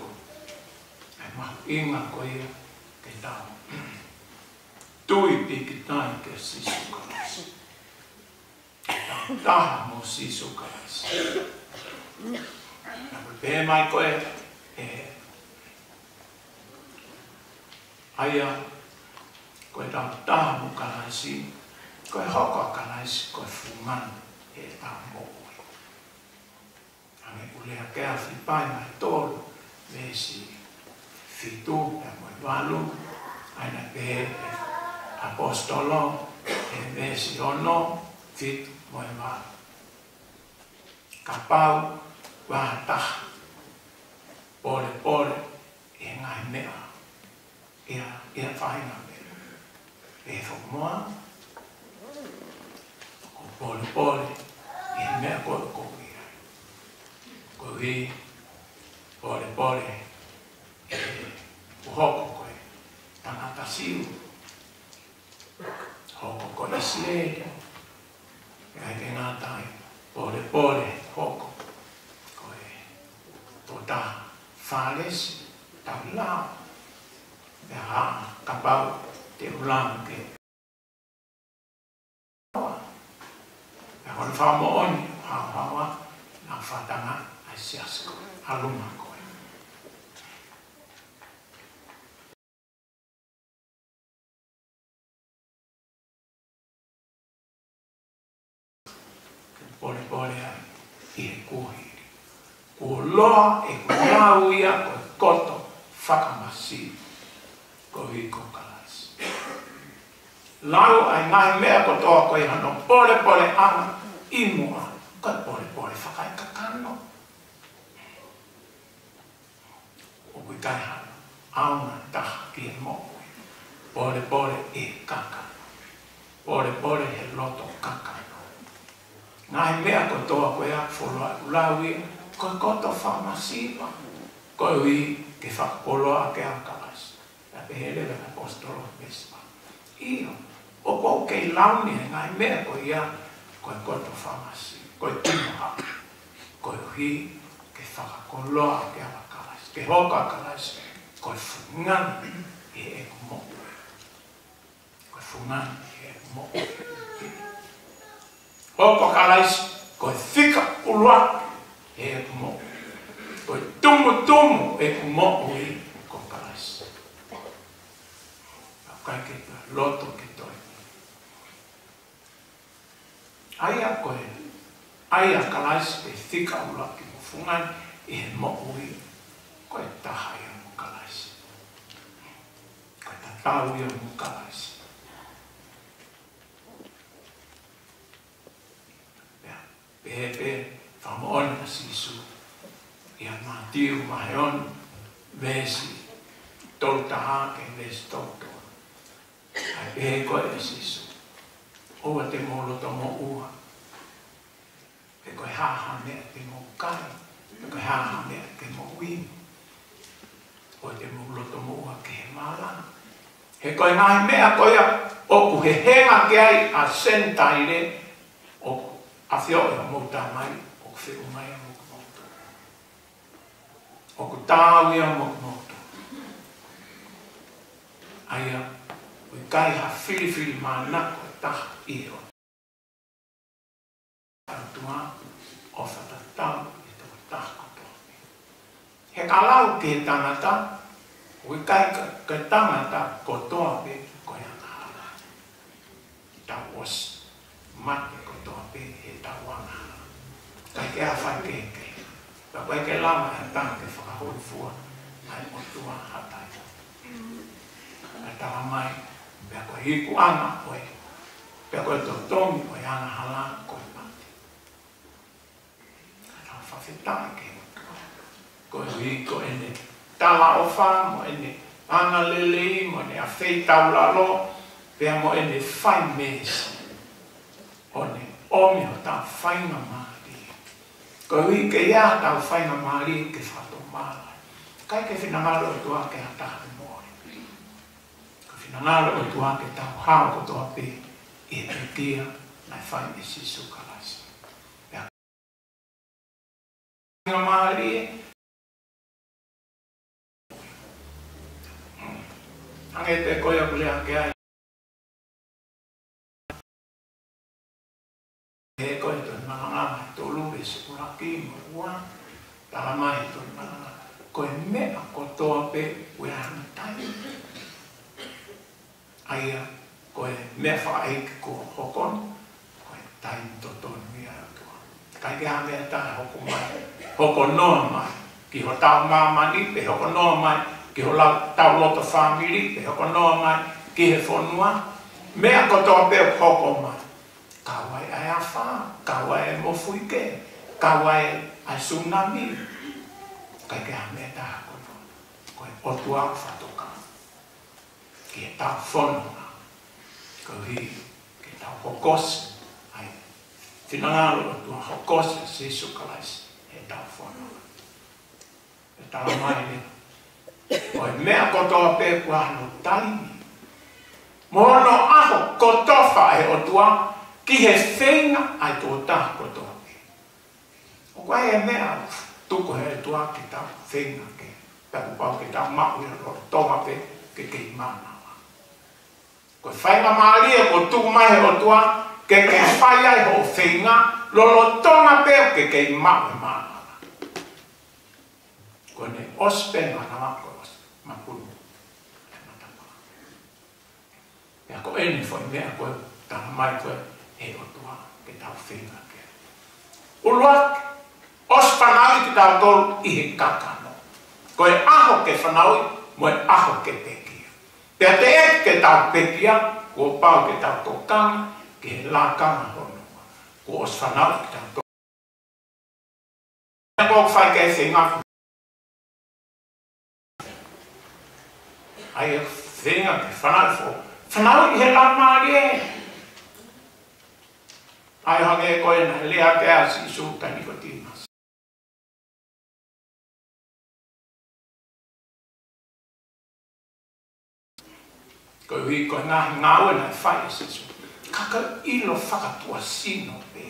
Ai mahu inga ko ia ke tau. Tui piki tai ke sisu kalasi. Tau taha mo sisu kalasi. Naku pē mai koe e aia koe tau taha mo kalasi, koe hoko kalasi, koe fungan e tau mo ui. Ange ulea kea whipai mai tōru, me si fitu e moe walu, aina pē apostolo, e me si ono, fitu moe walu. Ka pau, waha taha, pore, e ngai mea, ia whainga mea. E whamoa, ko pole, e mea koe ia. Ko i, pole, e uhoko koe, tangata siu, hoko koe Israel, e ke ngātai, pole, hoko, koe, tō whālesi, tau lao, e haa, kapau, te ulang ke. E hon whamo oni, hawa, na whatanga, ai siasko, haluma koe. Pole ai, i e kuhiri. Ko loa e kuhau ia koe koto whakamasi, ko hiko kalasi. Lau ai ngai mea ko toa koe hano pole anga i mua, koe pole whakai kakano. O kui kai hana, auna taha ki e mo'ui, pole e kakano. Pole he loto kakano. Ngai mea ko toa koe a wholoa ulau ia, koe koto whamasiwa, koe ui ke whakapoloa ke akalasi. Ja pehele vena apostolo mesma. Iyo, o kou kei launi e ngai mea koe ia, koe koto whamasi, koe timoha, koe ui ke whakapoloa ke akalasi, ke hoka akalasi, koe fungani e mo. Koe fungani e mo. Hoko kalais, koe whika ulua e mo. Koe tumu e mo ui ko kalais. Kai ke loto ke toi. Aia koe, aia kalais e whika ulua ki mo fungan e mo ui. Koe taha ia mo kalais. Koe tatau ia mo kalais. Pepe, whamoon na sisu, ia matiu maheon, vesi, tolu taha ke vesi tolu. Ai e koe e sisu. Oa te molo to mo ua. E koe haha mea te mo kai. E koe haha mea te mo wini. Oa te molo to mo ua ke he malana. He koe ngahi mea koe oku he henga ke ai a sentai le oku a whio e o mouta mai oku whiu mai a moku moutu. Oku tāwi a moku moutu. Aia, ui kai ha whiri mana koe taha i o. Arutua o whatatau i tō taha kotoa. He kalau ke tangata, ui kai ka tangata kotoa pe koe anahala. Tau os mate kotoa pe he tau anahala. Kai ke a whai ke. Pa koe ke lama he tanga ke whakahoi fua, ai o tua hatai. A taha mai, pia koe hiku anga koe, pia koe tō tongi koe anahala koe pati. A taha whawhitai ke koe hiko ene tala o wha, mo ene anga lelei, mo ene a wheitau lalo, pia mo ene whai mesi. O ne omi o tā whainga maari. Koe hui ke ia tau whainga maari ke whato mara. Kai ke whinangalo o tua ke hataha mōre. Ko whinangalo o tua ke tau hao ko toa pe e te tia nai whai e sisu kalasi. Pia whainga maari ange te koe a kulea ke ai. E koe tō mananga tō luwe se kuraki mo ua. Tala mai tō mananga. Koe mea kotoa pe ue hana tai. Aia koe mea whaeiki ko hokon. Koe tai tō tōnu ia atua. Kai ke ha mea tai hoko mai. Hoko noa mai. Ki ho tau mamani pe hoko noa mai. Ki ho tau loto whamiri pe hoko noa mai. Ki he whonua. Mea kotoa pe hoko mai. Kawai ai a wha, kawai e mofuike, kawai ai tsunami. Kai ke ha mea taha koto. Koe otua whatoka. Ki e tau whonunga. Ko hi, ki tau hokosi. Ai, whinangalo otua hokosi sisu kalaisi. E tau whonunga. E tau mai ne. Koe mea kotoa pe kuahano taimi. Mono aho kotofa e otua. Ki he whenga ai tō taha kotoa pe. O koe e mea tuko he tua ki tau whenga ke. Taku pau ki tau mahu ia roto tonga pe ke kei manawa. Koe whainga maari e ko tuku mai he o tua ke kei whai ai ho whenga lolo tonga pe ke kei mahu e manawa. Koe ne ospenga na mako os makunu. E matapa. Pea ko eni fo mea koe tana mai koe e o tua ke tau whenga ke. Uluak, os whanau ki tau tolu i he kakano. Koe aho ke whanau, mo e aho ke pekia. Pea te e ke tau pekia, ko pau ke tau tokanga, ke he lakanga honua. Ko os whanau ki tau tolu. E mok whai ke whenga. Ai e whenga ke whanau fo. Whanau i he lamari e. Ai hange koe na lea te asi suta nikotinas. Koe hui koe ngahi ngaue na whai sisu. Kaka ilo whakatua sino pe.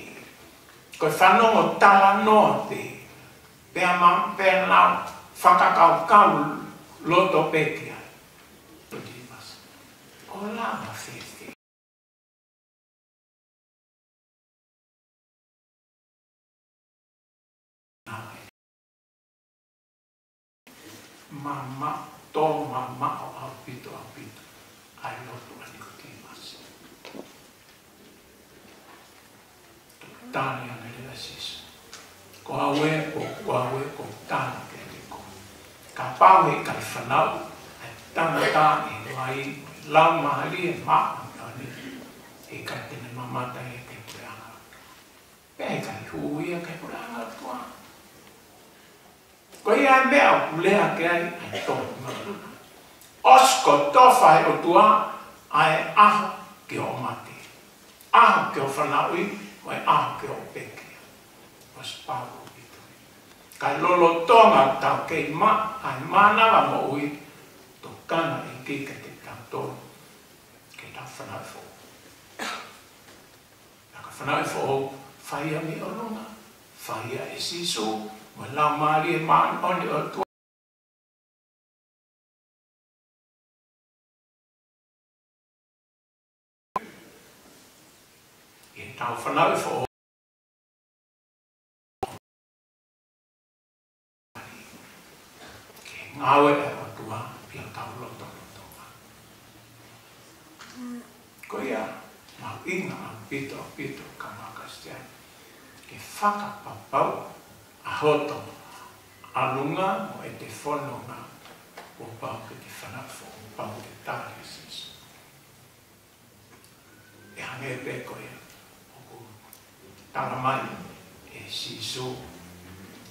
Koe whanongo tala noa pe. Pea nao whakakau kau loto pekia. O lama fefe. Mama, to mama o apito. Ai loto a nikotimas. Tani ane lea sisu. Ko awe ko tani ke riko. Ka pawe kai whanau. Tanga tani mai lau mahali e maa ni. E kai tene mamata e ke pureanga. E kai huia ke pureanga tua. Ko ia mea kulea ke ai tō mana. Osko towhai o tua ai aha ke o mate. Aha ke o whanaui, mai aha ke o peke. O sparu ito. Kai lolo tonga tau kei ma, ai manawa mo ui, to kana i kika te tau tonu, ke tau whanau fo. Naka whanau fo, whaia mi o runga, whaia e siso, mo lau maari e maan oni o tua. E tau whanau fo, ngawe e o tua, pia tau loto loto. Ko ia, mau inga a pito kamakastian, ke whakapapau a hoto, alunga mo e te whanonga, o pau ke te whanafo, o pau te tāre siso. E hange pe ko ia, o ku taramai, e siso,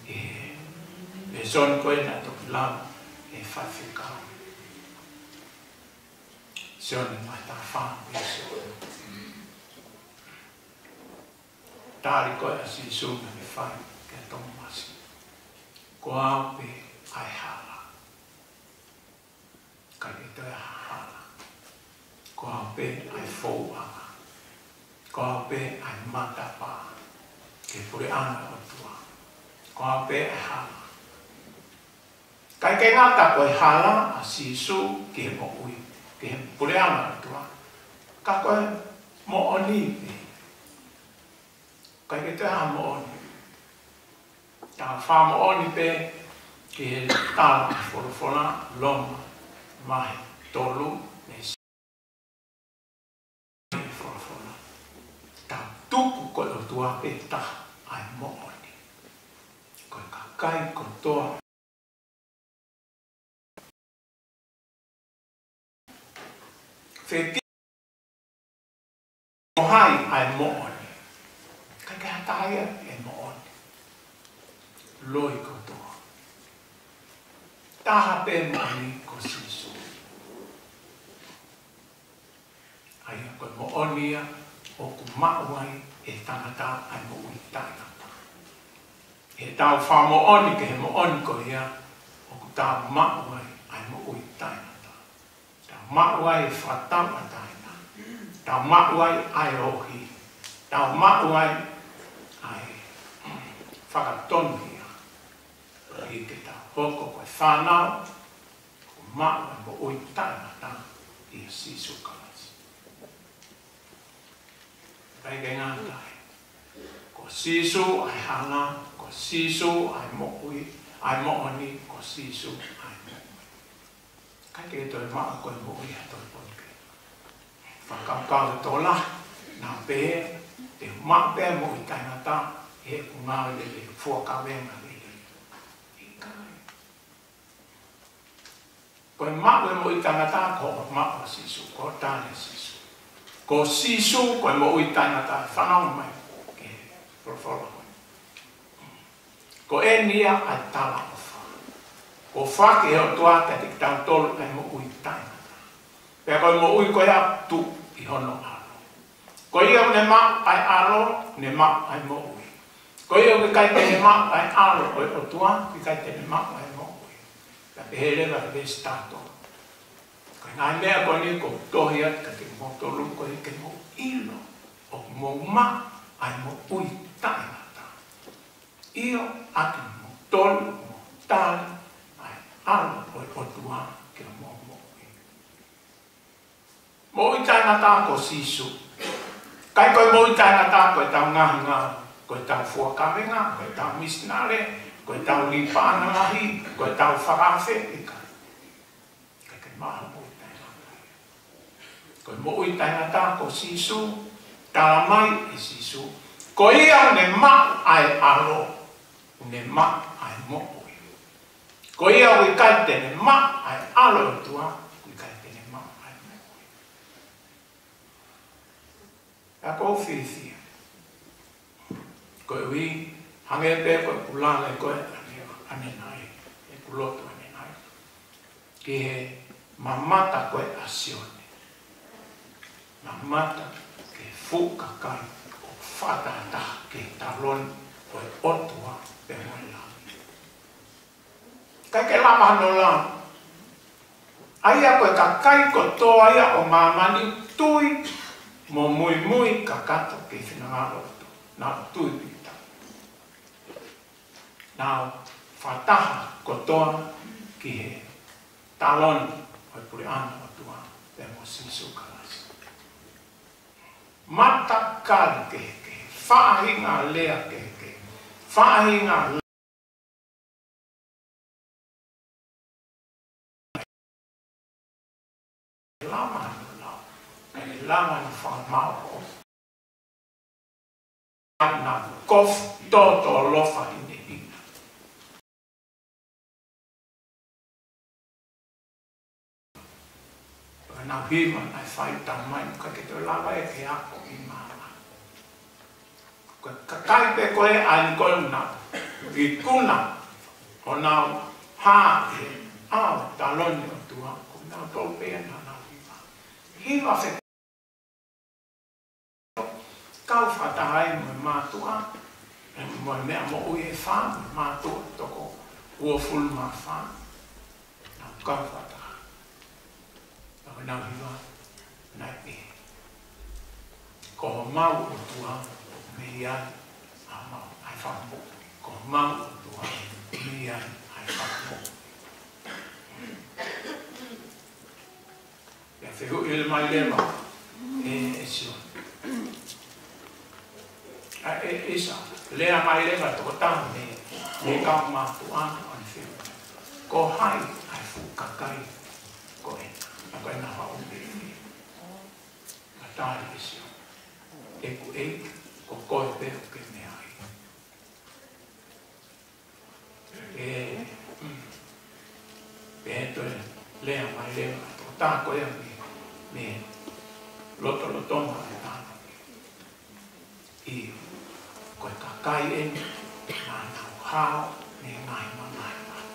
e son koe na toki lau, e whawhikau. Sione mai tā whāngu e sione. Tāri koe a si sunga me whai kia tongu masi. Ko au pe ai hala. Kai e toi hala. Ko au pe ai fōanga. Ko au pe ai matapa. Ke pure ana o tua. Ko au pe ai hala. Kai ke ngata koe hala a sisu ke mo ui, ke pure ana tua. Ka koe mo oni pe. Kai ke te ha mo oni. Ta wha mo oni pe ke tala wholofona loma mahi tolu me si. Wholofona. Ta tuku koe o tua pe ta ai mo oni. Koe ka kai ko toa. Feti mohai ai mo oni. Kai ka hataia e mo oni. Loi ko toa. Taha pe mo oni ko sisu. Ai ko mo onia o ku mauai e tangata ai mo ui tainata. E tau wha mo oni ke he mo oni ko ia o ku tau mauai ai mo ui tainata. Mauai e whatau a taina. Tau mauai ai ohi. Tau mauai ai whakatonhia. I te tau hoko koe whanau. Ko mauai mo ui taina ta i a sisu kalasi. Kai ke ngātai. Ko sisu ai hana. Ko sisu ai mo ui. Ai mo oni. Ko sisu ai mo. Kai ke toi maa koe mo ia toi ponke. Whakaukau tola, nā pē, te maa pē mo i tainata, e ku ngā lele, fuakawenga lele. I kai. Koe maa koe mo i tainata, ko maa sisu, ko tāne sisu. Ko sisu, koe mo i tainata, whanau mai, ke profolo. Ko e nia ai tala o wha. Ko whake o toa te te tau tolu ai mo ui tainata. Pea koe mo ui koe atu i hono alo. Ko ia ne ma ai alo, ne ma ai mo ui. Ko ia ke kai te ne ma ai alo koe o toa, ke kai te ne ma ai mo ui. Pea pehere wa te stato. Koe ngai mea koe ni ko tohi at ka te mo tolu koe ke mo ilo. O mo ma ai mo ui tainata. Io ati mo tolu, mo tali, alo koe o tua ke mo mo ui. Mo ui tainata ko sisu. Kai koe mo i tainata koe tau ngahi ngā, koe tau fuakawenga, koe tau misnare, koe tau lipana ngahi, koe tau whakawhe i kai. Kai kai maha mo i tainata. Koe mo i tainata ko sisu, tala mai e sisu. Ko ia ne ma ai alo, ne ma ai mo ui. Ko ia ui kai te ne ma ai alo tua, ui kai te ne ma ai mo ui. A ko whiwhia. Koe ui, hange pe koe pulanga e koe ane nai, e puloto ane nai. Ki he mamata koe asione. na mata ke fuka kai o whatata ke talon o otua pe moila. Kai ke lama no la. Aia koe ka kai kotoa ia o mamani tui mo mui kakato ke whinangaro na tui pita. Nau whataha kotoa ki he talon o puri ana o tua te mo sisu kalasi. Mata kari ke whaahinga lea ke whaahinga lama na whamao na kof toto lofa ine ina. Na hima na whai tamai ka ke te lawa e ke ako i mama. Ka kai pe koe ai koe na i kuna o nau haa e au taloni o tua ko nau tolpea na hima. Hima whe kau whatahai mo mātua, mo mea mo ui e whā, mo mātua toko ua fulu mā whā. Nau kau whatahai. Nau nau hiwa, nai e. Ko mau o tua, me iai, a mau, ai whamu. Ko mau o tua, me iai, ai whamu. Ia whihu ili mai lema, e sio. Isa, lea mai leva toko tau me kau mātu ana o ni whiu. Ko hai ai fukakai ko e. A koe na hau me ni. Ka tāri isio. Eku ko koe peo ke me ai. Pe lea mai leva toko tā koe me lotolotoma e tāna. I koe ka kai e nā nau hao me ngai mamai lai.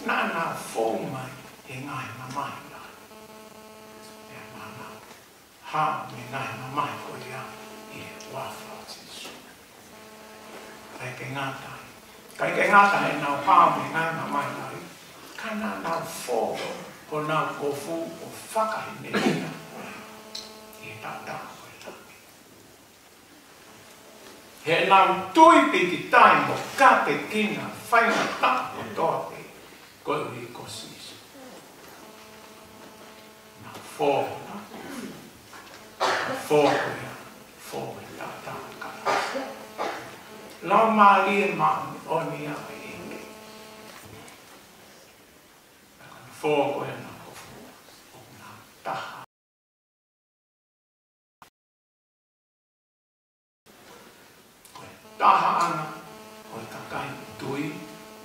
Nā nau fōu mai e ngai mamai lai. E nā nau hao me ngai mamai ko ia i e wāwha Jesu. Kai ke ngātai. Kai ke ngātai e nau hao me ngai mamai lai. Ka nā nau fōu o nau kofu o whakahi me ina. I tātā. He nau tui piki tai mo ka te kina whainga tako toa pe koe ui ko sisu. Nau fōna. Fōna. Fōna tātā kara. Lau māli e māmi o ni a e eke. Fōna na kofu o nā taha. Taha ana o ka kai tui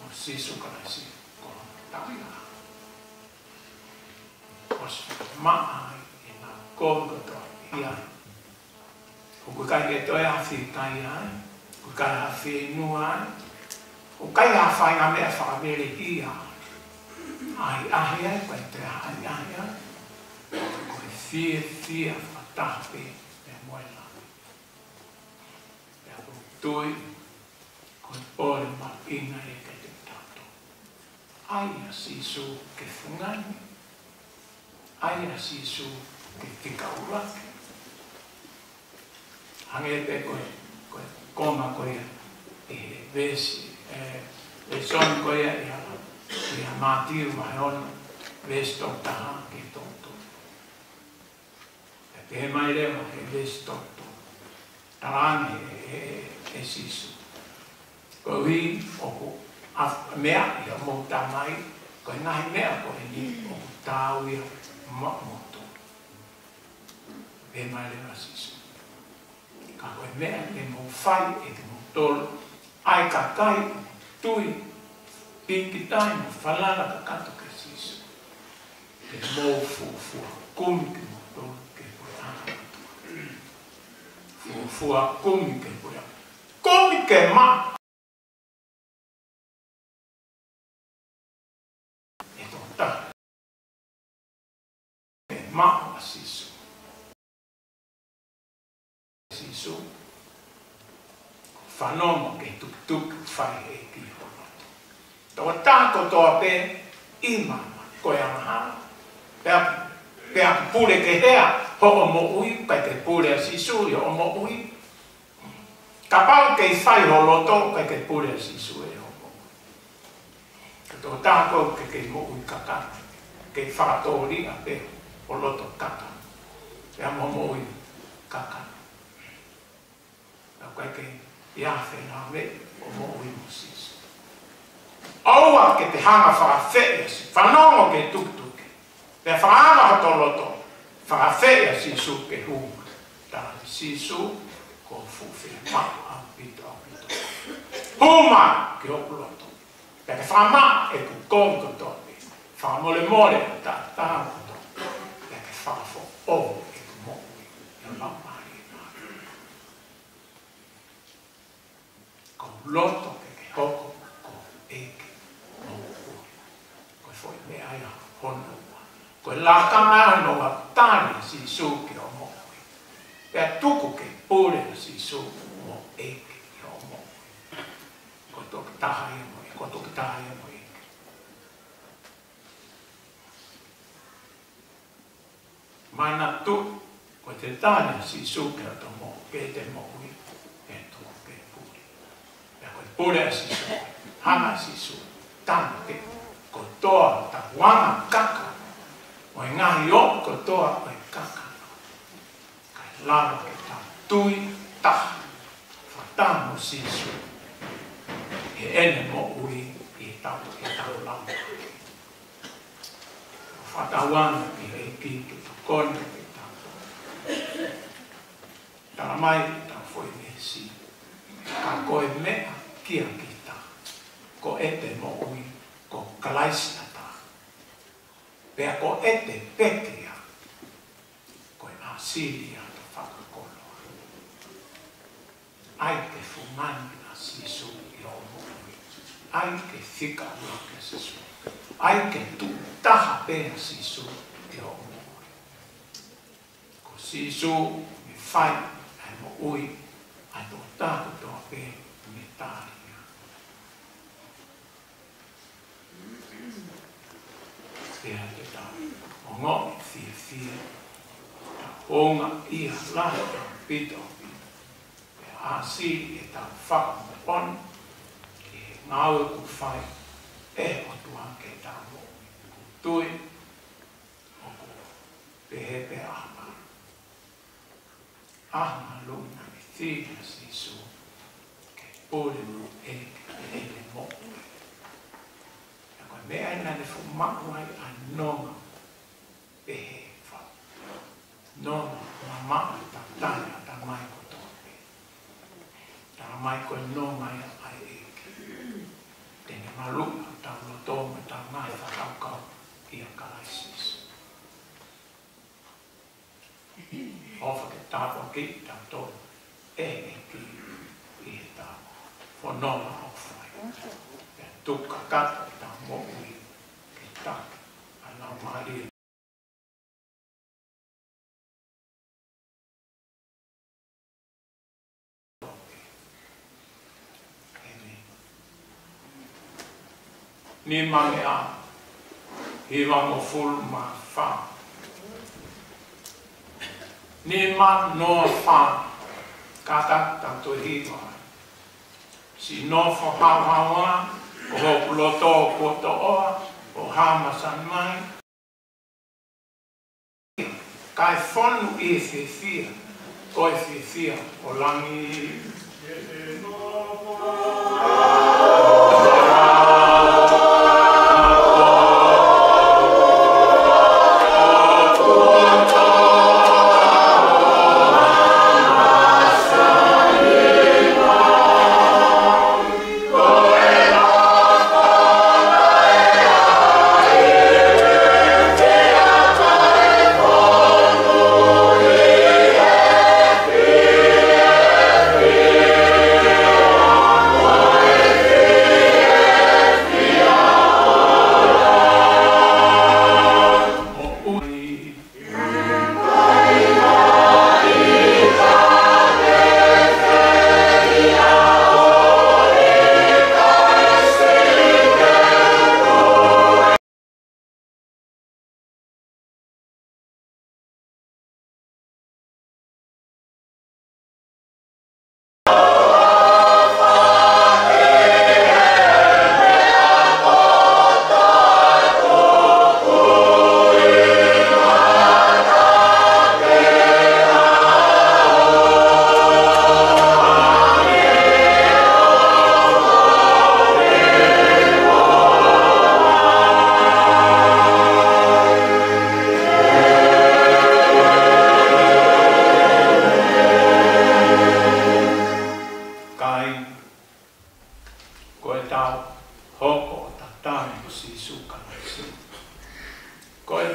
o sisu kalasi ko taha. Os maai e nā kongo toa iai. O ku kai e toi a whi kai ai, ku kai a whi nua ai, o kai a whai a mea whakamere i ai. Ai ahi ai, koe te ai ahi ai. Koe whia whatape e moela. Tui, koe pōre ma ina e ke te tato. Aia sisu ke whungani. Aia sisu ke tikaurake. Hange te koe koma koe e vesi, e son koe e a mātiru mai ono, vesi tō taha ke tōto. E te he mai rewa e vesi tōto. Tarane e sisu. Ko hui o mea i o mō tā mai, ko e ngahi mea ko e ni o tāu i o moto. E mai rewa sisu. Ka ko e mea e mō whai e te mō tolo, ai ka kai tui, piki tai mō whalala ka kato ke sisu. Ke mō fua, kumi ke mō tolo ke koe ana. Fua kumi ke koe. Kumi ke ma! E tō tā. E ma o sisu. sisu. Whanonga ke tuk whai e ki honoto. Tawa tāko toa pe imama koe amahana. Pea pule ke hea ho o mo ui, kai ke pule a sisu i o mo ui. Ka pau ke whai ho loto, kai ke pule a sisu e o mo ui. Tawa tāko ke mo ui kakana. Ke whakatori a pe o loto kakana. Pea mo ui kakana. Kai ke iafe nā me o mo ui mo sisu. Aua ke te hanga whakawhea si, whanongo ke tuktuke. Pea whaanga hato loto, whakawhea sisu ke huma. Tāri sisu ko fuwhea maa au pito. Huma ke oku loto. Pea ke whama e ku kong kotope. Whamole mole ta kotope. Pea ke whakafo o e ku mo ui. Ia mamari e mara. Ko loto ke hoko ko eke. Foi me aia hono. Ko la kama no wa tani si su ki o mo. Pe tuku ke pure si su mo e ki o mo. Ko to taha e mo, ko to taha e mo e. Mana tu ko te tani si su ki o mo pe te mo ui e to ke pure. Ya ko pure si su, hana si su, tani ke ko toa ta wanga kaka o ngahi o ko toa o kaka kai lava ke ta tui ta fatamo sisu e ene mo ui e tau lava fatawanga e ki ke kone ke ta tala mai ta foi me si ka koe mea kia ki ta ko ete mo ui ko kalaisina ta. Pea ko ete pekea. Ko e asilia to whakakoloa. Ai ke fumani na sisu i o mui. Ai ke thika lua ke sisu. Ai ke tu taha pea sisu i o mui. Ko sisu me whai ai mo ui. Ai to tāku toa pea me tāri. Pea te tā o ngoi fia ta honga ia lahi ta pito pea asi e ta whakamopon ke ngau ku whai e o tuan ke ta mo ku tui o ku pehe pe ahma luna me thina sisu ke pole mu e le mo mea ina ne fu makuai a nonga pehe wha. Nonga mama ta tana ta mai ko tope. Ta mai ko nonga ai eke. Tene malunga ta lotome ta mai ta kaukau ia kalaisis. Ofa ke tāpua ki ta tō e ki i ta whanonga o whai. Tuka kata ta mo ui ke ta ana mari ni mange a hiwa mo ful ma fa ni ma no fa kata ta to hiwa si no fo hawa o loto ko to o hama san mai kai fonu e fia ko fia o langi Yeah.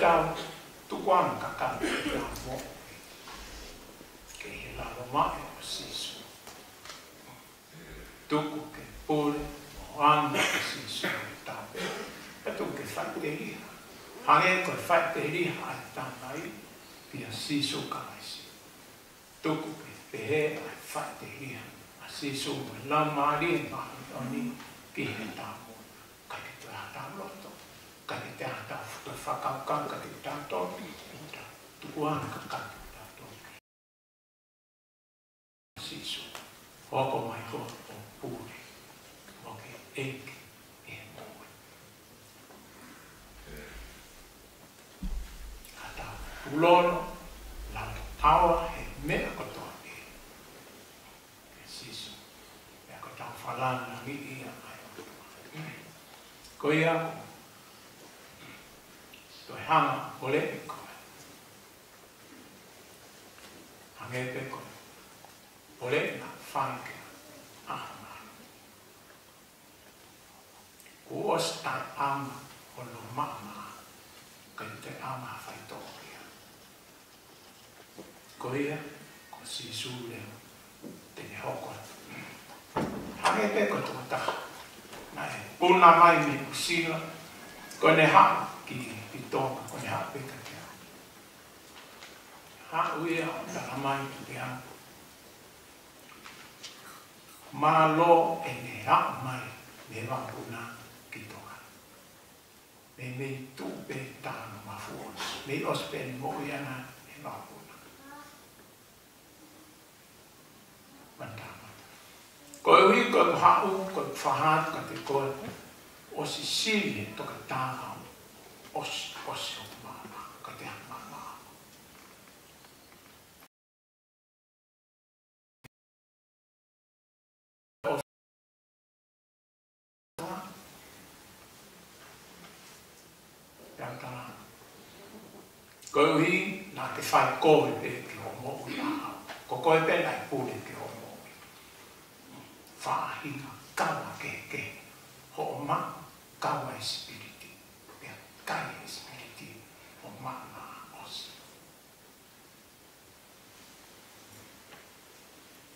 tau tukuan kakak mo. Ke lalo mai o sisu. Tuku ke pule o anga o sisu tau. Patu ke whaiteria. Hange koe whaiteria ai tāngai pia sisu kalaisi. Tuku ke pehe ai whaiteria. A sisu la maari mahi oni ki he tāmo. Kai ke te hata loto. Kai ke te hata whakaukan, kai ke te hata tukuan kakak. Sisu. Hoko mai ho o pūre. Hoke eike e moe. Hata pulono, lau awa he mea kotoa e. Sisu. Mea kotoa whalana ngi ia ai. Ko ia ko. Toi hanga ole e koe. Hange pe koe. Ole na whanke ahama. Ko os tai ama o lo mama kai te ama whaitoria. Ko ia, ko sisu leo te ne hoko. Hange pe ko tuataha. Nai, puna mai me kusila, ko ne haa ki tonga, ko ne haa peka te haa. Haa uia o tala mai te haa. Malo e ne haa mai me wapuna ki tonga. Me tupe tāna mafua. Me ospeni mo iana me wapuna. Mantama. Ko ui ko hau, ko whahat, ko te koe, o si sili toka tāhau, o mama, ko te mama. Ko ui nā te whai koe pe ki ho mo ui ahau. Ko koe pe nai pūre ki ho mo ui. Whāhinga kawa ke ho o ma kawa espiriti. Pea kai espiriti o ma na osi.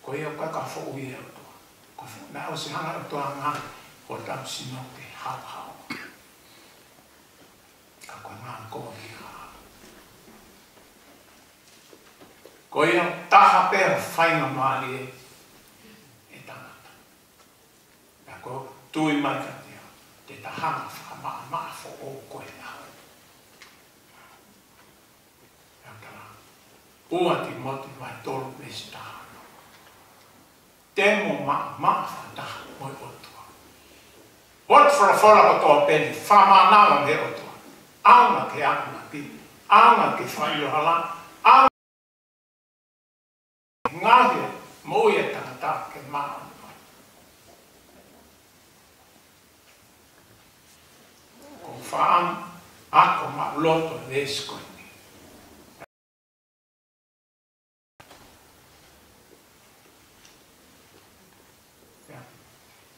Ko ia ka ka fo ui e otoa. Ko na osi hanga otoa ngā o tau sino te hau hau. Ka koe ngā koe ki hau. Ko ia taha pēra whainga maari e tangata. Pea ko tui mai ka te tahanga whakamaa fo o koe nao. Pea tala, ua ti moti vai tolu pesi tahano. Temo maa whataha moi otua. Ot wharafola ko toa peni, whamanawa me otua. Auna ke akuna pi, auna ke whaiohala, ngahe mo ia tangata ke maa. Ko whaam ako ma loto lesko ni.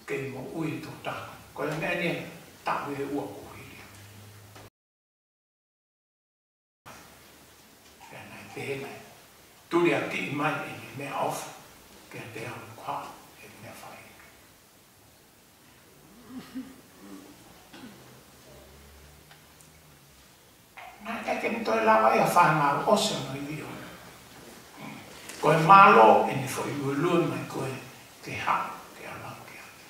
Ke mo ui to tako. Ko le mea nia taku e ua kuhiria. Pea nai pēnei. Tuli a ti mai e ni mea ofa, ke a te au kwa e mea whai. Nā ke ni toi lawa e a whanga o ose no i vio. Koe malo e ni whai uelua mai koe te hao ke a lau ke ate.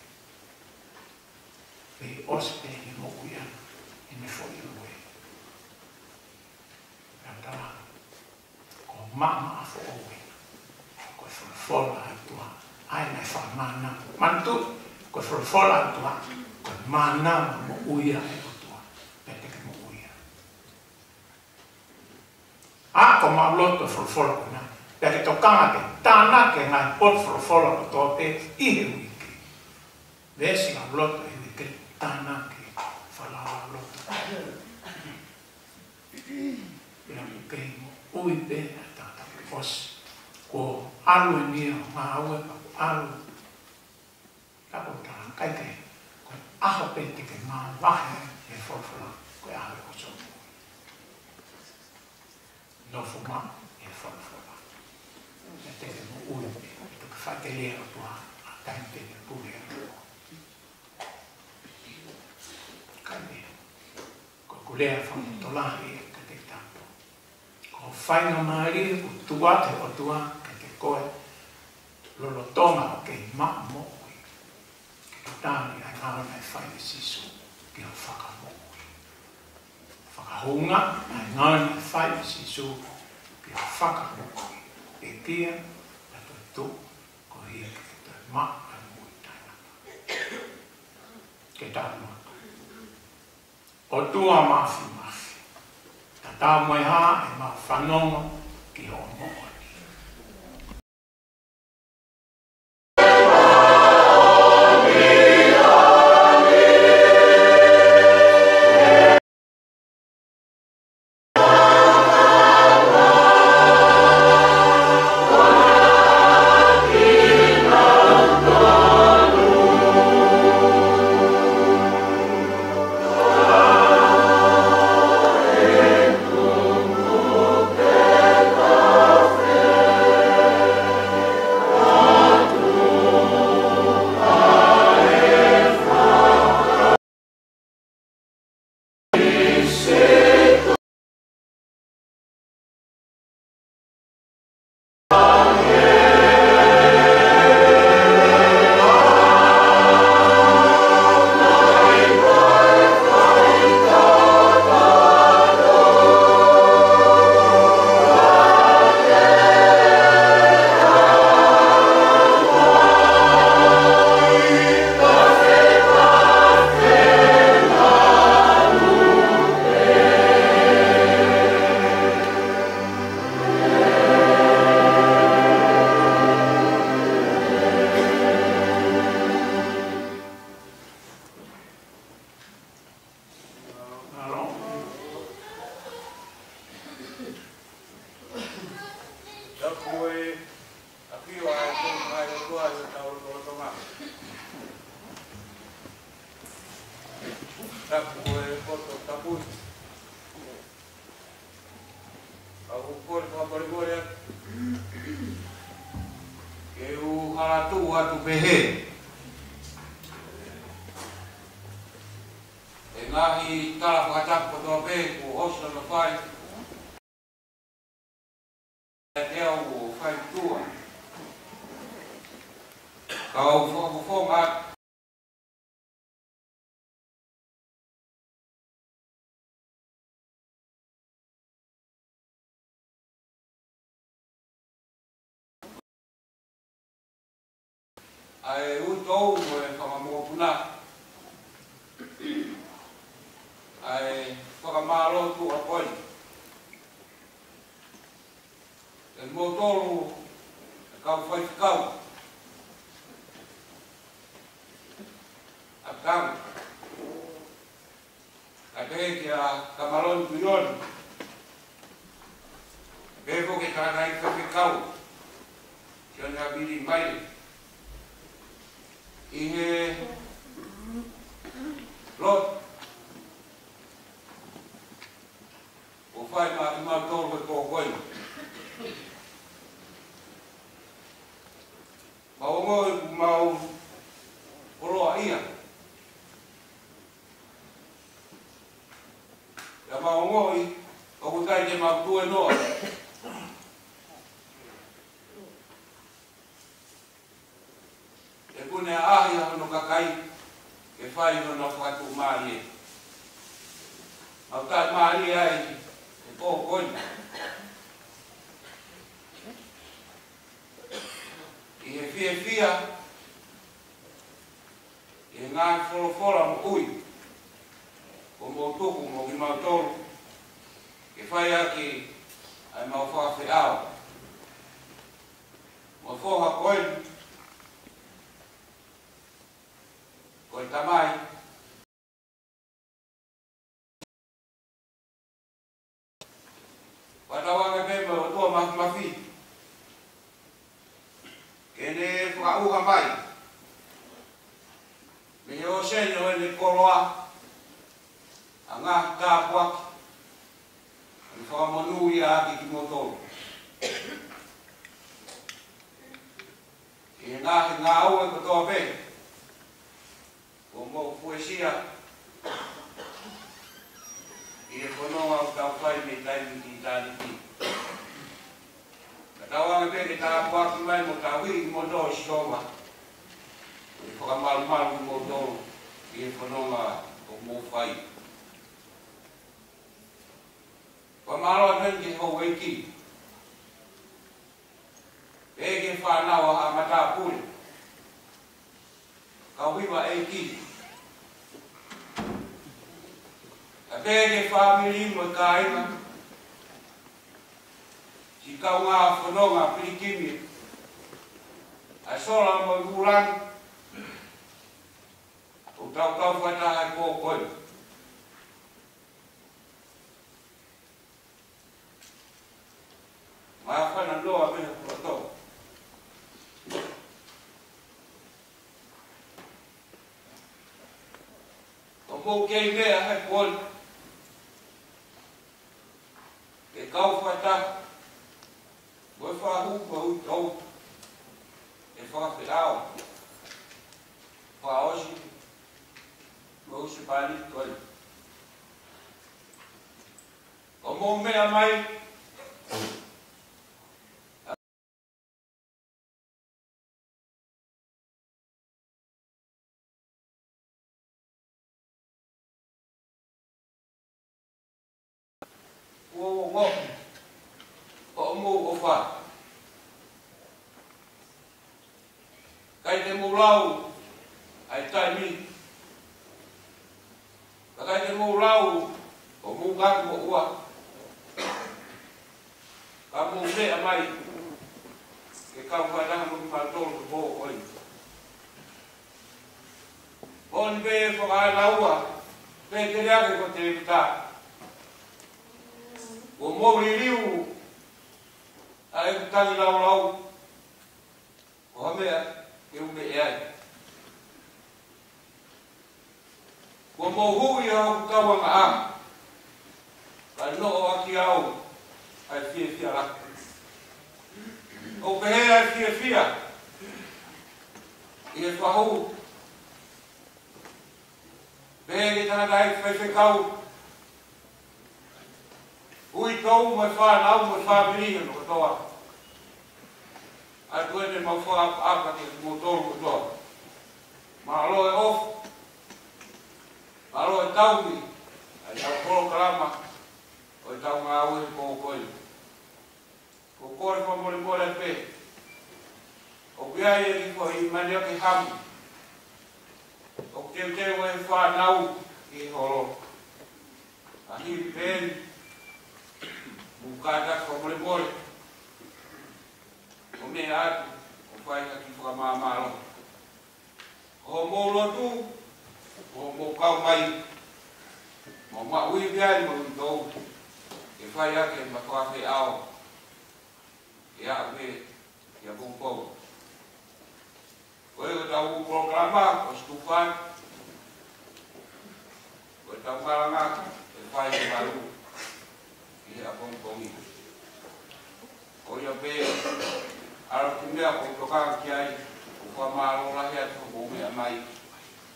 Pei ose e ni mo uia e ni whai uelua. Pea tala. Mama a fo oe. Ko fola atua. Ai mai fa mana. Mantu ko fola atua. Ko mana mo uia e atua. Pete ke mo uia. A ko ma loto fola ko na. Pete to kanga ke tana ke ngai pot fola ko to pe i he wiki. Vesi ma loto e wiki tana ke fala loto. Ina mo ke mo ui pe os ko alu e nia ngā aue alu kako tā kai kei ko aha pete ke ngā wahe e whawhara ko e awe o somu no fuma e whawhawha. E te te mo ui, e te whate lea o tua, a taim te te pule a tua. Kai mea, ko kulea whamutolahi e ka te tampo. Ko whainga maari o tua te o tua, ka te koe, lolo tonga o ke maa mo ui. Ke tāni ai ngāra mai whaine sisu, ki o whakamoui. Whakahunga, ai ngāra mai whaine sisu, ki o whakamoui. E kia, na toi tū, ko hia ki toi maa ai mui tainaka. Ke tāna. O tua mafi mafi. Ta tā moe hā e maa whanonga ki ho moa. Ai utou e whakamopuna. Ai whakamaro tu a koi. E motoro e kau whaikau. A kau. A te ki a kamaron tu yon. Befo ke karanai whaikau. Kia nga biri mai. Ihe lot o fai ma toro ko koi mau oro ia ya mau ngoi o kai te mau tu no kune ahia no kakai ke fai no fatu mari au ta mari ai ko koi e fia e nga fora mo ui o mo toku mo ki mau tolu ke fai aki ai mau fa fe au mo foha koi koi tamai watawange pepe o tua mafi kene whakauha mai me o seno e le koroa a ngā tāpuaki i whakamonu i aki ki motoro. I ngahi ngā ua katoa pe, o mo poesia, i e whanonga o tau whai me taimi ki tāni ki. Ka tau anga pe ke tā puaki mai mo tā hui ki motoro si tonga, i whakamaru ki motoro, i e whanonga o mo whai. Whamaro apen ki hau weiki. Ege whanau a mata pule. Ka wiwa eiki. A pege whamiri mo ka inga. Si kau ngā whanonga pirikimi. A sola mo urang. O tau kau whataha ko koi. Mai whana loa mena kurato. O mō kei mea hai pōni. E kau whata. Moe whahu pa ui tau. E whawhi au. Whaosi. Mo usi pāni tōi. O mō mea mai. O mo o wha. Kai te mūrau ai taimi. Kai te mūrau o mūgaki mo ua. Ka mō mea mai ke kau whaidanga mo ki whaatoro ki pō oi. Pōni pe e whakaai laua, pe te reake ko te rewita. O mori riu, a e kutangi lau, o hamea, e ume e ai. O mo hui au kutawanga a, ka no o aki au, ai fia raka. O pehe ai fia, i e whahu, pehe ki tangata ai whaiwhekau, ui tau mai whanau mai whapiringa no katoa. Ai koe ne mau whaapa ki motoro katoa. Ma aloe off. Ma aloe taumi. Ai tau koro karama. O tau ngā ue ko koe. Ko kore whamore more pe. O piai e ki ko i mani o ki hamu. O teu e whanau ki horo. A hiwi pēni. Mukata ko mole. O me atu, o whai ki whakamāmaro. O mō lotu, o mō kau mai. Mō ma ui biari mo i tau. E whai ake ma whawhi ao. E a me, e a pōpou. Ko e o tau programa, o stufai. Ko e tau maranga, e whai e maru. I a pōpongi. O ia pe, ara ki mea ko tokanga ki ai, o wha mālo lahi atu o mea mai,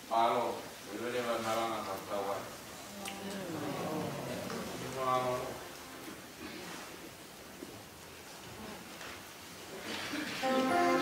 mālo, e rewa naranga ka tawai. Yeah.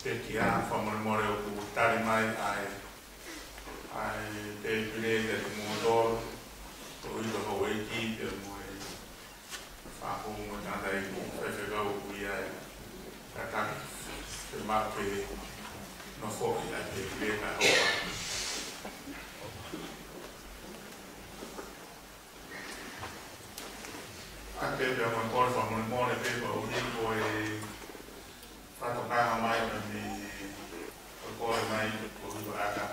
te kia whamore o ku tari mai ai te pire te mōtoro o ito hau eiki te moe whako mo tanda i ku whewhegau ku ia ka taki te māke no whoki a te pire ka hoa. Ake pia mai kore whamore pepa o hiko e whatokaha mai ni o kore mai o hiko aka